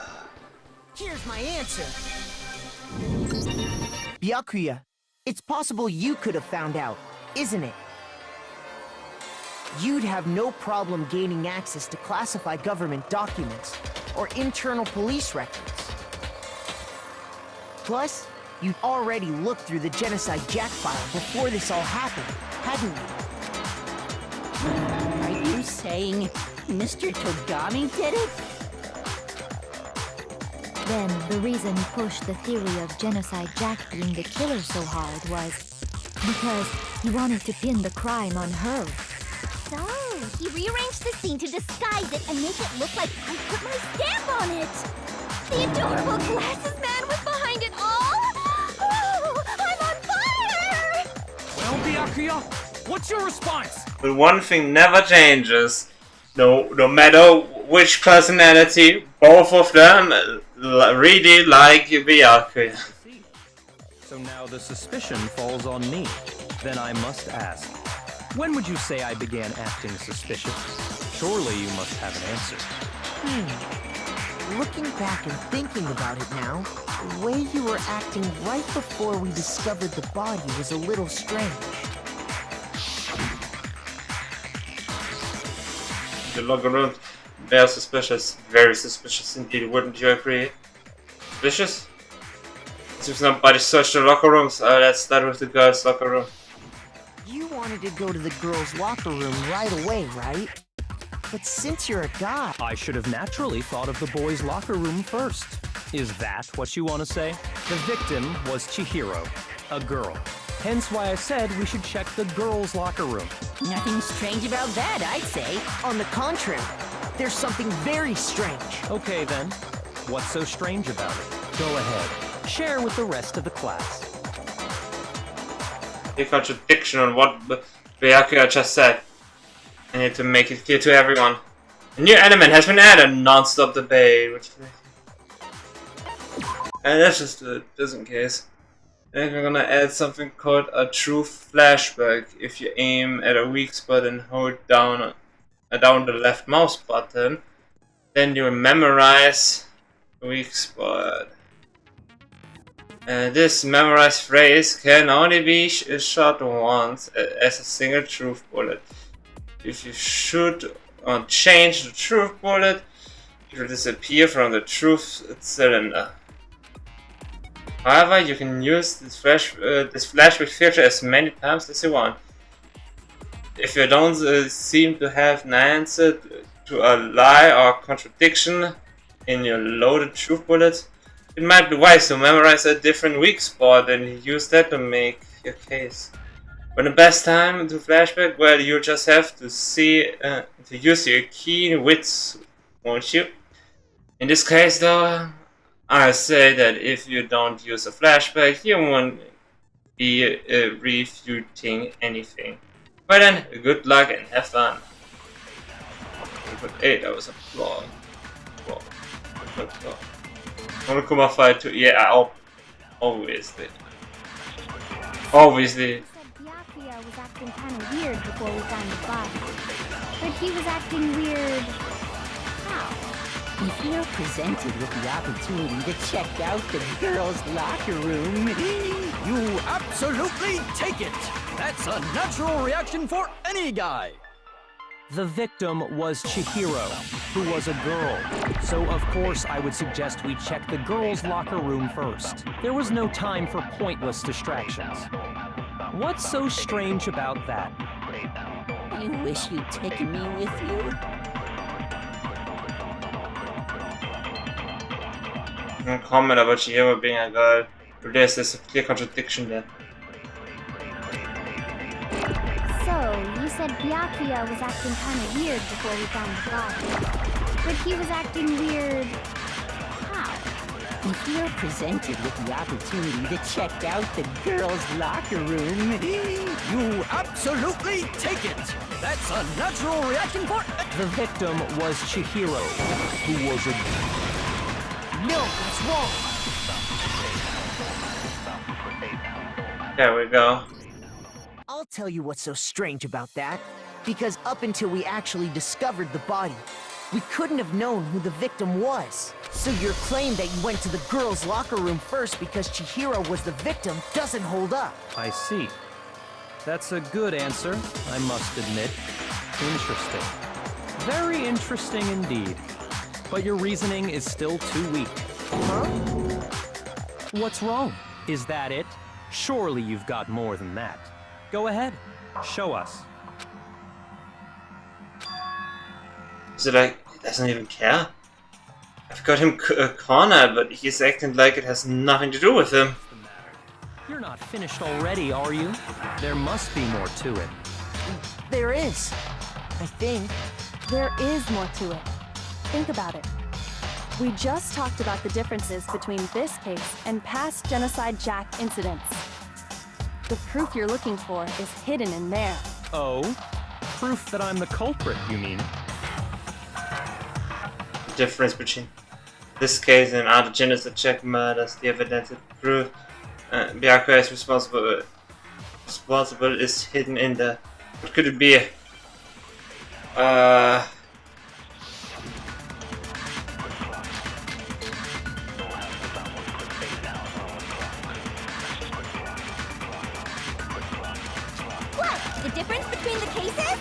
Here's my answer. Byakuya, it's possible you could have found out, isn't it? You'd have no problem gaining access to classified government documents or internal police records. Plus, you'd already looked through the Genocide Jack file before this all happened, hadn't you? Are you saying Mr. Togami did it? Then the reason he pushed the theory of Genocide Jack being the killer so hard was because he wanted to pin the crime on her. So, he rearranged the scene to disguise it and make it look like I put my stamp on it! The adorable glasses man was behind it all! Oh, I'm on fire! Well, Byakuya, what's your response? But one thing never changes. No matter which personality, both of them really like Byakuya. So now the suspicion falls on me. Then I must ask, when would you say I began acting suspicious? Surely you must have an answer. Looking back and thinking about it now, The way you were acting right before we discovered the body was a little strange. The locker room, they are suspicious. Very suspicious indeed, wouldn't you agree? Suspicious? Seems nobody searched the locker rooms. Let's start with the girls' locker room. You wanted to go to the girls' locker room right away, right? But since you're a guy... I should have naturally thought of the boys' locker room first. Is that what you want to say? The victim was Chihiro, a girl. Hence why I said we should check the girls' locker room. Nothing strange about that, I'd say. On the contrary, there's something very strange. Okay then, what's so strange about it? Go ahead, share with the rest of the class. A contradiction on what Byakuya just said. I need to make it clear to everyone. A new element has been added, non-stop debate. And that's just just in case. And we're gonna add something called a true flashback. If you aim at a weak spot and hold down the left mouse button, then you memorize the weak spot. This memorized phrase can only be shot once as a single truth bullet. If you shoot or change the truth bullet, it will disappear from the truth cylinder. However, you can use this flashback feature as many times as you want. If you don't seem to have an answer to a lie or contradiction in your loaded truth bullet, it might be wise to memorize a different weak spot and use that to make your case. When the best time to flashback, well, you just have to use your keen wits, won't you? In this case, though, I say that if you don't use a flashback, you won't be refuting anything. Well then, good luck and have fun. Hey, that was a flaw. Monokuma fight 2. Yeah, obviously. Obviously. Byakuya was acting kind of weird before we found the body. But he was acting weird... how? If you're presented with the opportunity to check out the girls' locker room, you absolutely take it! That's a natural reaction for any guy! The victim was Chihiro, who was a girl. So of course I would suggest we check the girls' locker room first. There was no time for pointless distractions. What's so strange about that? You wish you'd taken me with you? No comment about Chihiro being a girl. There's a clear contradiction there. So, you said Byakuya was acting kind of weird before we found the body. But he was acting weird... how? If you're presented with the opportunity to check out the girls' locker room, you absolutely take it! That's a natural reaction for... The victim was Chihiro, who was a... No, that's wrong! There we go. I'll tell you what's so strange about that. Because up until we actually discovered the body, we couldn't have known who the victim was. So your claim that you went to the girls' locker room first because Chihiro was the victim doesn't hold up. I see. That's a good answer, I must admit. Interesting. Very interesting indeed. But your reasoning is still too weak. Huh? What's wrong? Is that it? Surely you've got more than that. Go ahead, show us. Is it like, he doesn't even care? I've got him cornered, but he's acting like it has nothing to do with him. You're not finished already, are you? There must be more to it. There is. I think. There is more to it. Think about it. We just talked about the differences between this case and past Genocide Jack incidents. The proof you're looking for is hidden in there. Oh? Proof that I'm the culprit, you mean? The difference between this case and other Genocide Jack murders, the evidence that proof Byakuya is responsible is hidden in the... What could it be? between the cases?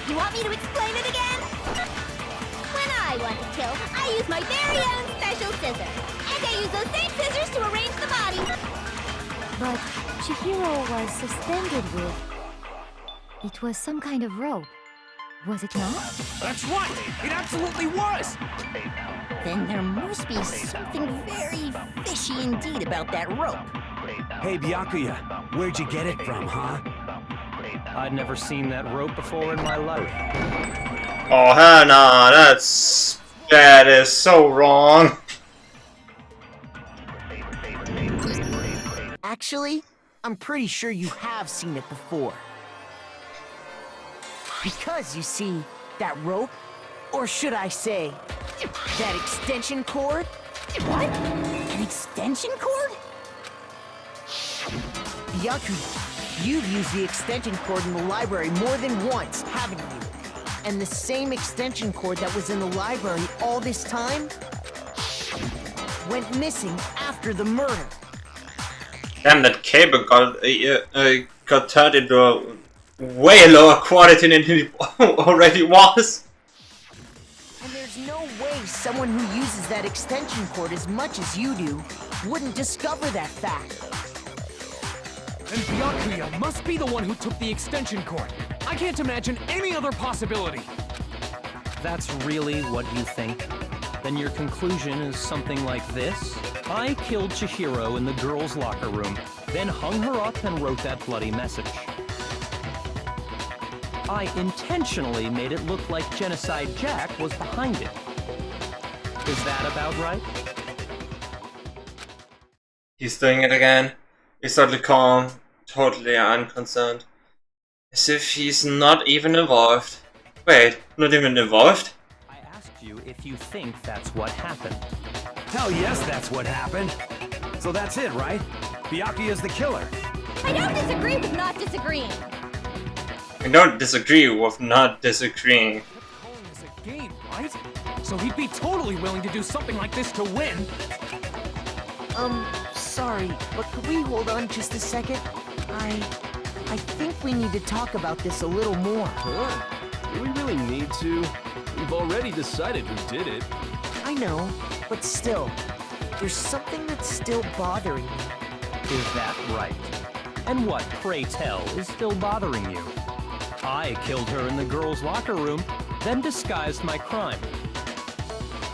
You want me to explain it again? When I want to kill, I use my very own special scissors. And I use those same scissors to arrange the body. But Chihiro was suspended with... It was some kind of rope. Was it not? That's right! It absolutely was! Then there must be something very fishy indeed about that rope. Hey, Byakuya, where'd you get it from, huh? I'd never seen that rope before in my life. Oh hell no, that is so wrong. Actually, I'm pretty sure you have seen it before. Because, you see, that rope, or should I say, that extension cord? What? An extension cord? Byakuya, you've used the extension cord in the library more than once, haven't you? And the same extension cord that was in the library all this time went missing after the murder. Damn, that cable got turned into a way lower quality than it already was. And there's no way someone who uses that extension cord as much as you do wouldn't discover that fact. And Byakuya must be the one who took the extension cord. I can't imagine any other possibility. That's really what you think? Then your conclusion is something like this? I killed Chihiro in the girls' locker room, then hung her up and wrote that bloody message. I intentionally made it look like Genocide Jack was behind it. Is that about right? He's doing it again. He's totally calm, totally unconcerned. As if he's not even involved. Wait, not even involved? I asked you if you think that's what happened. Hell yes, that's what happened. So that's it, right? Byakuya's the killer. I don't disagree with not disagreeing. I don't disagree with not disagreeing. Calling this a game, right? So he'd be totally willing to do something like this to win. Sorry, but could we hold on just a second? I think we need to talk about this a little more. Huh? Do we really need to? We've already decided who did it. I know, but still, there's something that's still bothering me. Is that right? And what, pray tell, is still bothering you? I killed her in the girls' locker room, then disguised my crime.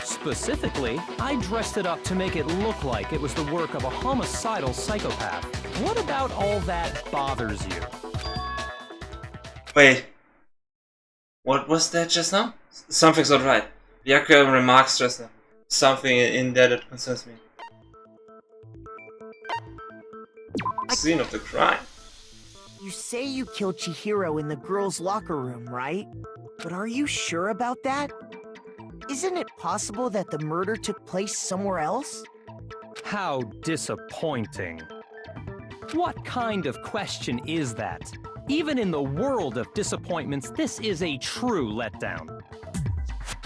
Specifically, I dressed it up to make it look like it was the work of a homicidal psychopath. What about all that bothers you? Wait. What was that just now? Something's not right. Byakuya remarks just now. Something in there that concerns me. Scene of the crime. You say you killed Chihiro in the girls' locker room, right? But are you sure about that? Isn't it possible that the murder took place somewhere else? How disappointing. What kind of question is that? Even in the world of disappointments, this is a true letdown.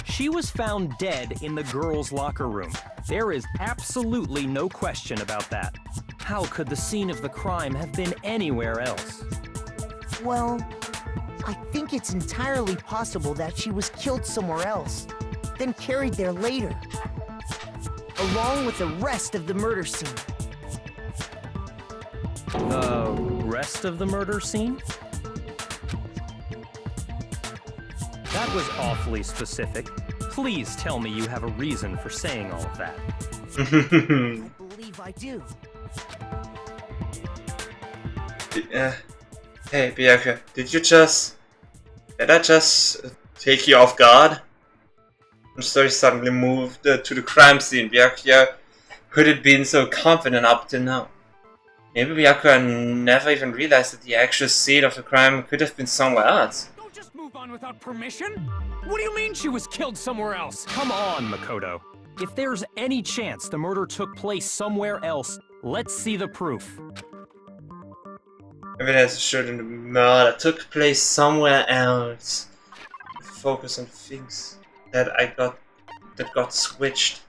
She was found dead in the girls' locker room. There is absolutely no question about that. How could the scene of the crime have been anywhere else? Well, I think it's entirely possible that she was killed somewhere else, then carried there later, along with the rest of the murder scene. The rest of the murder scene? That was awfully specific. Please tell me you have a reason for saying all of that. I believe I do. Hey, Byakuya, did I just take you off guard? And so you suddenly moved to the crime scene. Byakuya could have been so confident up till now. Maybe Byakuya never even realized that the actual scene of the crime could have been somewhere else. Don't just move on without permission. What do you mean she was killed somewhere else? Come on, Makoto. If there's any chance the murder took place somewhere else, let's see the proof. Evidence showing the murder took place somewhere else. Focus on things that got switched.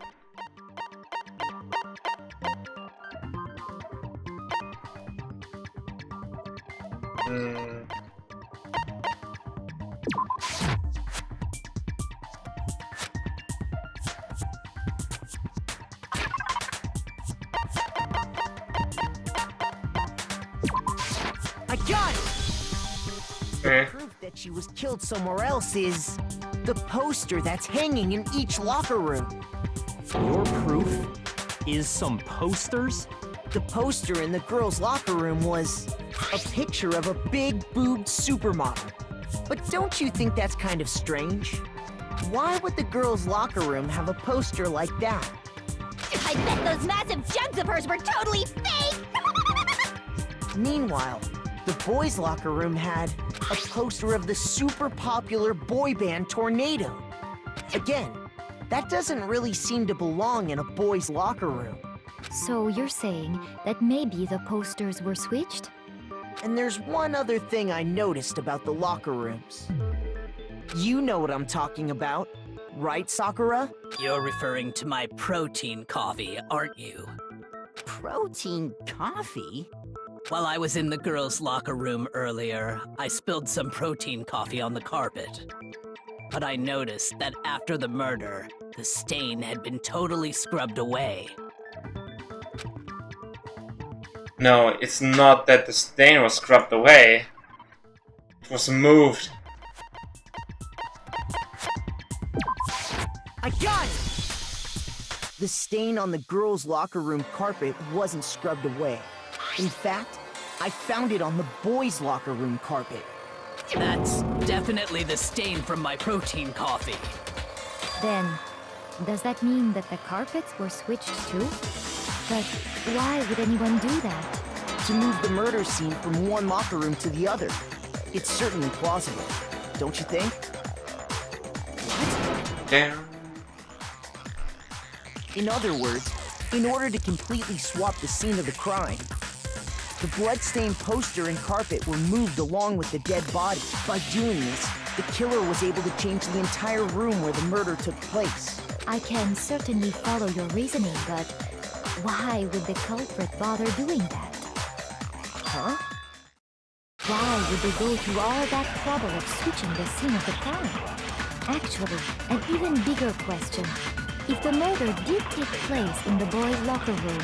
got it! Proof that she was killed somewhere else is the poster that's hanging in each locker room. Your proof is some posters? The poster in the girls' locker room was a picture of a big-boobed supermodel. But don't you think that's kind of strange? Why would the girls' locker room have a poster like that? I bet those massive jugs of hers were totally fake! Meanwhile, the boys' locker room had a poster of the super popular boy band Tornado. Again, that doesn't really seem to belong in a boys' locker room. So you're saying that maybe the posters were switched? And there's one other thing I noticed about the locker rooms. You know what I'm talking about, right, Sakura? You're referring to my protein coffee, aren't you? Protein coffee? While I was in the girls' locker room earlier, I spilled some protein coffee on the carpet. But I noticed that after the murder, the stain had been totally scrubbed away. No, it's not that the stain was scrubbed away. It was moved. I got it! The stain on the girls' locker room carpet wasn't scrubbed away. In fact, I found it on the boys' locker room carpet. That's definitely the stain from my protein coffee. Then, does that mean that the carpets were switched too? But why would anyone do that? To move the murder scene from one locker room to the other. It's certainly plausible, don't you think? Damn. In other words, in order to completely swap the scene of the crime, the blood-stained poster and carpet were moved along with the dead body. By doing this, the killer was able to change the entire room where the murder took place. I can certainly follow your reasoning, but why would the culprit bother doing that? Huh? Why would they go through all that trouble of switching the scene of the crime? Actually, an even bigger question. If the murder did take place in the boys' locker room,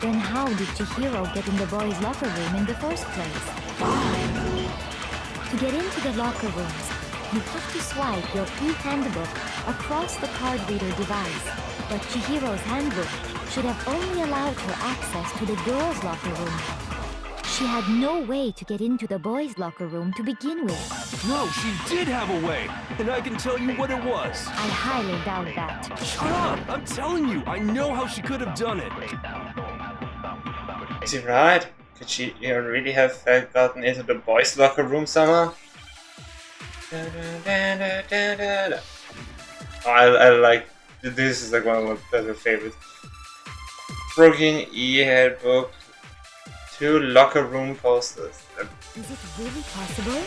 then how did Chihiro get in the boys' locker room in the first place? To get into the locker rooms, you have to swipe your e-handbook across the card reader device. But Chihiro's handbook should have only allowed her access to the girls' locker room. She had no way to get into the boys' locker room to begin with. No, she did have a way, and I can tell you what it was. I highly doubt that. Shut up! I'm telling you, I know how she could have done it. Is he right? Could she really have gotten into the boys' locker room somehow? I like this. Is like one of my better favorites. Broken e-handbook, 2 locker room posters. Is it really possible?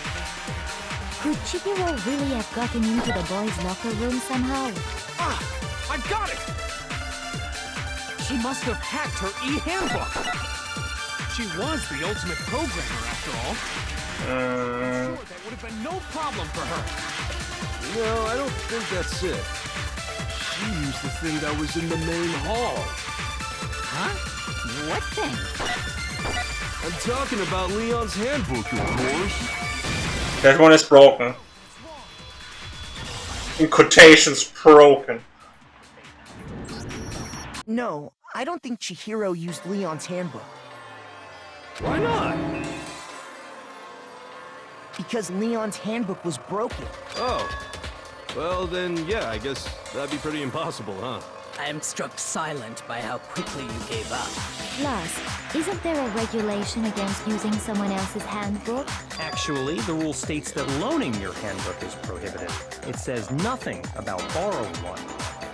Could Chihiro really have gotten into the boys' locker room somehow? Ah! I got it! She must have hacked her e-handbook! She was the ultimate programmer, after all. Sure, that would have been no problem for her. No, I don't think that's it. She used the thing that was in the main hall. Huh? What thing? I'm talking about Leon's handbook, of course. That one is broken. In quotations, broken. No, I don't think Chihiro used Leon's handbook. Why not? Because Leon's handbook was broken. Oh. Well then, yeah, I guess that'd be pretty impossible, huh? I am struck silent by how quickly you gave up. Plus, isn't there a regulation against using someone else's handbook? Actually, the rule states that loaning your handbook is prohibited. It says nothing about borrowing one.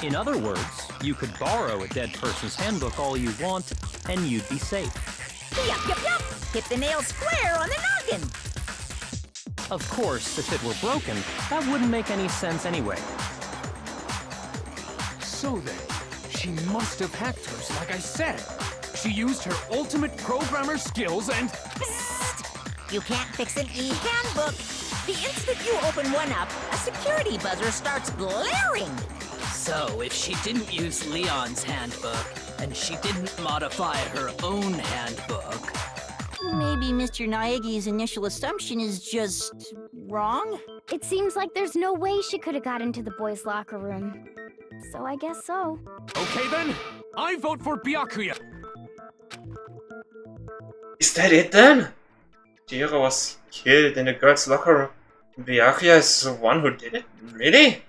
In other words, you could borrow a dead person's handbook all you want, and you'd be safe. Yup, yup, yup! Hit the nail square on the noggin! Of course, if it were broken, that wouldn't make any sense anyway. So then, she must have hacked hers, like I said. She used her ultimate programmer skills and... Psst! You can't fix an e-handbook! The instant you open one up, a security buzzer starts blaring! So, if she didn't use Leon's handbook, and she didn't modify her own handbook, Maybe Mr. Naegi's initial assumption is just wrong? It seems like there's no way she could have got into the boys' locker room. So I guess so. Okay then, I vote for Byakuya. Is that it then? Chihiro was killed in the girls' locker room. Byakuya is the one who did it? Really?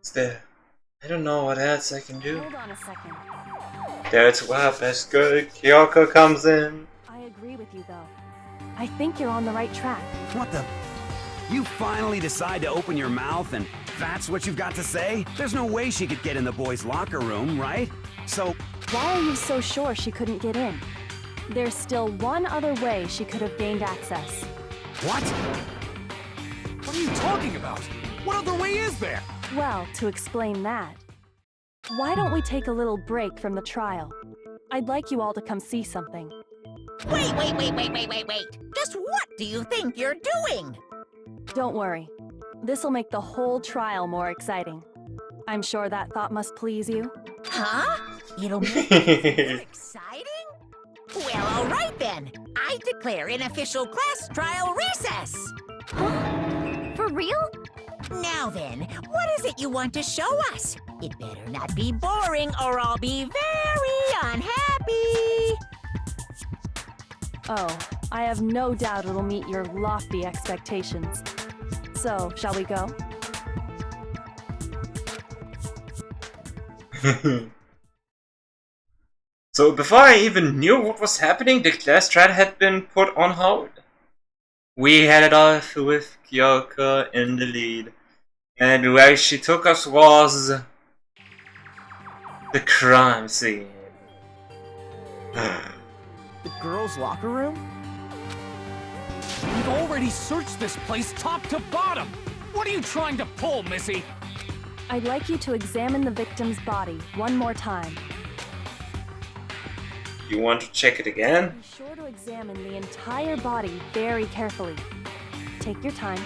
Is there... I don't know what else I can do. Hold on a second. That's where best girl Kyoko comes in. I agree with you, though. I think you're on the right track. What the? You finally decide to open your mouth and that's what you've got to say? There's no way she could get in the boys' locker room, right? So... Why are you so sure she couldn't get in? There's still one other way she could have gained access. What? What are you talking about? What other way is there? Well, to explain that, why don't we take a little break from the trial? I'd like you all to come see something. Wait. Just what do you think you're doing? Don't worry. This'll make the whole trial more exciting. I'm sure that thought must please you. Huh? It'll make it more exciting? Well, all right then. I declare an official class trial recess. For real? Now then, what is it you want to show us? It better not be boring or I'll be very unhappy. Oh, I have no doubt it'll meet your lofty expectations. So, shall we go? So before I even knew what was happening, the class trial had been put on hold. We had it off with Kyoko in the lead. And where she took us was... the crime scene. The girls' locker room? We've already searched this place top to bottom. What are you trying to pull, Missy? I'd like you to examine the victim's body one more time. You want to check it again? Be sure to examine the entire body very carefully. Take your time.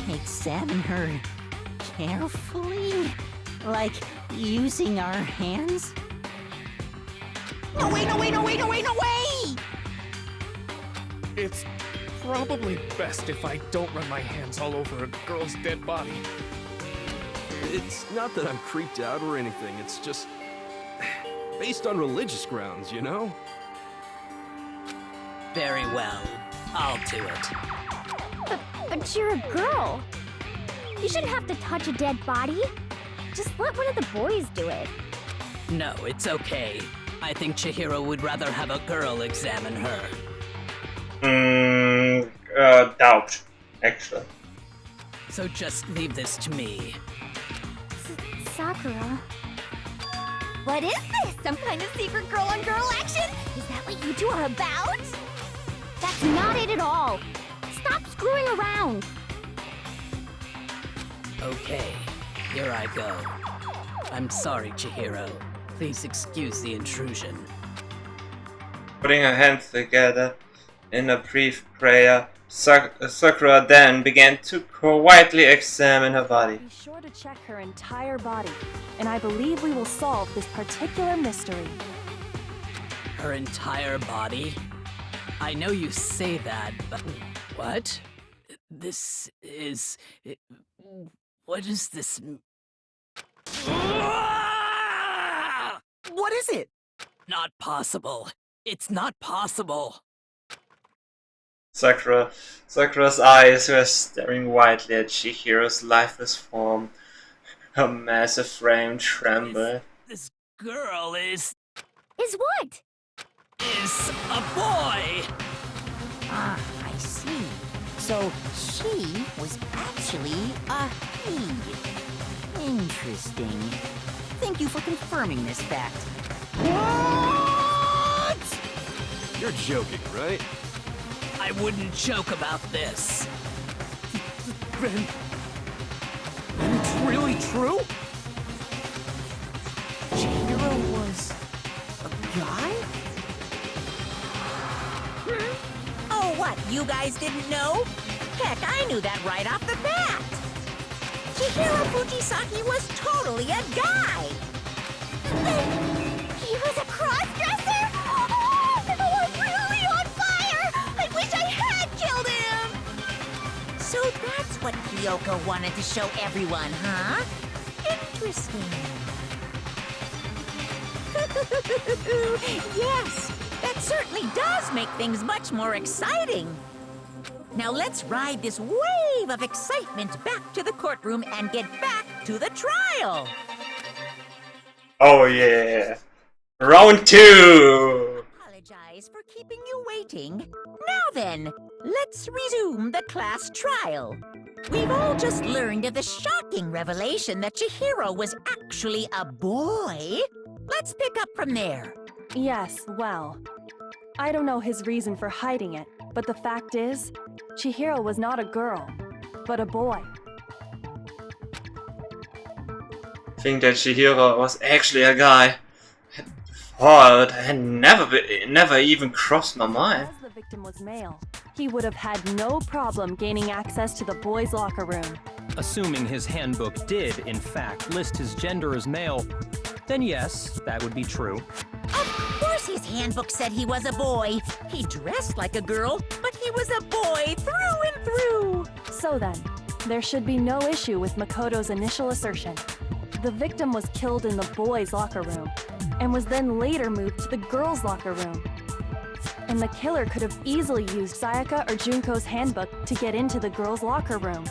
Examine her carefully? Like using our hands? No way! It's probably best if I don't run my hands all over a girl's dead body. It's not that I'm creeped out or anything, it's just... based on religious grounds, you know? Very well. I'll do it. But you're a girl. You shouldn't have to touch a dead body. Just let one of the boys do it. No, it's okay. I think Chihiro would rather have a girl examine her. Doubt, actually. So just leave this to me. Sakura. What is this? Some kind of secret girl-on-girl action? Is that what you two are about? That's not it at all. Stop screwing around. Okay, here I go. I'm sorry, Chihiro. Please excuse the intrusion. Putting her hands together in a brief prayer, Sakura then began to quietly examine her body. Be sure to check her entire body, and I believe we will solve this particular mystery. Her entire body? I know you say that, but what? This is... What is this? What is it? Not possible. It's not possible. Sakura's eyes were staring widely at Chihiro's lifeless form. Her massive frame trembled. This girl is what? Is a boy! Ah, I see. So she was actually a he. Interesting. Thank you for confirming this fact. What? You're joking, right? I wouldn't joke about this. Then it's really true? Chihiro was a guy? Oh, what? You guys didn't know? Heck, I knew that right off the bat. Chihiro Fujisaki was totally a guy. He was a cross-dresser? Oh, that was really what Kyoko wanted to show everyone, huh? Interesting. Yes, that certainly does make things much more exciting. Now let's ride this wave of excitement back to the courtroom and get back to the trial. Oh yeah. Round 2! Apologize for keeping you waiting. Now then, let's resume the class trial. We've all just learned of the shocking revelation that Chihiro was actually a boy. Let's pick up from there. Yes, well, I don't know his reason for hiding it, but the fact is, Chihiro was not a girl, but a boy. I think that Chihiro was actually a guy. Thought had never even crossed my mind. Because the victim was male, he would have had no problem gaining access to the boys' locker room. Assuming his handbook did, in fact, list his gender as male, then yes, that would be true. Of course his handbook said he was a boy. He dressed like a girl, but he was a boy through and through. So then, there should be no issue with Makoto's initial assertion. The victim was killed in the boys' locker room, and was then later moved to the girls' locker room. And the killer could have easily used Sayaka or Junko's handbook to get into the girls' locker room.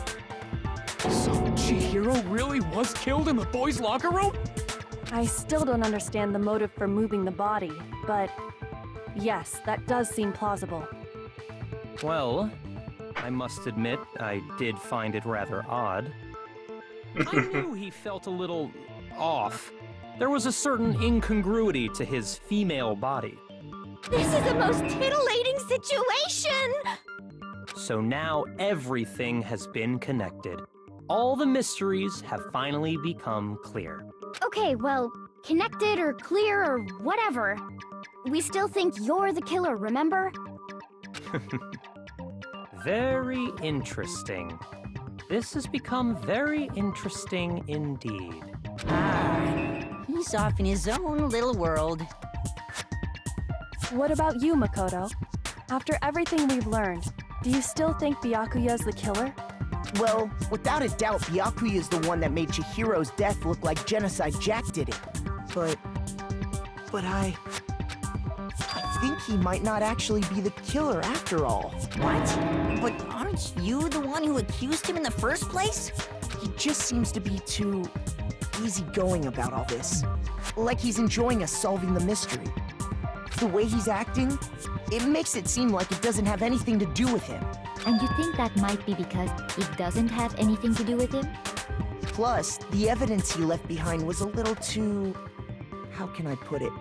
So Chihiro really was killed in the boys' locker room? I still don't understand the motive for moving the body, but yes, that does seem plausible. Well, I must admit, I did find it rather odd. I knew he felt a little off. There was a certain incongruity to his female body. This is the most titillating situation! So now everything has been connected. All the mysteries have finally become clear. Okay, well, connected or clear or whatever. We still think you're the killer, remember? Very interesting. This has become very interesting indeed. He's off in his own little world. What about you, Makoto? After everything we've learned, do you still think Byakuya's the killer? Well, without a doubt, Byakuya is the one that made Chihiro's death look like Genocide Jack did it. But I think he might not actually be the killer after all. What? But aren't you the one who accused him in the first place? He just seems to be too easygoing about all this. Like he's enjoying us solving the mystery. The way he's acting, it makes it seem like it doesn't have anything to do with him. And you think that might be because it doesn't have anything to do with him? Plus, the evidence he left behind was a little too... how can I put it?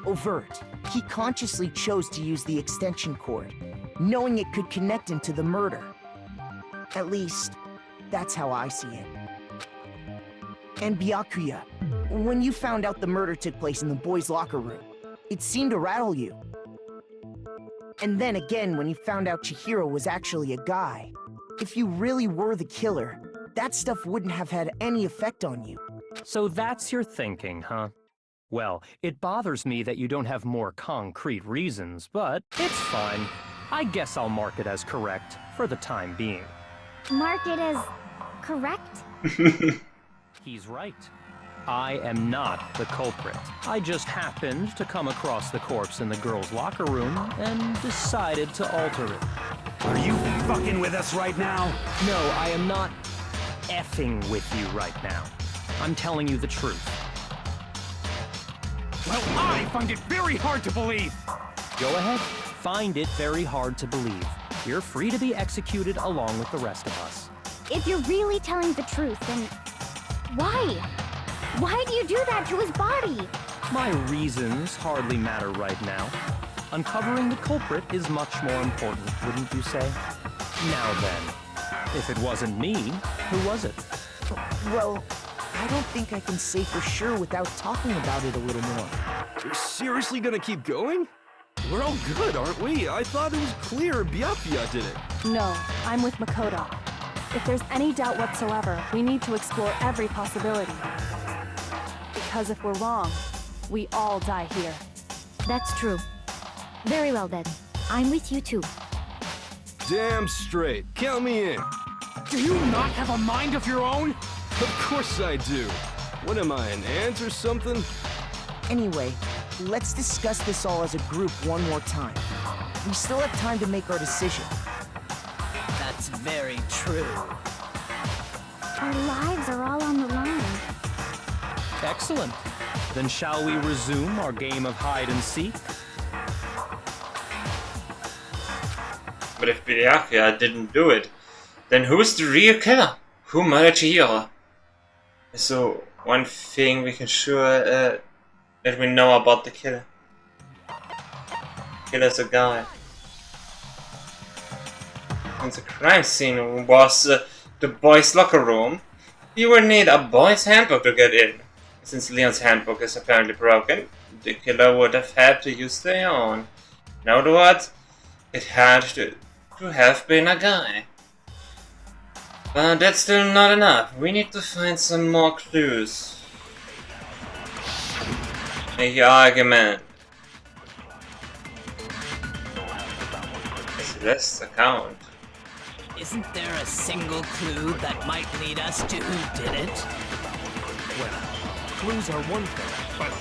Overt. He consciously chose to use the extension cord, knowing it could connect him to the murder. At least, that's how I see it. And Byakuya, when you found out the murder took place in the boys' locker room, it seemed to rattle you. And then again, when you found out Chihiro was actually a guy, if you really were the killer, that stuff wouldn't have had any effect on you. So that's your thinking, huh? Well, it bothers me that you don't have more concrete reasons, but it's fine. I guess I'll mark it as correct for the time being. Mark it as correct? He's right. I am not the culprit. I just happened to come across the corpse in the girls' locker room and decided to alter it. Are you fucking with us right now? No, I am not effing with you right now. I'm telling you the truth. Well, I find it very hard to believe. Go ahead. Find it very hard to believe. You're free to be executed along with the rest of us. If you're really telling the truth, then why? Why do you do that to his body? My reasons hardly matter right now. Uncovering the culprit is much more important, wouldn't you say? Now then, if it wasn't me, who was it? Well, I don't think I can say for sure without talking about it a little more. You're seriously gonna keep going? We're all good, aren't we? I thought it was clear Byakuya did it. No, I'm with Makoto. If there's any doubt whatsoever, we need to explore every possibility. Because if we're wrong, we all die here. That's true. Very well then. I'm with you too. Damn straight. Count me in. Do you not have a mind of your own? Of course I do. What am I, an ant or something? Anyway, let's discuss this all as a group one more time. We still have time to make our decision. That's very true. Our lives are all on the line. Excellent. Then shall we resume our game of hide and seek? But if Byakuya didn't do it, then who's the real killer? Who murdered Chihiro? So, one thing we can sure that we know about the killer. Killer's a guy. And the crime scene was the boys' locker room. You would need a boy's handbook to get in. Since Leon's handbook is apparently broken, the killer would have had to use their own. In other words, it had to have been a guy. But that's still not enough. We need to find some more clues. Make your argument. Celeste's account. Isn't there a single clue that might lead us to who did it? Well, clues are one thing, but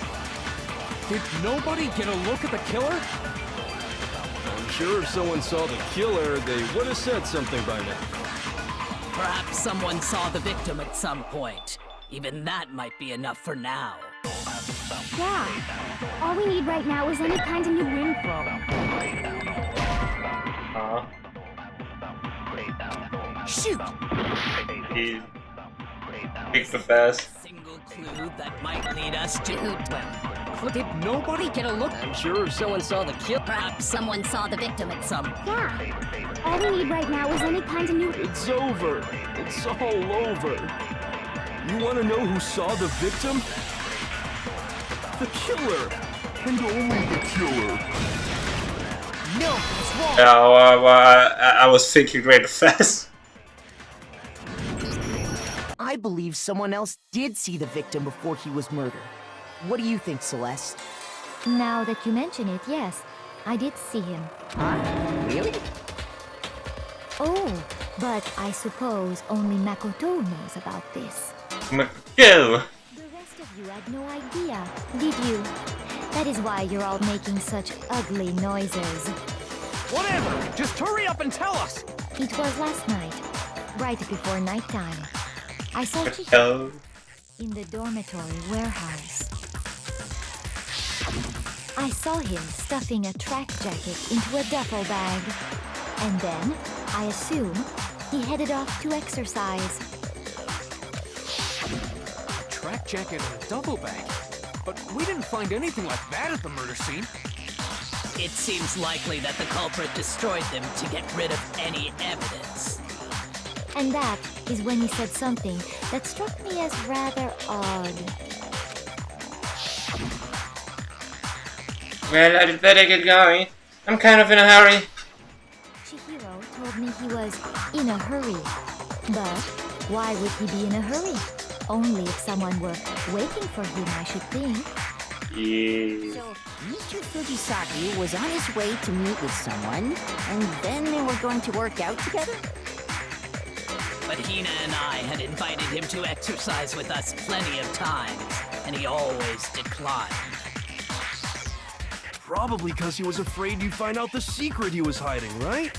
did nobody get a look at the killer? I'm sure if someone saw the killer, they would have said something by now. Perhaps someone saw the victim at some point. Even that might be enough for now. Yeah. All we need right now is any kind of new info. Shoot! He picked the fast. Single clue that might lead us to Did nobody get a look? I'm sure if someone saw the kill, perhaps someone saw the victim at some Yeah. All we need right now is any kind of new... It's over. It's all over. You want to know who saw the victim? The killer. And only the killer. No, it's wrong. Yeah, I was thinking really fast. I believe someone else did see the victim before he was murdered. What do you think, Celeste? Now that you mention it, yes. I did see him. Huh? Really? Oh, but I suppose only Makoto knows about this. Go. The rest of you had no idea, did you? That is why you're all making such ugly noises. Whatever! Just hurry up and tell us! It was last night, right before nighttime. I saw Chihiro in the dormitory warehouse. I saw him stuffing a track jacket into a duffel bag. And then, I assume, he headed off to exercise. A track jacket and a duffel bag? But we didn't find anything like that at the murder scene. It seems likely that the culprit destroyed them to get rid of any evidence. And that is when he said something that struck me as rather odd. Well, I'd better get going. I'm kind of in a hurry. Chihiro told me he was in a hurry. But why would he be in a hurry? Only if someone were waiting for him, I should think. Yeah. So, Mr. Fujisaki was on his way to meet with someone, and then they were going to work out together? But Hina and I had invited him to exercise with us plenty of times, and he always declined. Probably because he was afraid you'd find out the secret he was hiding, right?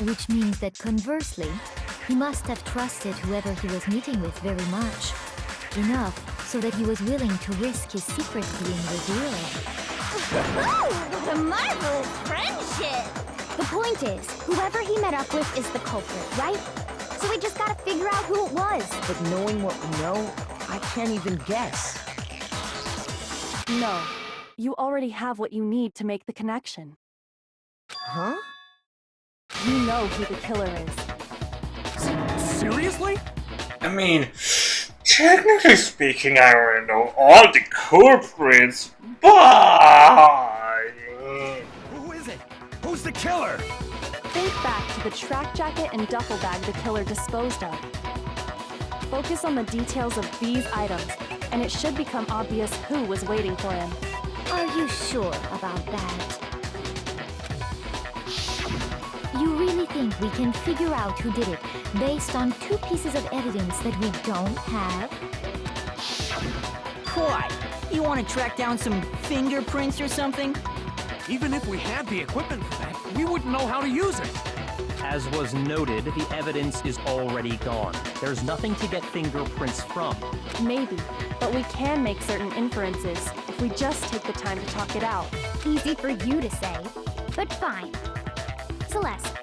Which means that conversely, he must have trusted whoever he was meeting with very much. Enough so that he was willing to risk his secret being revealed. What a marvelous friendship! The point is, whoever he met up with is the culprit, right? So we just gotta figure out who it was. But knowing what we know, I can't even guess. No. You already have what you need to make the connection. Huh? You know who the killer is. Seriously? I mean, technically speaking, I already know all the culprits, but... Who is it? Who's the killer? Think back to the track jacket and duffel bag the killer disposed of. Focus on the details of these items, and it should become obvious who was waiting for him. Are you sure about that? You really think we can figure out who did it based on 2 pieces of evidence that we don't have? What? You want to track down some fingerprints or something? Even if we had the equipment for that, we wouldn't know how to use it. As was noted, the evidence is already gone. There's nothing to get fingerprints from. Maybe, but we can make certain inferences if we just take the time to talk it out. Easy for you to say, but fine. Celeste,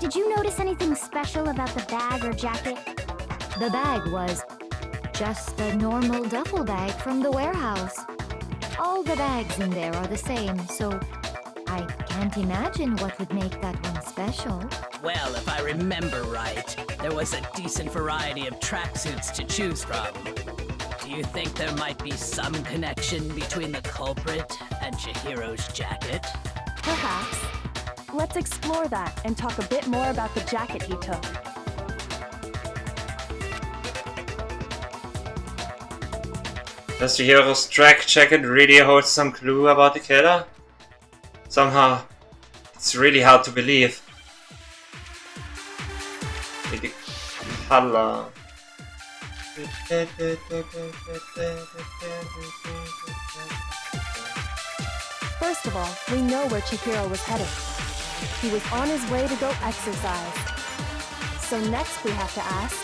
did you notice anything special about the bag or jacket? The bag was just a normal duffel bag from the warehouse. All the bags in there are the same, so I can't imagine what would make that one special. Well, if I remember right, there was a decent variety of tracksuits to choose from. Do you think there might be some connection between the culprit and Chihiro's jacket? Perhaps. Let's explore that and talk a bit more about the jacket he took. Does Chihiro's track jacket really hold some clue about the killer? Somehow, it's really hard to believe. The color. First of all, we know where Chihiro was headed. He was on his way to go exercise. So next we have to ask,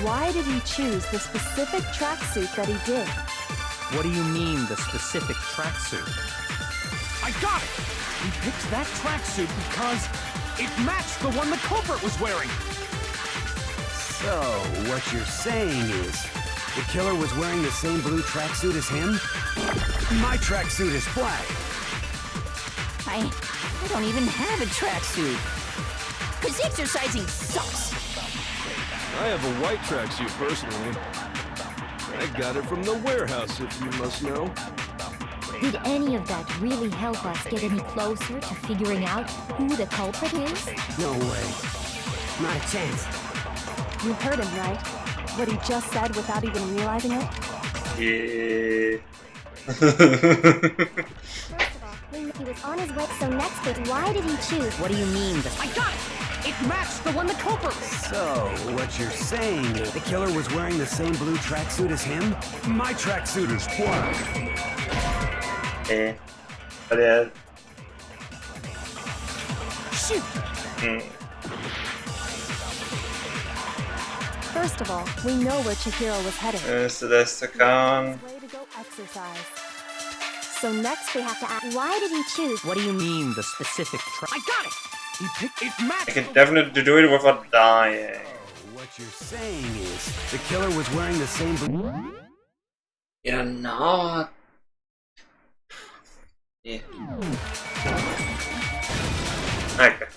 why did he choose the specific tracksuit that he did? What do you mean, the specific tracksuit? I got it! He picked that tracksuit because it matched the one the culprit was wearing. So, what you're saying is, the killer was wearing the same blue tracksuit as him? My tracksuit is black. I don't even have a tracksuit. Cause exercising sucks. I have a white tracksuit personally. I got it from the warehouse, if you must know. Did any of that really help us get any closer to figuring out who the culprit is? No way. Not a chance. You heard him, right? What he just said without even realizing it? Yeah. He was on his way, so next bit, why did he choose? What do you mean? I got it! It matched the one the culprit was. So, what you're saying is, the killer was wearing the same blue tracksuit as him? My tracksuit is black. But yeah. Shoot! First of all, we know where Chihiro was headed. Celeste gone. Way to go exercise. So next we have to ask, why did he choose? What do you mean, the specific I got it! He picked it I matched. can definitely do it without dying. What you're saying is, the killer was wearing the same blue... You're not. Yeah. Okay.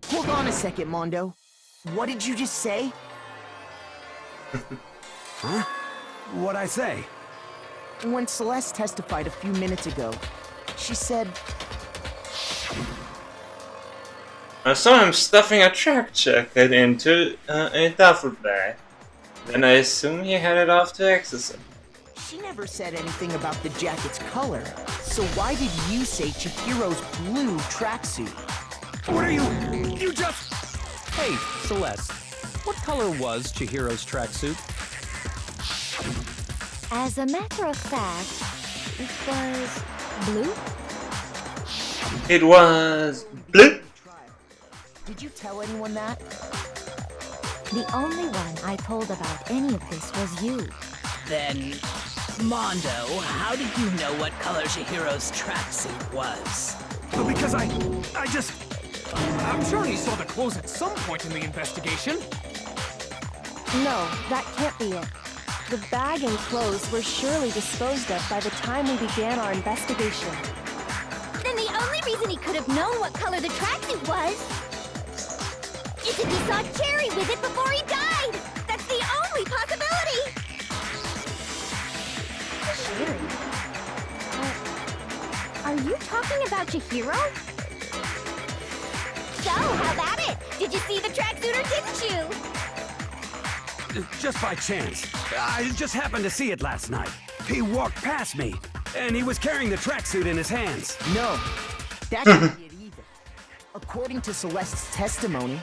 Hold on a second, Mondo. What did you just say? Huh? What'd I say? When Celeste testified a few minutes ago, she said... I saw him stuffing a track jacket into a duffel bag. Then I assume he headed off to exercise. She never said anything about the jacket's color. So why did you say Chihiro's blue tracksuit? What are you? You just... Hey, Celeste. What color was Chihiro's tracksuit? As a matter of fact, it was blue? It was blue. Did you tell anyone that? The only one I told about any of this was you. Then, Mondo, how did you know what color Chihiro's tracksuit was? Because I just... I'm sure he saw the clothes at some point in the investigation. No, that can't be it. The bag and clothes were surely disposed of by the time we began our investigation. Then the only reason he could have known what color the tracksuit was is if he saw Cherry with it before he died! That's the only possibility! Cherry? Are you talking about Chihiro? So, how about it? Did you see the tracksuit or didn't you? Just by chance. I just happened to see it last night. He walked past me, and he was carrying the tracksuit in his hands. No, that can't be it either. According to Celeste's testimony,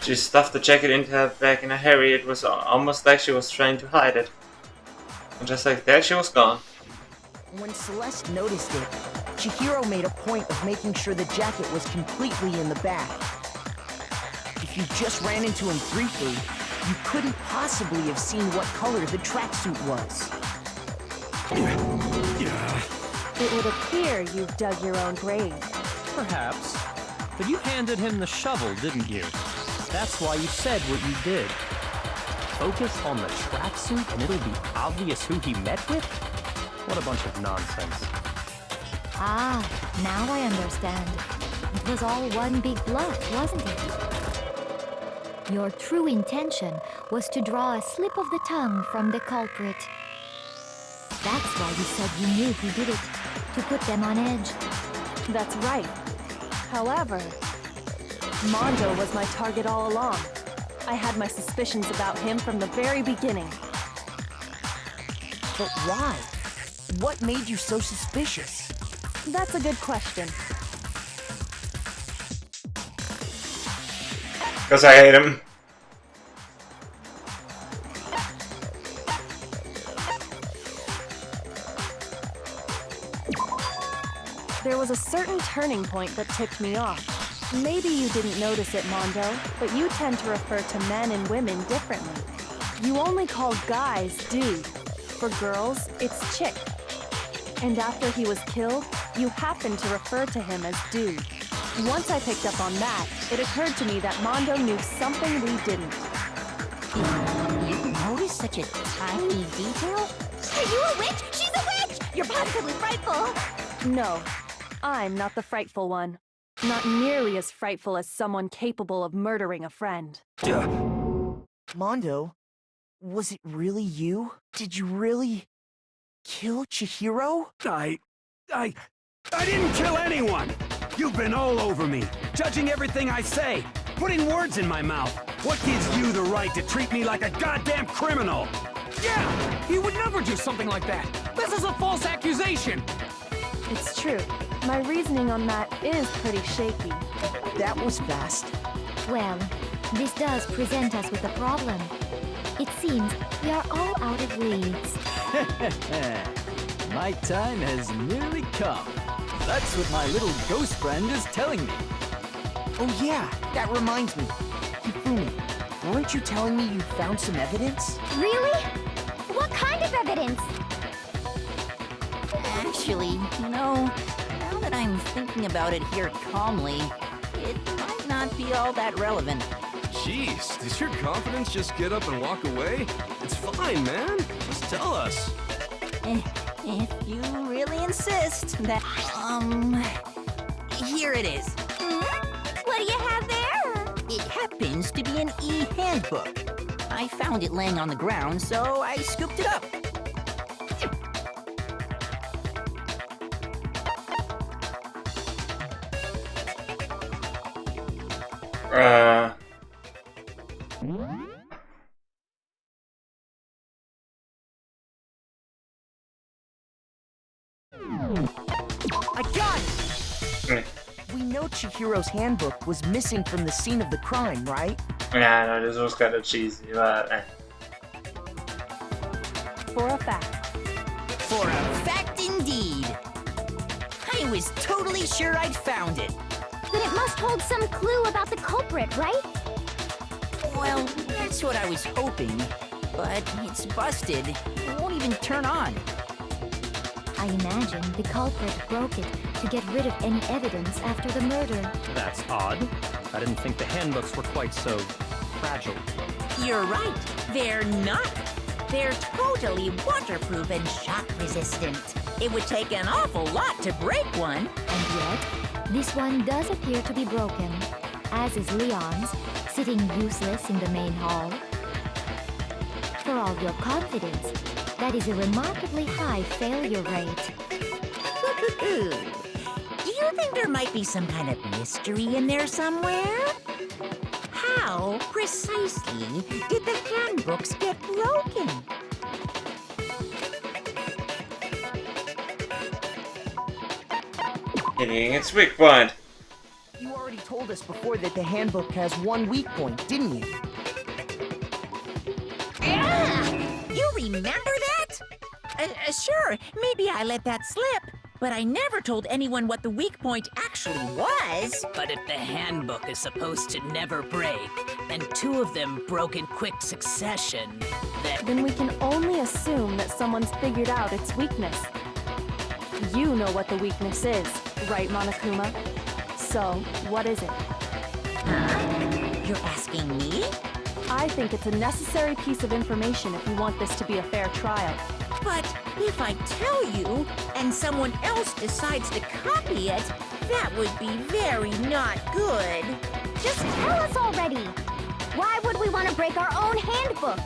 She stuffed the jacket into her bag in a hurry. It was almost like she was trying to hide it. And just like that, she was gone. when Celeste noticed it, Chihiro made a point of making sure the jacket was completely in the bag. If you just ran into him briefly, you couldn't possibly have seen what color the tracksuit was. It would appear you've dug your own grave. Perhaps. But you handed him the shovel, didn't you? That's why you said what you did. Focus on the tracksuit and it'll be obvious who he met with? What a bunch of nonsense. Ah, now I understand. It was all one big bluff, wasn't it? Your true intention was to draw a slip of the tongue from the culprit. That's why you said you knew who did it, to put them on edge. That's right. However, Mondo was my target all along. I had my suspicions about him from the very beginning. But why? What made you so suspicious? That's a good question. Because I hate him. There was a certain turning point that tipped me off. Maybe you didn't notice it, Mondo, but you tend to refer to men and women differently. You only call guys dude. For girls, it's chick. And after he was killed, you happened to refer to him as dude. Once I picked up on that, it occurred to me that Mondo knew something we didn't. You noticed such a tiny detail? Are you a witch? She's a witch! You're positively frightful! No, I'm not the frightful one. Not nearly as frightful as someone capable of murdering a friend. Mondo, was it really you? Did you really kill Chihiro? I didn't kill anyone! You've been all over me, judging everything I say, putting words in my mouth. What gives you the right to treat me like a goddamn criminal? Yeah! He would never do something like that! This is a false accusation! It's true. My reasoning on that is pretty shaky. That was fast. Well, this does present us with a problem. It seems we are all out of leads. My time has nearly come. That's what my little ghost friend is telling me. Oh yeah, that reminds me. Hifumi, weren't you telling me you found some evidence? Really? What kind of evidence? Actually, you know, now that I'm thinking about it here calmly, it might not be all that relevant. Jeez, does your confidence just get up and walk away? It's fine, man. Just tell us. If you really insist, that, here it is. What do you have there? It happens to be an e-handbook. I found it laying on the ground, so I scooped it up. I got it! We know Chihiro's handbook was missing from the scene of the crime, right? Yeah, no, this was kind of cheesy, but... For a fact. For a fact indeed. I was totally sure I'd found it. Then it must hold some clue about the culprit, right? Well, that's what I was hoping. But it's busted. It won't even turn on. I imagine the culprit broke it to get rid of any evidence after the murder. That's odd. I didn't think the handbooks were quite so fragile. You're right. They're not. They're totally waterproof and shock resistant. It would take an awful lot to break one. And yet, this one does appear to be broken, as is Leon's, sitting useless in the main hall. For all your confidence, that is a remarkably high failure rate. Do you think there might be some kind of mystery in there somewhere? how precisely did the handbooks get broken? Hitting its weak point. You already told us before that the handbook has one weak point, didn't you? You remember that? Sure, maybe I let that slip. But I never told anyone what the weak point actually was. But if the handbook is supposed to never break, and two of them broke in quick succession, Then we can only assume that someone's figured out its weakness. You know what the weakness is, right, Monokuma? So, what is it? You're asking me? I think it's a necessary piece of information if you want this to be a fair trial. But if I tell you, and someone else decides to copy it, that would be very not good. Just tell us already! Why would we want to break our own handbooks?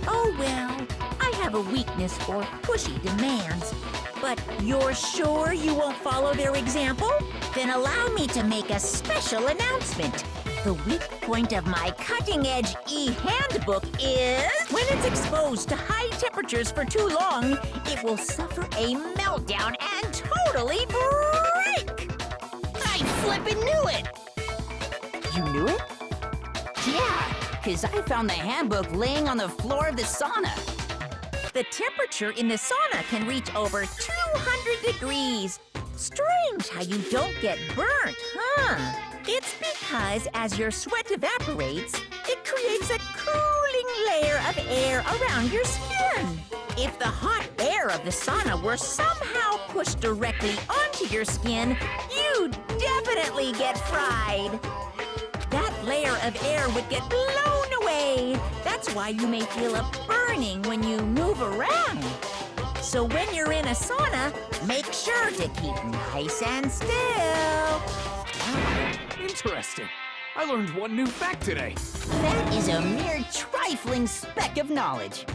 Oh well, I have a weakness for pushy demands. But you're sure you won't follow their example? Then allow me to make a special announcement. The weak point of my cutting-edge e-handbook is when it's exposed to high temperatures for too long, it will suffer a meltdown and totally break! I flippin' knew it! You knew it? Yeah, because I found the handbook laying on the floor of the sauna. The temperature in the sauna can reach over 200 degrees. Strange how you don't get burnt, huh? It's because as your sweat evaporates, it creates a cooling layer of air around your skin. If the hot air of the sauna were somehow pushed directly onto your skin, you'd definitely get fried. That layer of air would get blown away. That's why you may feel a burning when you move around. So when you're in a sauna, make sure to keep nice and still. Interesting. I learned one new fact today. That is a mere trifling speck of knowledge.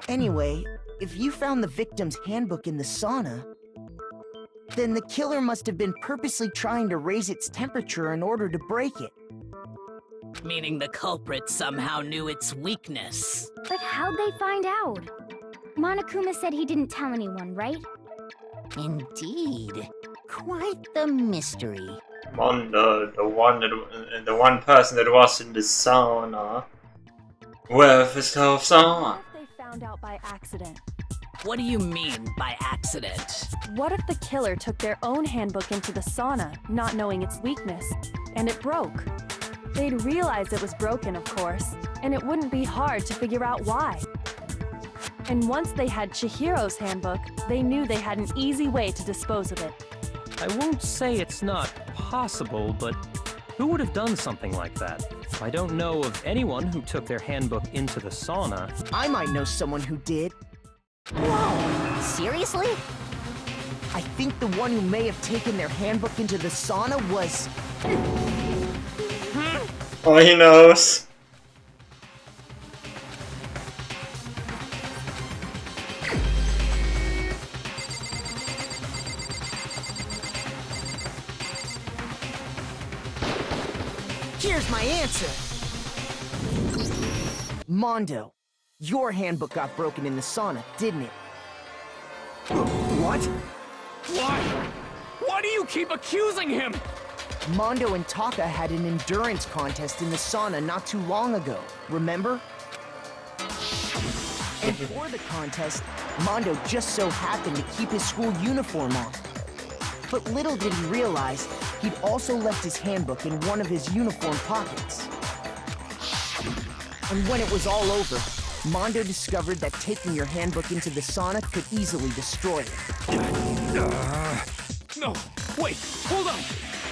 Anyway, if you found the victim's handbook in the sauna, then the killer must have been purposely trying to raise its temperature in order to break it. meaning the culprit somehow knew its weakness. But how'd they find out? Monokuma said he didn't tell anyone, right? Indeed. Quite the mystery. The one person that was in the sauna with his stove sauna. What if they found out by accident? What do you mean by accident? What if the killer took their own handbook into the sauna, not knowing its weakness, and it broke? They'd realize it was broken, of course, and it wouldn't be hard to figure out why. And once they had Chihiro's handbook, they knew they had an easy way to dispose of it. I won't say it's not possible, but who would have done something like that? I don't know of anyone who took their handbook into the sauna. I might know someone who did. Whoa! Seriously? I think the one who may have taken their handbook into the sauna was... Oh, he knows. Here's my answer! Mondo, your handbook got broken in the sauna, didn't it? What? Why? Why do you keep accusing him? Mondo and Taka had an endurance contest in the sauna not too long ago, remember? And for the contest, Mondo just so happened to keep his school uniform on. But little did he realize, he'd also left his handbook in one of his uniform pockets. And when it was all over, Mondo discovered that taking your handbook into the sauna could easily destroy it. No, wait, hold on.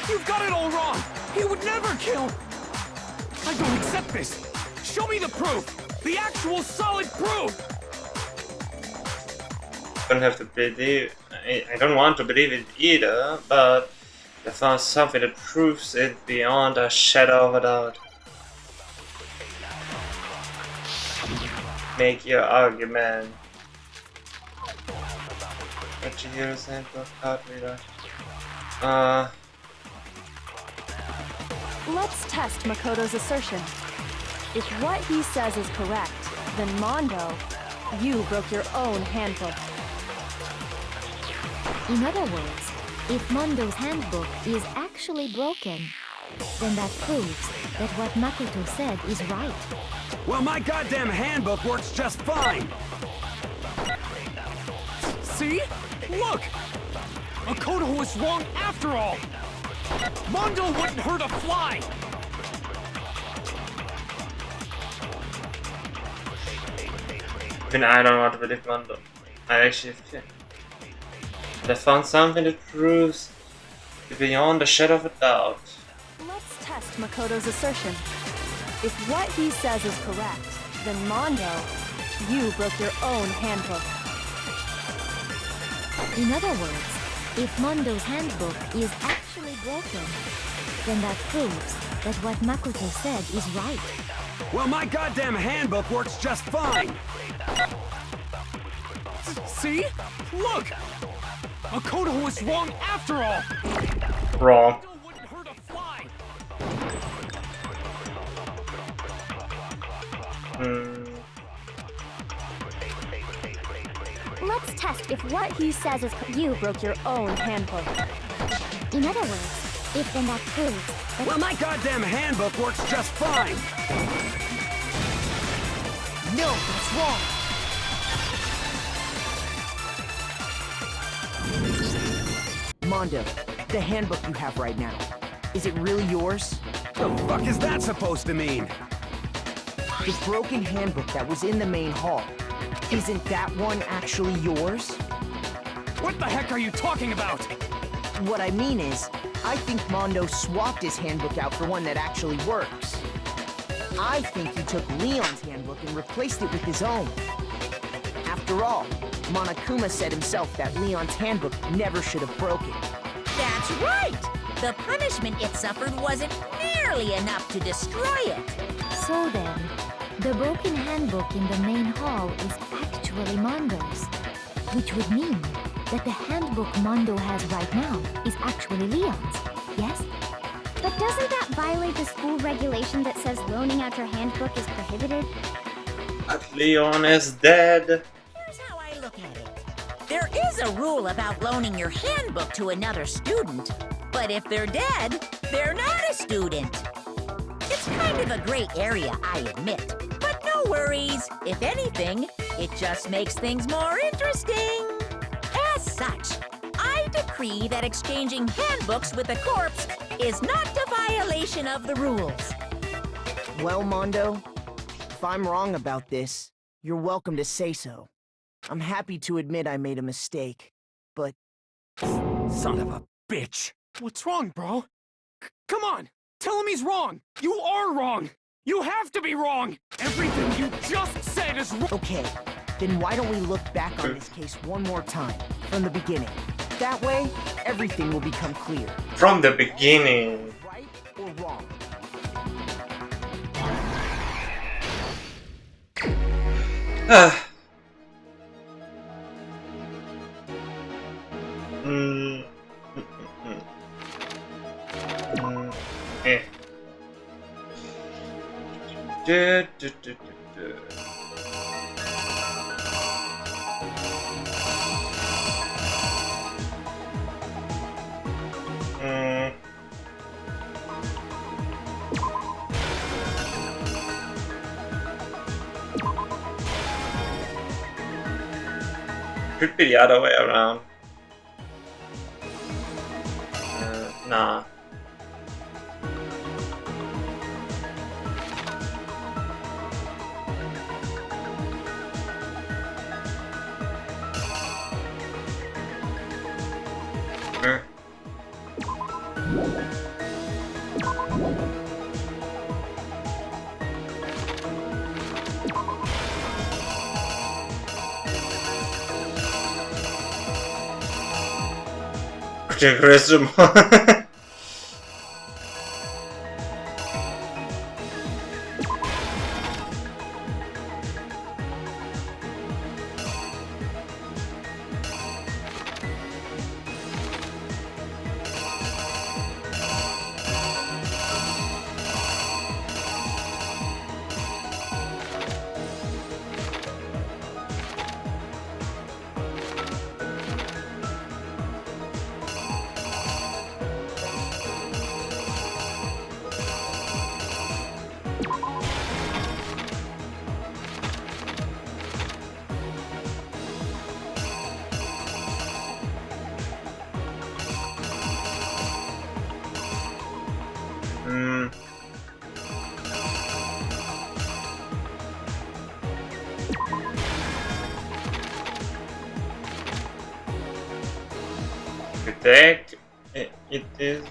You've got it all wrong. He would never kill. I don't accept this. Show me the proof. The actual solid proof. I don't have to believe. I don't want to believe it either, but I found something that proves it beyond a shadow of a doubt. Make your argument. What you hear, handbook card reader? Let's test Makoto's assertion. If what he says is correct, then Mondo, you broke your own handbook. In other words, if Mondo's handbook is actually broken, then that proves that what Makoto said is right. Well, my goddamn handbook works just fine! See? Look! Makoto was wrong after all! Mondo wouldn't hurt a fly! Even I don't want to believe Mondo. I actually feel. But I found something that proves beyond a shadow of a doubt. Let's test Makoto's assertion. If what he says is correct, then Mondo, you broke your own handbook. In other words, if Mondo's handbook is actually broken, then that proves that what Makoto said is right. Well, my goddamn handbook works just fine! See? Look! Makoto was wrong after all! Wrong. Mondo wouldn't hurt a fly! Let's test if what he says is you broke your own handbook. In other words, if then that proves that... Well, my goddamn handbook works just fine! No, that's wrong! Mondo, the handbook you have right now, is it really yours? The fuck is that supposed to mean? The broken handbook that was in the main hall, isn't that one actually yours? What the heck are you talking about? What I mean is, I think Mondo swapped his handbook out for one that actually works. I think he took Leon's handbook and replaced it with his own. After all, Monokuma said himself that Leon's handbook never should have broken. That's right! The punishment it suffered wasn't nearly enough to destroy it. So then, the broken handbook in the main hall is actually Mondo's, which would mean that the handbook Mondo has right now is actually Leon's, yes? But doesn't that violate the school regulation that says loaning out your handbook is prohibited? But Leon is dead. Here's how I look at it. There is a rule about loaning your handbook to another student, but if they're dead, they're not a student. It's kind of a gray area, I admit, but no worries. If anything, it just makes things more interesting. As such, I decree that exchanging handbooks with a corpse is not a violation of the rules. Well, Mondo, if I'm wrong about this, you're welcome to say so. I'm happy to admit I made a mistake, but... Son of a bitch! What's wrong, bro? Come on! Tell him he's wrong! You are wrong! You have to be wrong! Everything you just said is wrong! Okay, then why don't we look back on this case one more time, from the beginning? That way, everything will become clear. From the beginning. Right or wrong? Eh. Could be the other way around. Nah. Aggressive. deck. It is.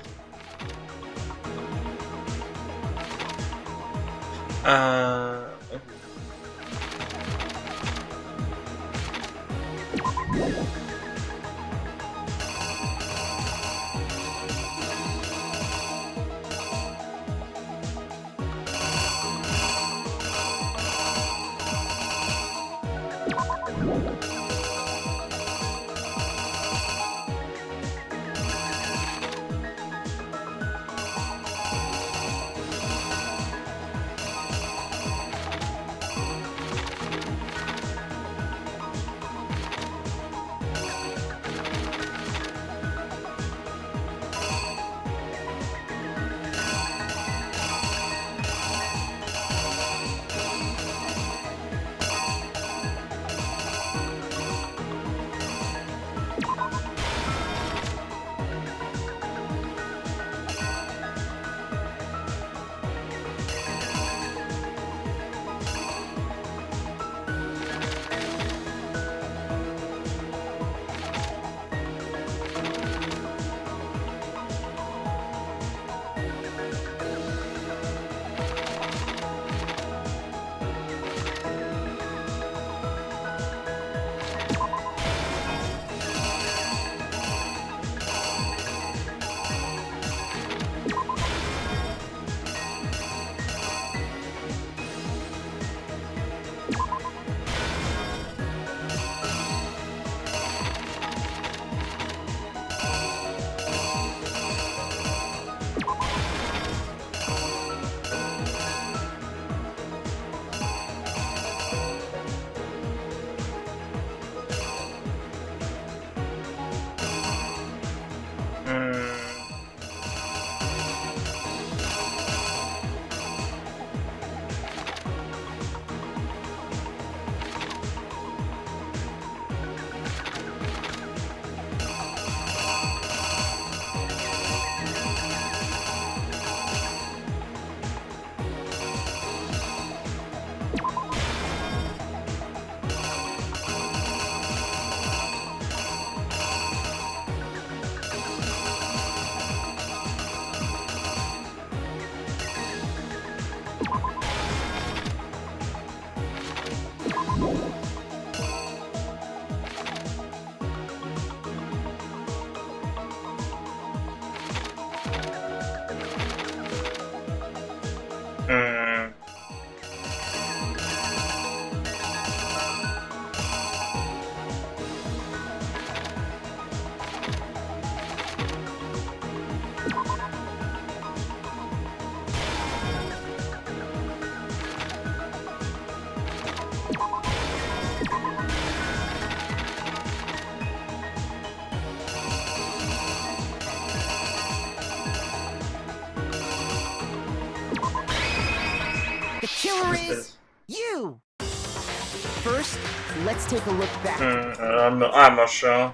Killer is you! First, let's take a look back. I'm not sure.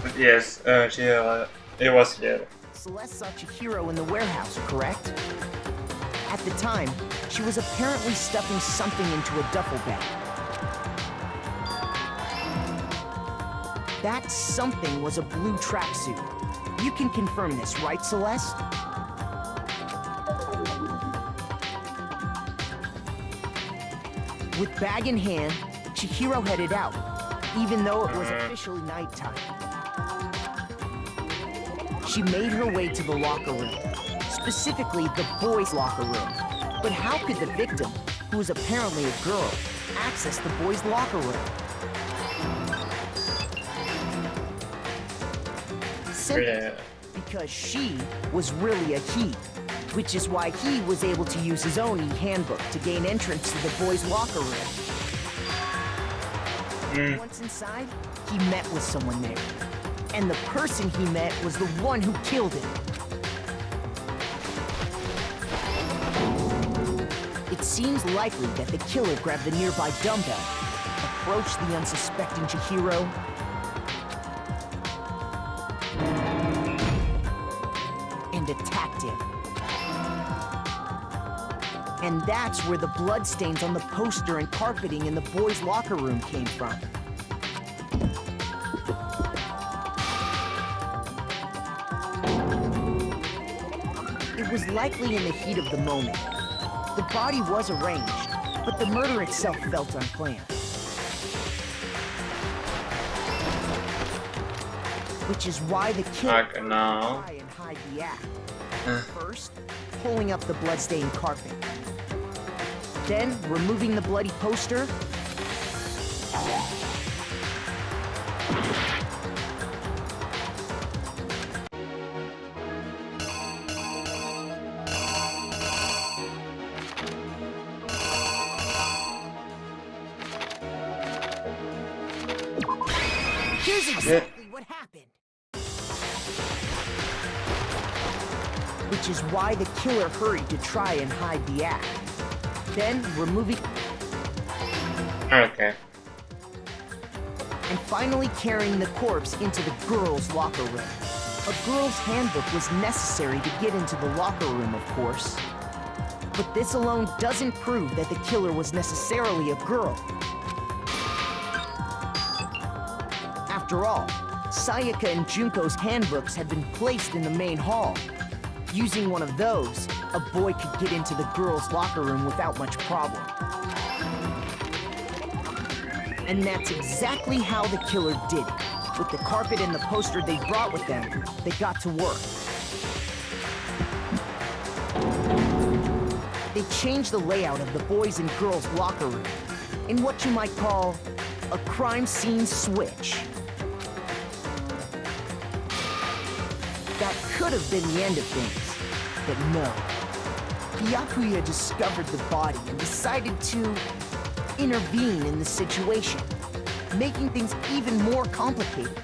But yes, it was here. Celeste saw Chihiro in the warehouse, correct? At the time, she was apparently stuffing something into a duffel bag. That something was a blue tracksuit. You can confirm this, right, Celeste? With bag in hand, Chihiro headed out, even though it was officially nighttime. She made her way to the locker room, specifically the boys' locker room. But how could the victim, who was apparently a girl, access the boys' locker room? Simply because she was really a he, which is why he was able to use his own e-handbook to gain entrance to the boys' locker room. Once inside, he met with someone there. And the person he met was the one who killed him. It seems likely that the killer grabbed the nearby dumbbell, approached the unsuspecting Chihiro, and attacked him. And that's where the bloodstains on the poster and carpeting in the boys' locker room came from. It was likely in the heat of the moment. The body was arranged, but the murder itself felt unplanned. Which is why the killer Okay, now. try and hide the act. First, pulling up the bloodstained carpet. Then, removing the bloody poster. Here's exactly what happened. Which is why the killer hurried to try and hide the act. Then, removing... Okay. And finally carrying the corpse into the girls' locker room. A girl's handbook was necessary to get into the locker room, of course. But this alone doesn't prove that the killer was necessarily a girl. After all, Sayaka and Junko's handbooks had been placed in the main hall. Using one of those, a boy could get into the girls' locker room without much problem. And that's exactly how the killer did it. With the carpet and the poster they brought with them, they got to work. They changed the layout of the boys' and girls' locker room in what you might call a crime scene switch. That could have been the end of things, but no. Byakuya discovered the body and decided to intervene in the situation, making things even more complicated.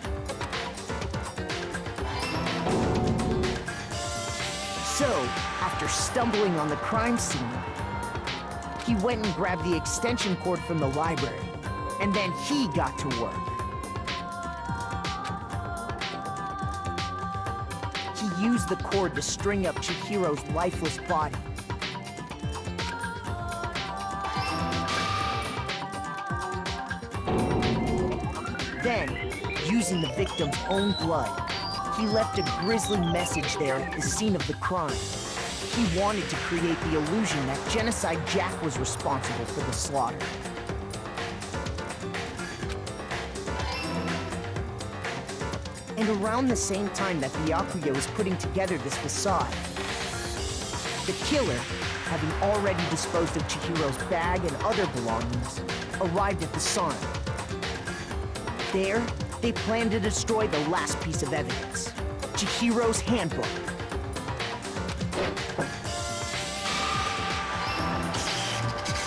So, after stumbling on the crime scene, he went and grabbed the extension cord from the library, and then he got to work. He used the cord to string up Chihiro's lifeless body. Then, using the victim's own blood, he left a grisly message there at the scene of the crime. He wanted to create the illusion that Genocide Jack was responsible for the slaughter. And around the same time that Byakuya was putting together this facade, the killer, having already disposed of Chihiro's bag and other belongings, arrived at the sauna. There, they planned to destroy the last piece of evidence, Chihiro's handbook.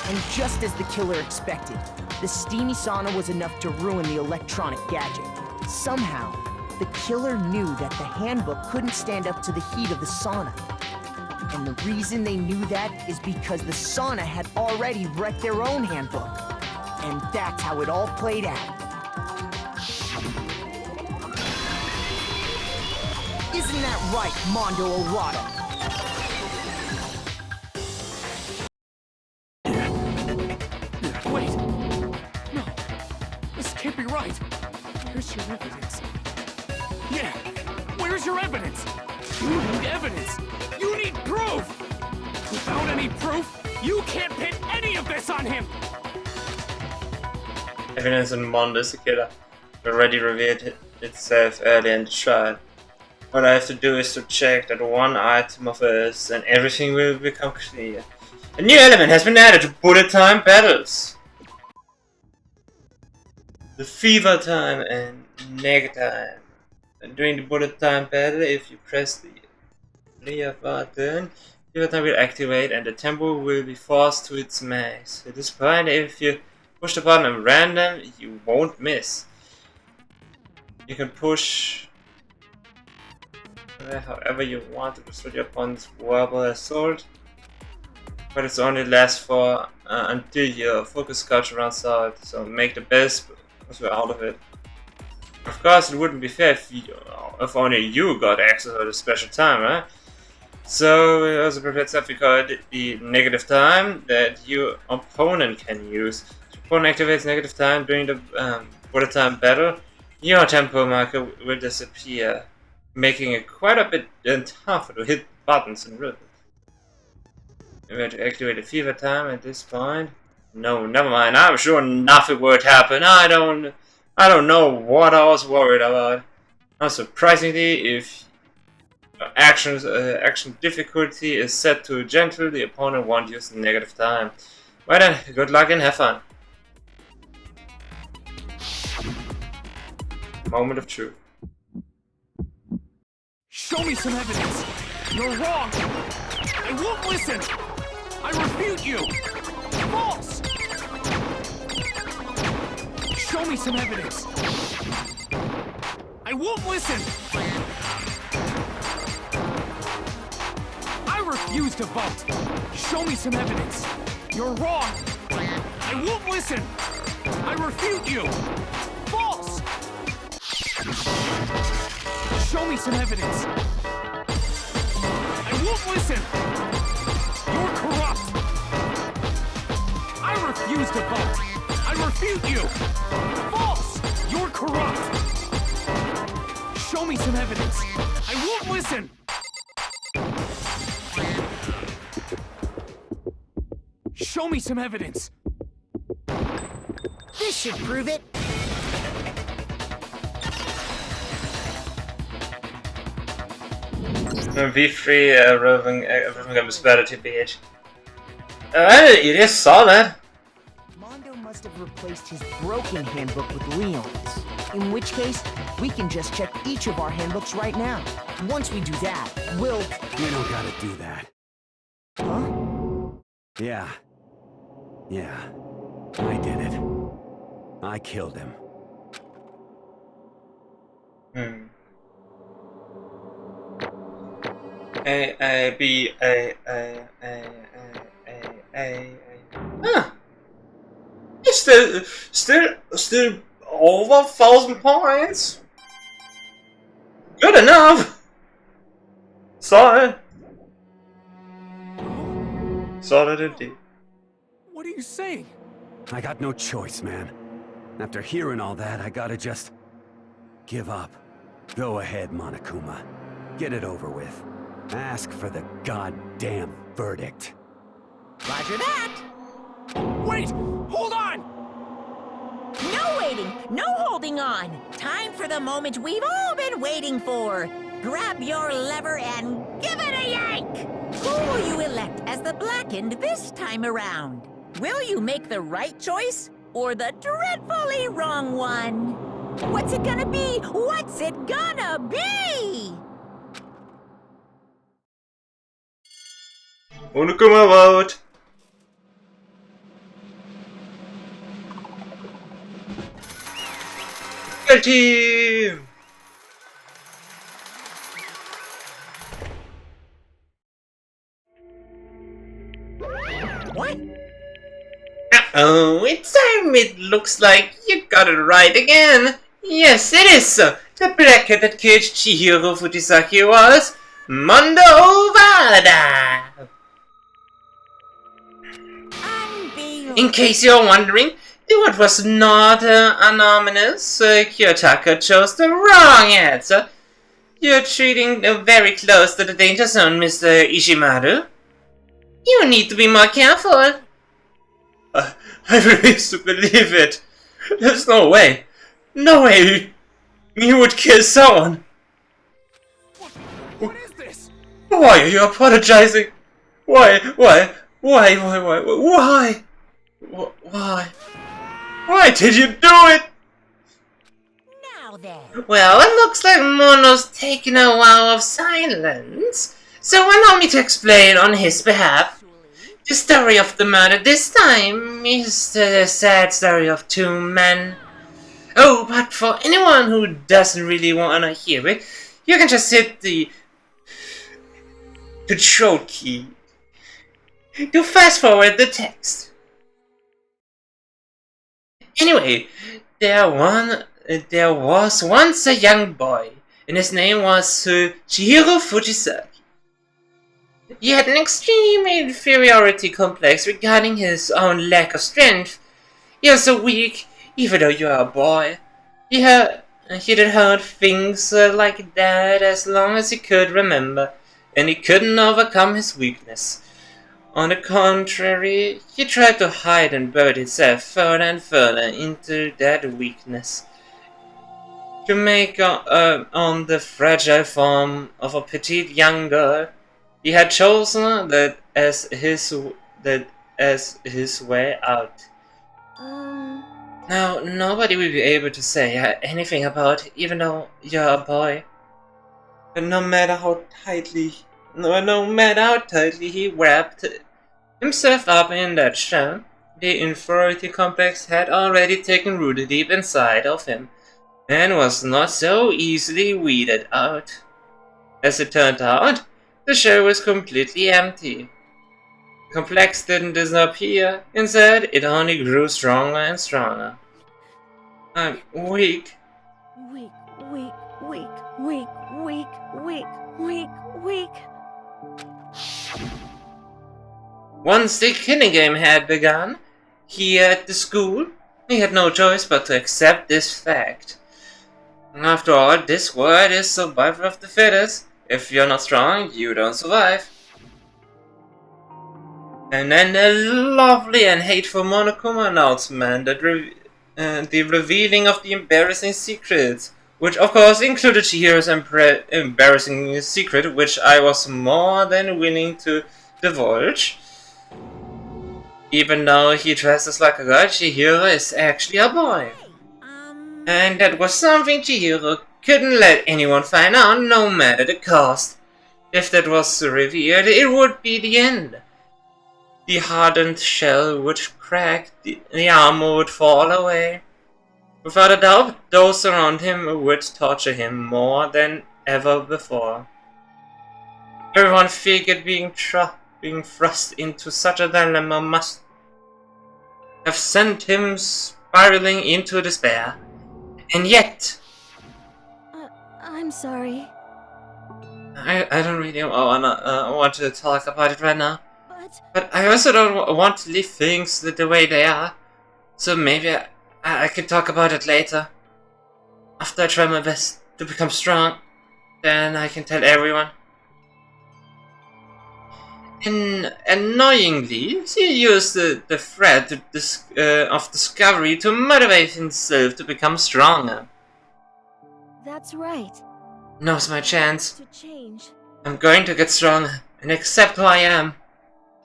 And just as the killer expected, the steamy sauna was enough to ruin the electronic gadget. Somehow, the killer knew that the handbook couldn't stand up to the heat of the sauna. And the reason they knew that is because the sauna had already wrecked their own handbook. And that's how it all played out. Isn't that right, Mondo Orada? Wait! No! This can't be right! Where's your evidence? Yeah! Where's your evidence? You need evidence! You need proof! Without any proof, you can't pin any of this on him! Evidence in Mondo is the killer. It already revealed itself earlier in the trial. All I have to do is to check that one item of hers, and everything will become clear. A new element has been added to bullet time battles. The fever time and neg time. And during the bullet time battle, if you press the clear button, fever time will activate and the tempo will be forced to its max. At this point, if you push the button at random, you won't miss. You can push however you want to destroy your opponent's verbal assault, but it's only lasts for until your focus gauge runs out, so make the best out of it. Of course, it wouldn't be fair if only you got access to the special time, right? So we also prepared something called the negative time that your opponent can use. If your opponent activates negative time during the bullet time battle, your tempo marker will disappear, making it quite a bit tougher to hit buttons in rhythm. We had to activate the fever time at this point. No, never mind. I'm sure nothing would happen. I don't know what I was worried about. Now, surprisingly, if action difficulty is set to gentle, the opponent won't use negative time. Well then, good luck and have fun. Moment of truth. Show me some evidence. You're wrong. I won't listen. I refute you. False. Show me some evidence. I won't listen. I refuse to vote. Show me some evidence. You're wrong. I won't listen. I refute you. False. Show me some evidence. I won't listen. You're corrupt. I refuse to vote. I refute you. False. You're corrupt. Show me some evidence. I won't listen. Show me some evidence. This should prove it. V3 roving is better to BH. It is solid. Mondo must have replaced his broken handbook with Leon's. In which case, we can just check each of our handbooks right now. Once we do that, we'll... You don't gotta do that. Huh? Yeah. I did it. I killed him. A, B, A. Huh. It's still over 1,000 points. Good enough. Solid. Solid indeed. What are you saying? I got no choice, man. After hearing all that, I gotta just... give up. Go ahead, Monokuma. Get it over with. Ask for the goddamn verdict. Roger that. Wait! Hold on! No waiting, no holding on. Time for the moment we've all been waiting for. Grab your lever and give it a yank! Who will you elect as the Blackened this time around? Will you make the right choice or the dreadfully wrong one? What's it gonna be? What's it gonna be? Monokuma vote. Good team. What? Uh-oh, it's time. It looks like you got it right again. Yes, it is so. The black-headed kid Chihiro Fujisaki was Mondo Vada. In case you're wondering, it was not anonymous. Kiyotaka chose the wrong answer. You're treating very close to the danger zone, Mr. Ishimaru. You need to be more careful. I refuse to believe it. There's no way. No way you would kill someone. What is this? Why are you apologizing? Why? Why did you do it? Now then. Well, it looks like Mono's taking a while of silence. So allow me to explain on his behalf. The story of the murder this time is the sad story of two men. Oh, but for anyone who doesn't really want to hear it, you can just hit the control key to fast forward the text. Anyway, there was once a young boy, and his name was Chihiro Fujisaki. He had an extreme inferiority complex regarding his own lack of strength. He was so weak, even though you are a boy. He did hard things like that as long as he could remember, and he couldn't overcome his weakness. On the contrary, he tried to hide and buried himself further and further into that weakness, to make on the fragile form of a petite young girl. He had chosen that as his way out. Now, nobody will be able to say anything about it, even though you're a boy. But no matter how tightly he wrapped himself up in that shell, the inferiority complex had already taken root deep inside of him, and was not so easily weeded out. As it turned out, the shell was completely empty. The complex didn't disappear. Instead, it only grew stronger and stronger. I'm weak. Weak, weak, weak, weak, weak, weak, weak, weak. Once the killing game had begun, here at the school, he had no choice but to accept this fact. After all, this world is survival of the fittest. If you're not strong, you don't survive. And then the lovely and hateful Monokuma announcement that the revealing of the embarrassing secrets, which of course included Chihiro's embarrassing secret, which I was more than willing to divulge. Even though he dresses like a girl, Chihiro is actually a boy. And that was something Chihiro couldn't let anyone find out, no matter the cost. If that was revealed, it would be the end. The hardened shell would crack, the armor would fall away. Without a doubt, those around him would torture him more than ever before. Everyone figured being thrust into such a dilemma must have sent him spiraling into despair. And yet... I'm sorry. I don't really want to talk about it right now. But I also don't want to leave things the way they are. So maybe I can talk about it later. After I try my best to become strong, then I can tell everyone. And annoyingly, he used the thread of discovery to motivate himself to become stronger. That's right. Now's my chance. To change. I'm going to get stronger and accept who I am.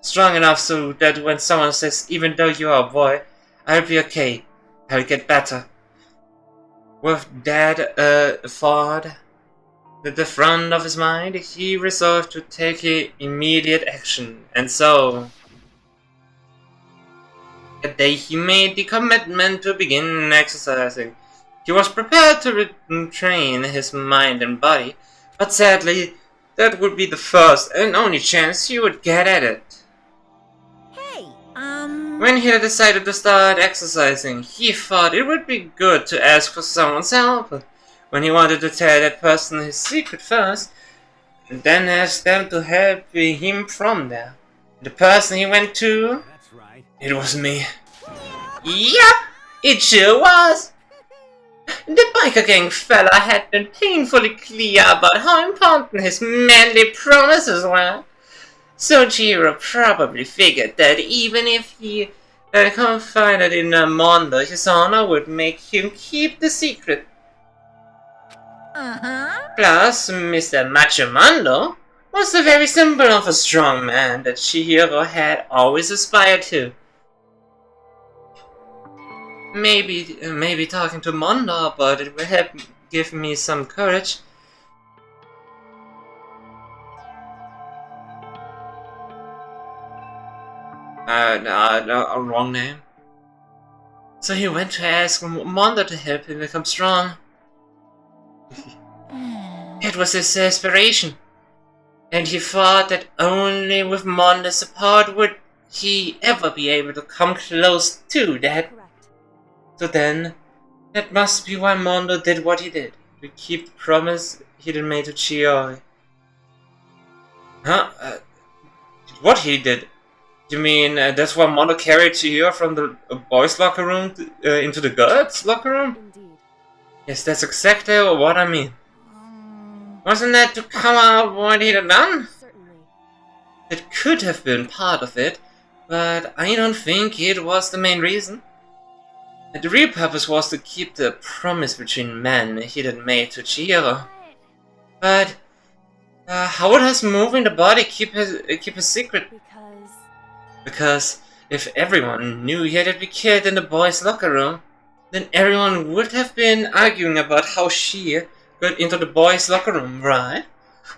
Strong enough so that when someone says, even though you are a boy, I'll be okay. I'll get better. With that thought at the front of his mind, he resolved to take immediate action. And so, that day he made the commitment to begin exercising. He was prepared to retrain his mind and body, but sadly, that would be the first and only chance he would get at it. When he decided to start exercising, he thought it would be good to ask for someone's help. When he wanted to tell that person his secret first, and then ask them to help him from there. The person he went to, it was me. Yup, it sure was. The biker gang fella had been painfully clear about how important his manly promises were. So Chihiro probably figured that even if he confided in Mondo, his honor would make him keep the secret. Plus, Mr. Machomondo was the very symbol of a strong man that Chihiro had always aspired to. Maybe talking to Mondo about it will help give me some courage. No, wrong name. So he went to ask Mondo to help him become strong. It was his aspiration, and he thought that only with Mondo's support would he ever be able to come close to that. So then, that must be why Mondo did what he did, to keep the promise he'd made to Chioi. Huh? What he did? You mean that's why Mondo carried Chihiro from the boys' locker room into the girls' locker room? Indeed. Yes, that's exactly what I mean. Wasn't that to come out what he'd done? Certainly. It could have been part of it, but I don't think it was the main reason. The real purpose was to keep the promise between men he had made to Chihiro. But how does moving the body keep a secret? Because if everyone knew he had been killed in the boys' locker room, then everyone would have been arguing about how she got into the boys' locker room, right?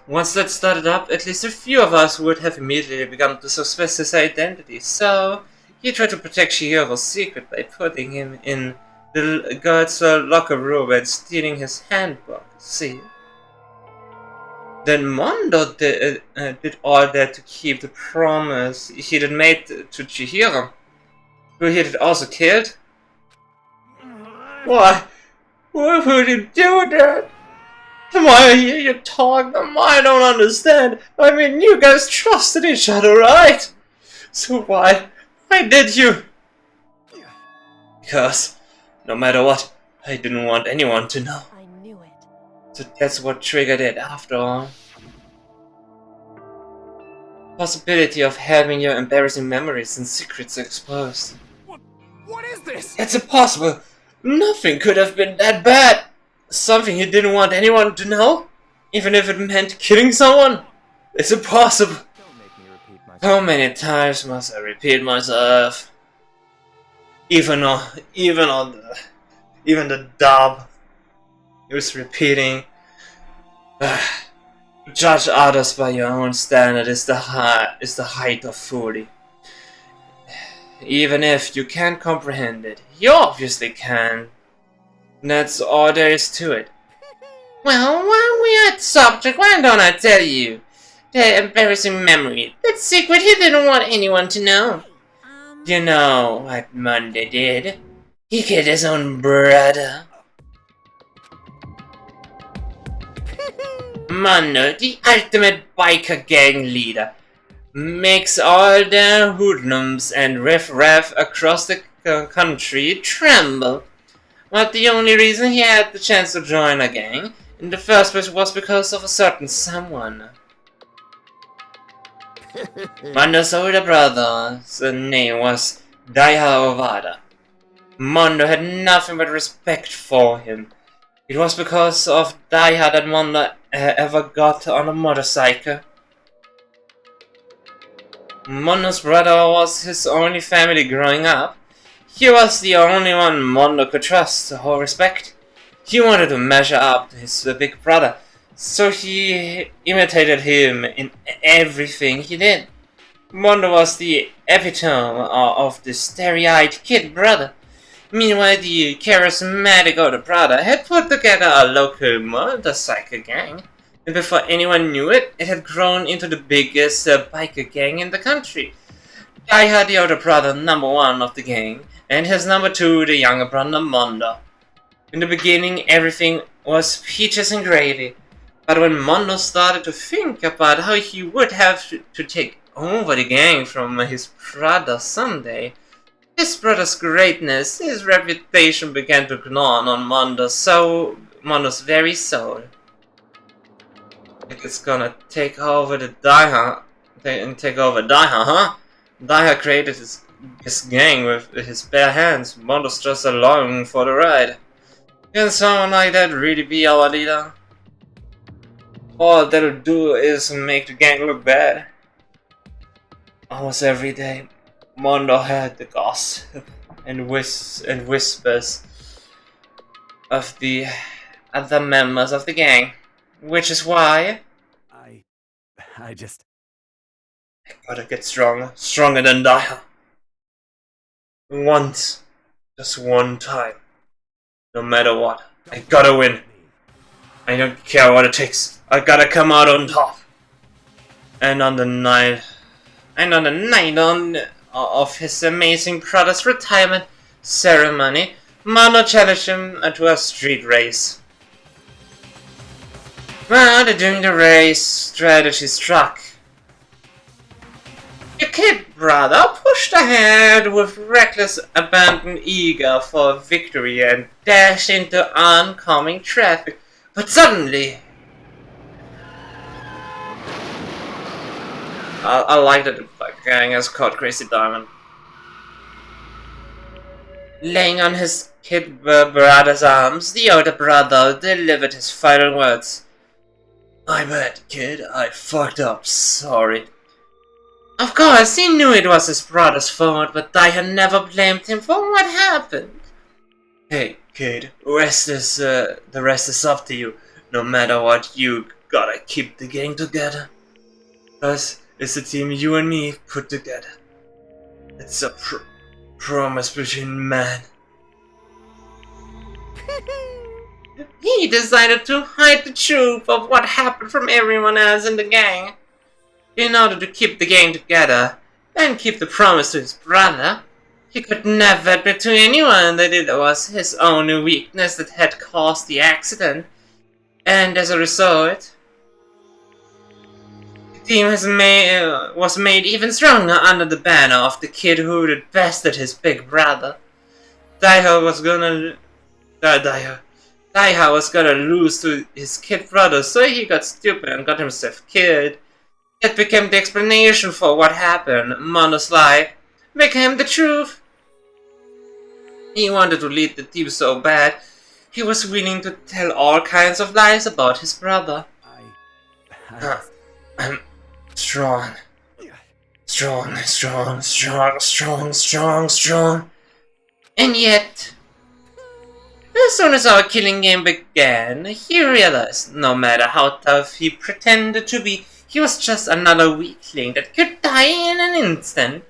Once that started up, at least a few of us would have immediately begun to suspect his identity. So he tried to protect Chihiro's secret by putting him in the girls' locker room and stealing his handbook. See? Then Mondo did all that to keep the promise he had made to Chihiro, who he had also killed. Why? Why would you do that? Why I hear you talk, I don't understand. I mean, you guys trusted each other, right? So why did you? Because, no matter what, I didn't want anyone to know. I knew it. So that's what triggered it, after all. Possibility of having your embarrassing memories and secrets exposed. What is this? It's impossible. Nothing could have been that bad. Something you didn't want anyone to know? Even if it meant killing someone? It's impossible. Don't make me repeat myself. How many times must I repeat myself? Even the dub. It was repeating. Judge others by your own standard is the height of folly. Even if you can't comprehend it, you obviously can. That's all there is to it. Well, while we're at subject, why don't I tell you? That embarrassing memory, that secret he didn't want anyone to know. You know what Monday did? He killed his own brother. Mondo, the ultimate biker gang leader, makes all the hoodlums and riff-raff across the country tremble. But the only reason he had the chance to join a gang in the first place was because of a certain someone. Mondo's older brother's name was Daiha Ovada. Mondo had nothing but respect for him. It was because of Daiha that Mondo ever got on a motorcycle. Mondo's brother was his only family growing up. He was the only one Mondo could trust or respect. He wanted to measure up to his big brother, so he imitated him in everything he did. Mondo was the epitome of the starry-eyed kid brother. Meanwhile, the charismatic older brother had put together a local motorcycle gang, and before anyone knew it, it had grown into the biggest biker gang in the country. Daiha, the older brother, number one of the gang, and his number two, the younger brother, Mondo. In the beginning, everything was peaches and gravy, but when Mondo started to think about how he would have to take over the gang from his brother someday, his brother's greatness, his reputation began to gnaw on Mondo's very soul. Like it's gonna take over Daiha, huh? Daiha created his gang with his bare hands. Mondo's just along for the ride. Can someone like that really be our leader? All that'll do is make the gang look bad. Almost every day, Mondo heard the gossip and whispers of the other members of the gang, which is why I gotta get stronger than Daiha. Once, just one time, no matter what, I gotta win. I don't care what it takes. I gotta come out on top. And on the night of his amazing brother's retirement ceremony, Mondo challenged him to a street race. Well, during the race, strategy struck. The kid brother pushed ahead with reckless abandon, eager for victory, and dashed into oncoming traffic. But suddenly, I like that the gang has caught Crazy Diamond. Laying on his kid brother's arms, the older brother delivered his final words. "My bad, kid. I fucked up. Sorry." Of course, he knew it was his brother's fault, but Daiha never blamed him for what happened. "Hey, kid, the rest is up to you. No matter what, you gotta keep the gang together. Cause it's a team you and me put together. It's a promise between men." He decided to hide the truth of what happened from everyone else in the gang. In order to keep the gang together and keep the promise to his brother, he could never admit to anyone that it was his own weakness that had caused the accident. And as a result, the team was made even stronger under the banner of the kid who did best at his big brother. Daiha was gonna lose to his kid brother, so he got stupid and got himself killed. That became the explanation for what happened. Mono's lie became the truth. He wanted to lead the team so bad, he was willing to tell all kinds of lies about his brother. I'm strong. Strong. And yet, as soon as our killing game began, he realized no matter how tough he pretended to be, he was just another weakling that could die in an instant.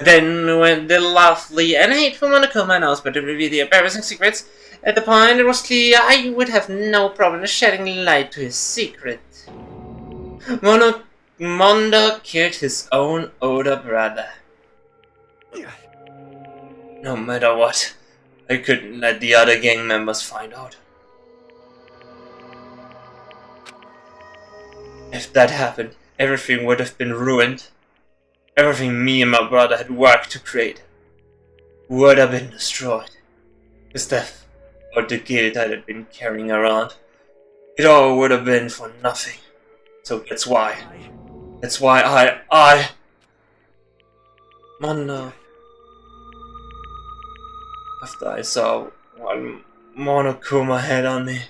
Then, when the lovely and hateful Monokuma announced to reveal the embarrassing secrets, at the point it was clear I would have no problem shedding light to his secret. Mondo killed his own older brother. No matter what, I couldn't let the other gang members find out. If that happened, everything would have been ruined. Everything me and my brother had worked to create would have been destroyed. His death, or the guilt I had been carrying around, it all would have been for nothing. So that's why Mondo. After I saw what Monokuma had on me,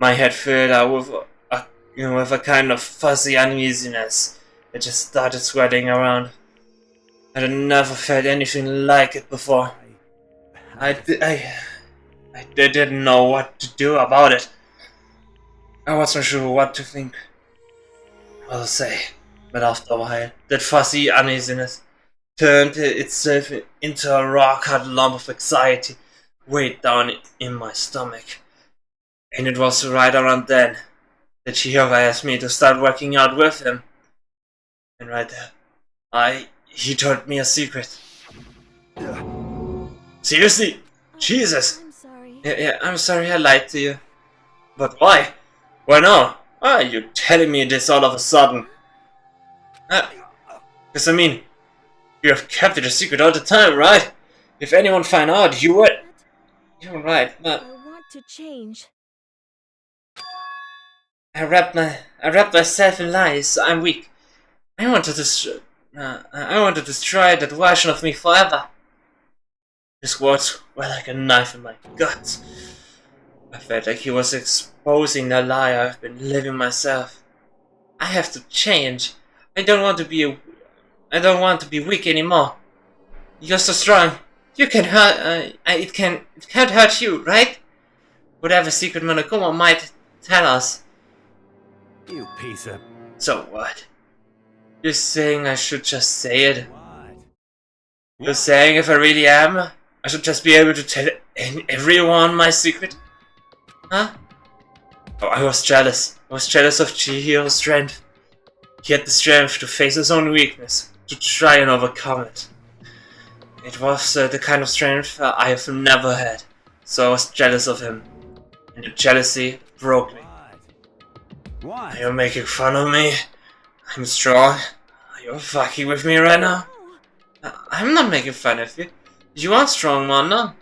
my head filled out with a kind of fuzzy uneasiness. It just started sweating around. I had never felt anything like it before. I didn't know what to do about it. I wasn't sure what to think or to say, but after a while, that fuzzy uneasiness turned itself into a rock-hard lump of anxiety weighed down in my stomach. And it was right around then that Chihiro asked me to start working out with him. And right there, he told me a secret. Seriously? Jesus! I'm sorry. Yeah, I'm sorry I lied to you. But why? Why now? Why are you telling me this all of a sudden? Because I mean, you have kept it a secret all the time, right? If anyone found out, you would... You're right, but... I want to change. I wrapped myself in lies. I'm weak. I want to destroy that version of me forever. His words were like a knife in my gut. I felt like he was exposing the lie I've been living myself. I have to change. I don't want to be weak anymore. You're so strong. You can hurt. It can't hurt you, right? Whatever secret Monokuma might tell us. You piece of... So what? You're saying I should just say it? What? You're saying if I really am, I should just be able to tell everyone my secret? Huh? Oh, I was jealous. I was jealous of Chihiro's strength. He had the strength to face his own weakness, to try and overcome it. It was the kind of strength I have never had, so I was jealous of him. And the jealousy broke me. What? Are you making fun of me? I'm strong. Are you fucking with me right now? I'm not making fun of you. You are strong, Mondo.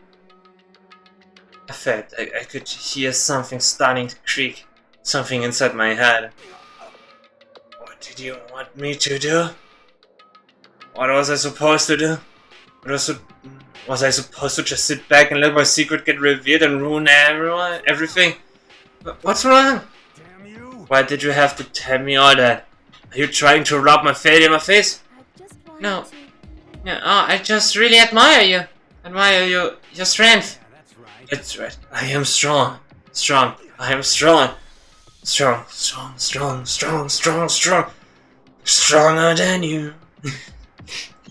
I felt I could hear something starting to creak. Something inside my head. did you want me to do? What was I supposed to do? Was I supposed to just sit back and let my secret get revealed and ruin everything? What's wrong? Damn you! Why did you have to tell me all that? Are you trying to rub my failure in my face? No. No, I just really admire you. Admire your strength. Yeah, that's right. That's right. I am strong. Strong. I am strong. Strong. Stronger than you.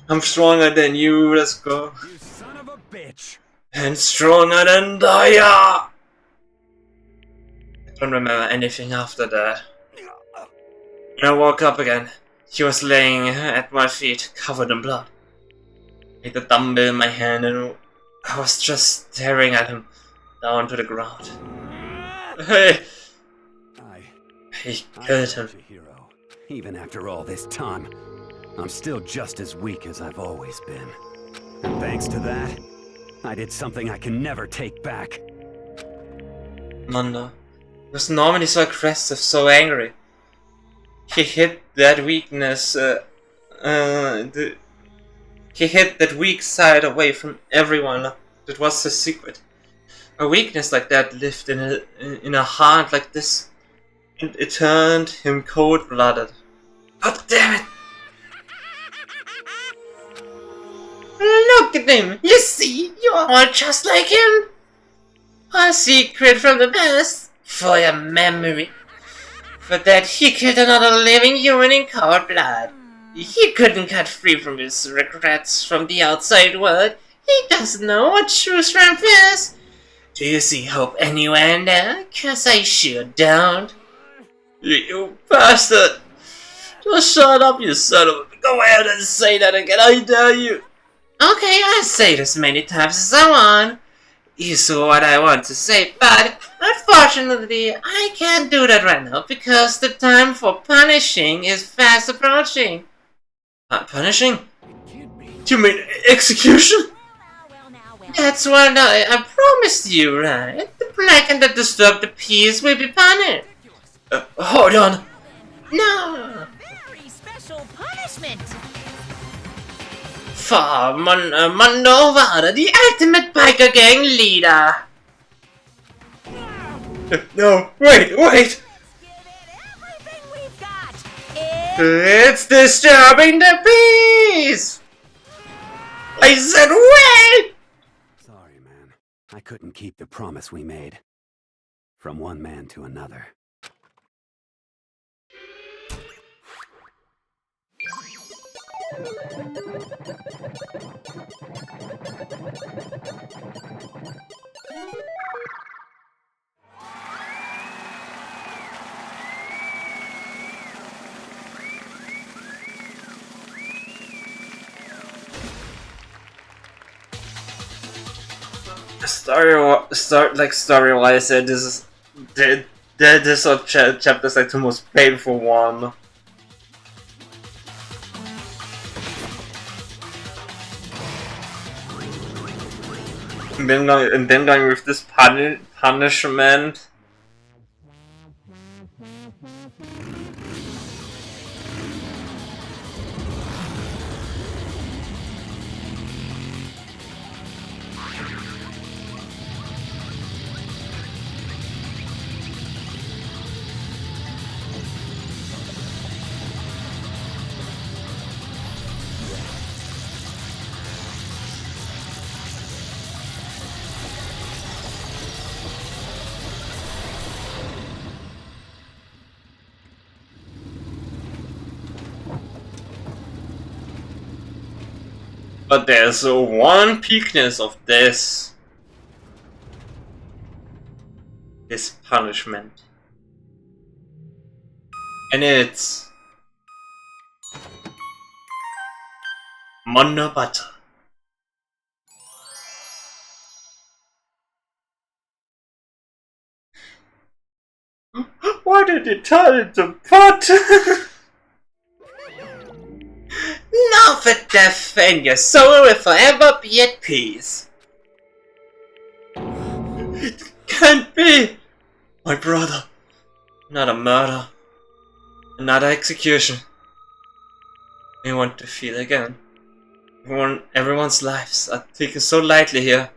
I'm stronger than you, let's go. You son of a bitch! And stronger than Daya! I don't remember anything after that. When I woke up again, he was laying at my feet, covered in blood. I had a dumbbell in my hand and I was just staring at him down to the ground. Hey! He killed him. I'm a hero. Even after all this time, I'm still just as weak as I've always been. And thanks to that, I did something I can never take back. Mondo. He was normally so aggressive, so angry. He hid that weakness, he hid that weak side away from everyone. That was his secret. A weakness like that lived in a heart like this. And it turned him cold-blooded. God damn it! Look at him! You see, you are all just like him! A secret from the past for your memory. For that he killed another living human in cold blood. He couldn't cut free from his regrets from the outside world. He doesn't know what true strength is. Do you see hope anywhere in there? 'Cause I sure don't. You bastard! Just shut up, you son of a... Go ahead and say that again, I dare you! Okay, I'll say this many times as I want. You saw what I want to say, but unfortunately, I can't do that right now because the time for punishing is fast approaching. Punishing? You mean execution? That's what I promised you, right? The plague and the disturbed the peace will be punished. Hold on. No. Very special punishment. For Mondo Wada, the ultimate biker gang leader. No, wait. It's disturbing the peace. I said wait. Sorry, man. I couldn't keep the promise we made. From one man to another. Story-wise, this chapter is like the most painful one. And then going with this punishment. But there's one weakness of this punishment. And it's Mondo Butter. Why did you turn it to butter? Now for death, and your soul will forever be at peace. It can't be! My brother. Not a murder. Another execution. I want to feel again. Everyone's lives are taken so lightly here.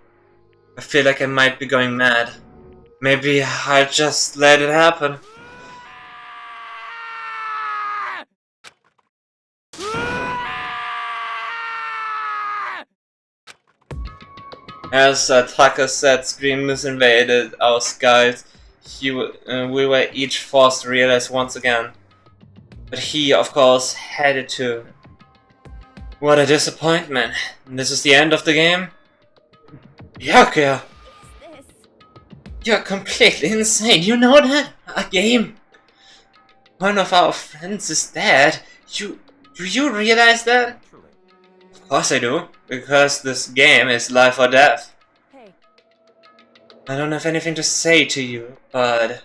I feel like I might be going mad. Maybe I'll just let it happen. As Tucker said, screams invaded our skies. We were each forced to realize once again. But he, of course, had it too. What a disappointment. This is the end of the game? Yucca! You're completely insane, you know that? A game? One of our friends is dead. Do you realize that? Of course I do, because this game is life or death. I don't have anything to say to you, but...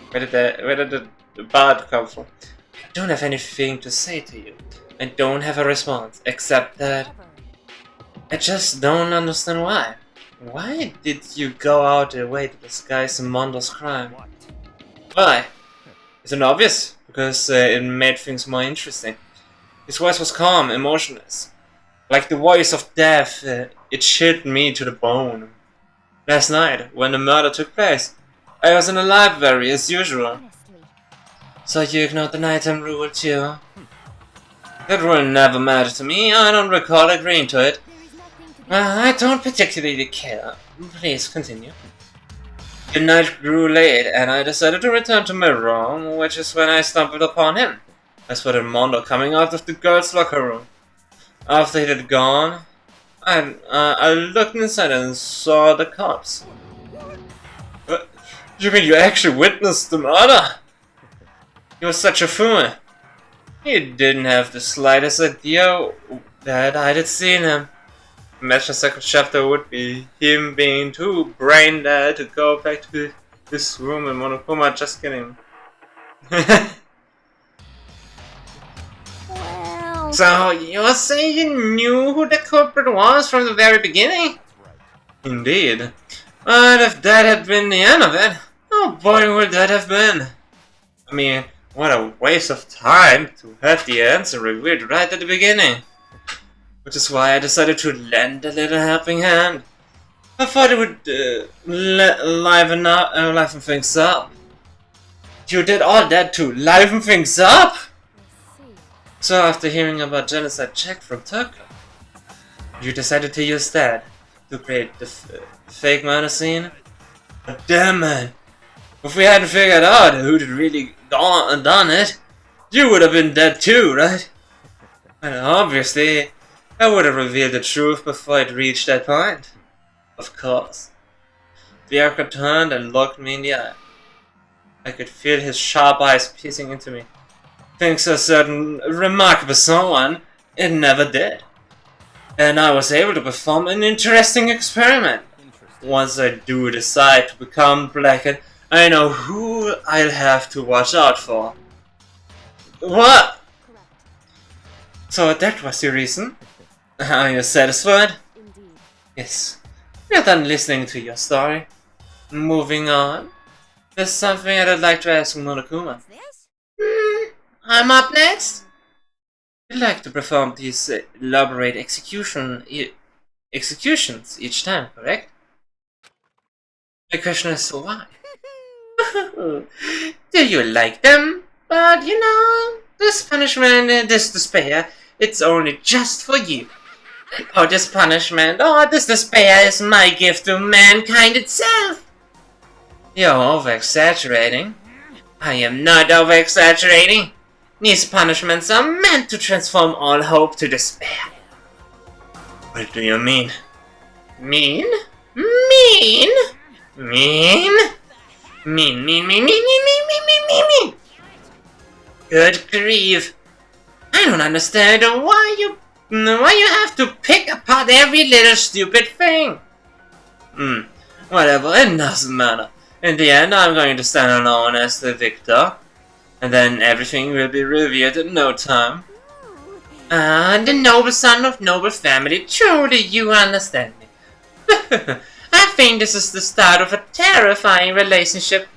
Where did the bard come from? I don't have anything to say to you. I don't have a response, except that... I just don't understand why. Why did you go out your way to disguise Mondo's crime? Why? Isn't it obvious? Because it made things more interesting. His voice was calm, emotionless. Like the voice of death, it chilled me to the bone. Last night, when the murder took place, I was in the library as usual. So you ignored the nighttime rule too? That rule never mattered to me. I don't recall agreeing to it. Well, I don't particularly care. Please continue. The night grew late, and I decided to return to my room, which is when I stumbled upon him. I spotted Mondo coming out of the girls' locker room. After he had gone, I looked inside and saw the cops. You mean you actually witnessed the murder? He was such a fool. He didn't have the slightest idea that I had seen him. Imagine the second chapter would be him being too brain dead to go back to his room in Monokuma. Just kidding. Well... So, you're saying you knew who the culprit was from the very beginning? Indeed. But if that had been the end of it, how boring would that have been? I mean, what a waste of time to have the answer revealed right at the beginning. Which is why I decided to lend a little helping hand. I thought it would liven things up. You did all that to liven things up? So after hearing about Genocide Jack from Turkey, you decided to use that to create the fake murder scene? But damn man, if we hadn't figured out who'd really done it, you would have been dead too, right? And obviously, I would have revealed the truth before it reached that point. Of course. Bjarka turned and looked me in the eye. I could feel his sharp eyes piercing into me. Thanks to a certain remarkable someone, it never did. And I was able to perform an interesting experiment. Once I do decide to become blackened, I know who I'll have to watch out for. What? So that was your reason? Are you satisfied? Yes. We're done listening to your story. Moving on. There's something I'd like to ask Monokuma. I'm up next? You like to perform these elaborate executions each time, correct? My question is why? Do you like them? But you know, this punishment, this despair, it's only just for you. Oh, this punishment, oh, this despair is my gift to mankind itself. You're over-exaggerating. I am not over-exaggerating. These punishments are meant to transform all hope to despair. What do you mean? Mean? Mean? Mean? Mean. Good grief. I don't understand why you have to pick apart every little stupid thing. Whatever, it doesn't matter. In the end, I'm going to stand alone as the victor. And then everything will be revealed in no time. The noble son of noble family, truly you understand me. I I think this is the start of a terrifying relationship.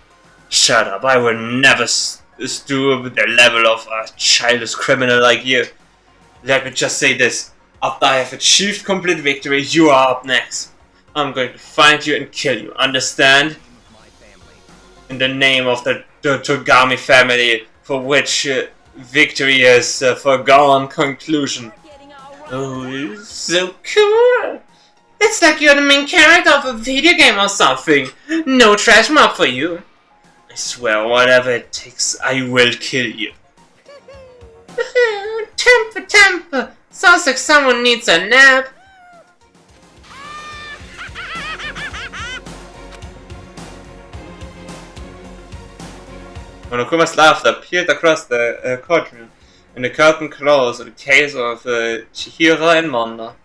Shut up, I will never stoop to the level of a childish criminal like you. Let me just say this. After I have achieved complete victory, you are up next. I'm going to find you and kill you, understand? In the name of the Togami family, for which victory is a foregone conclusion. Oh, so cool! It's like you're the main character of a video game or something. No trash mob for you. I swear, whatever it takes, I will kill you. Temper! Sounds like someone needs a nap. Monokuma's laughter peeled across the courtroom, and the curtain closed on the case of Chihiro and Mondo.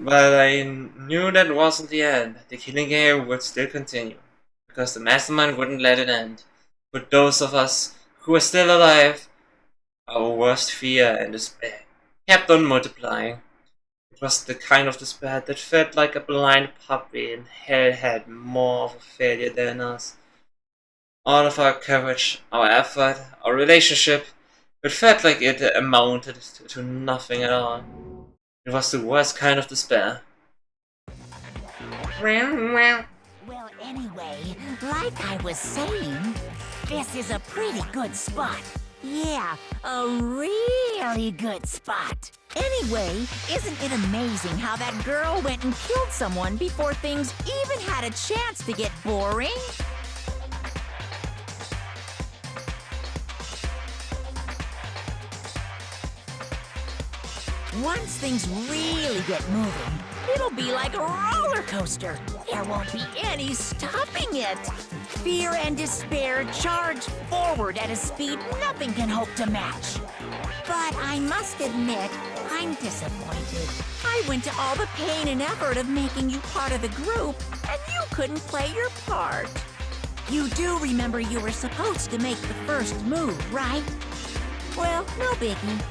But I knew that wasn't the end. The killing game would still continue, because the mastermind wouldn't let it end. For those of us who were still alive, our worst fear and despair kept on multiplying. It was the kind of despair that felt like a blind puppy, and hell had more of a failure than us. All of our courage, our effort, our relationship, it felt like it amounted to nothing at all. It was the worst kind of despair. Well, anyway, like I was saying, this is a pretty good spot. Yeah, a really good spot. Anyway, isn't it amazing how that girl went and killed someone before things even had a chance to get boring? Once things really get moving, it'll be like a roller coaster. There won't be any stopping it. Fear and despair charge forward at a speed nothing can hope to match. But I must admit, I'm disappointed. I went to all the pain and effort of making you part of the group, and you couldn't play your part. You do remember you were supposed to make the first move, right? Well, no biggie.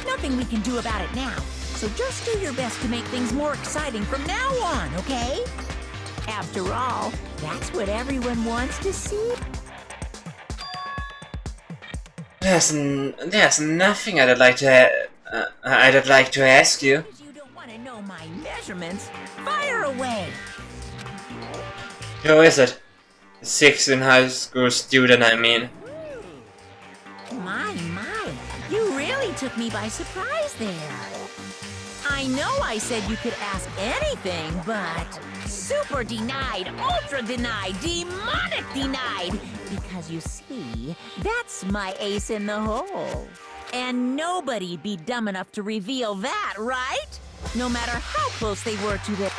Nothing we can do about it now, so just do your best to make things more exciting from now on, okay? After all, that's what everyone wants to see. There's nothing I'd like to ask you. You don't want to know my measurements. Fire away! Who is it? A 16 high school student, I mean. My, you really took me by surprise there. I know I said you could ask anything, but super denied, ultra denied, demonic denied. Because you see, that's my ace in the hole. And nobody'd be dumb enough to reveal that, right? No matter how close they were to it.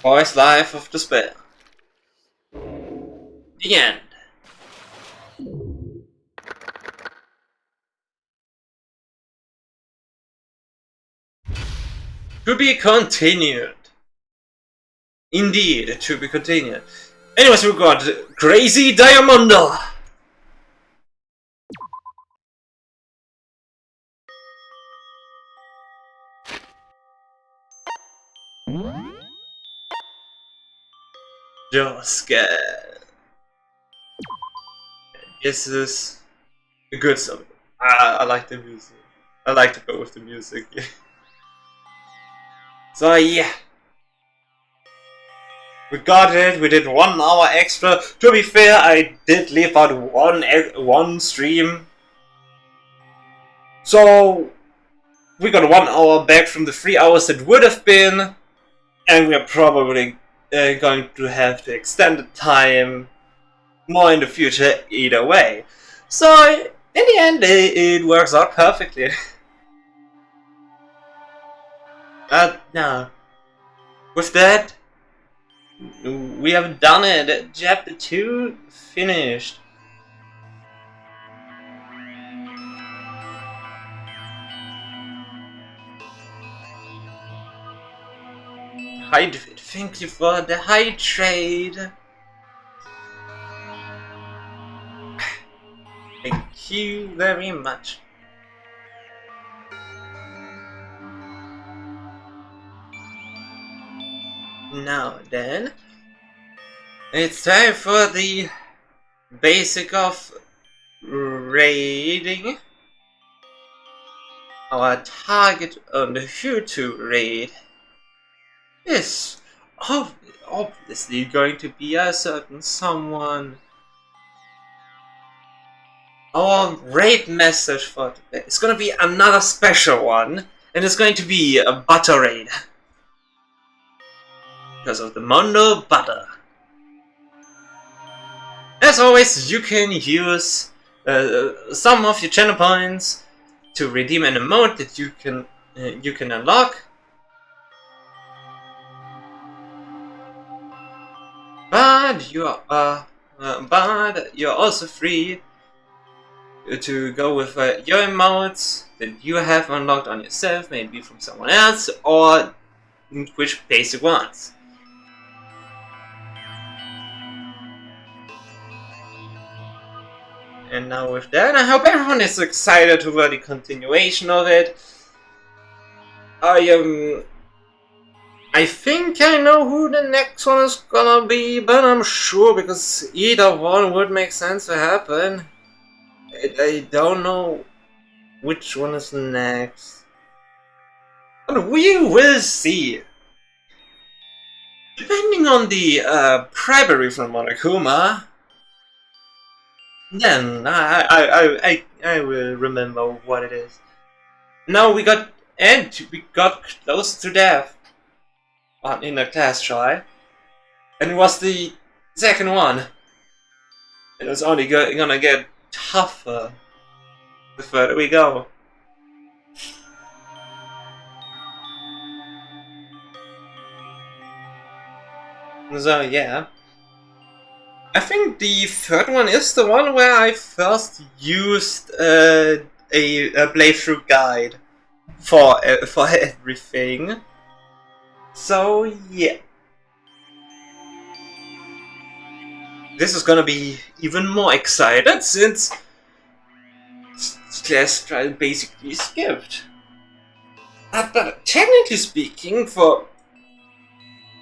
Boy's Life of Despair. The end. To be continued. Indeed, to be continued. Anyways, we got Crazy Diamondo. Just this is a good song. I like the music. I like to go with the music. Yeah. So yeah, we got it. We did 1 hour extra. To be fair, I did leave out one stream, so we got 1 hour back from the 3 hours that would have been, and we are probably going to have to extend the time more in the future either way. So in the end, it works out perfectly. Now, with that, we have done it. Chapter 2 finished. Hydrate. Thank you for the hydrate. Thank you. you very much. Now then, it's time for the basic of raiding. Our target on the YouTube raid is obviously going to be a certain someone. Our raid message for today is going to be another special one, and it's going to be a butter raid. Because of the Mondo Butter. As always, you can use some of your channel points to redeem an emote that you can unlock. But you're also free to go with your emotes that you have unlocked on yourself, maybe from someone else, or which basic ones. And now with that, I hope everyone is excited for the continuation of it. I think I know who the next one is gonna be, but I'm sure because either one would make sense to happen. I don't know which one is next. But we will see. Depending on the bribery from Monokuma, then I will remember what it is. Now we got close to death in a class try, and it was the second one. It was only gonna get tougher the further we go. So yeah. I think the third one is the one where I first used a playthrough guide for everything. So yeah, this is gonna be even more excited since class trial basically skipped. But technically speaking, for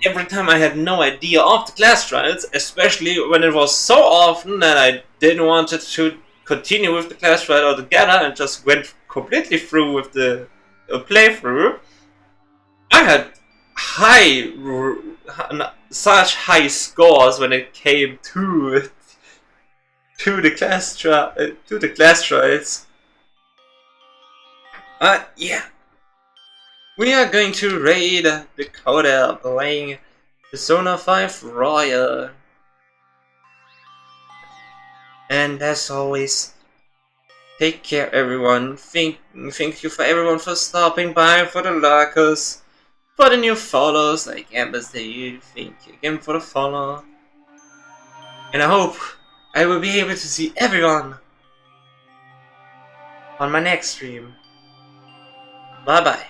every time I had no idea of the class trials, especially when it was so often that I didn't want to continue with the class trial altogether and just went completely through with the playthrough, I had such high scores when it came to the class trials. Yeah. We are going to raid Dakota playing Persona 5 Royal. And as always, take care everyone. Thank you for everyone for stopping by, for the lurkers, for the new follows like Embassy. Thank you again for the follow. And I hope I will be able to see everyone on my next stream. Bye bye.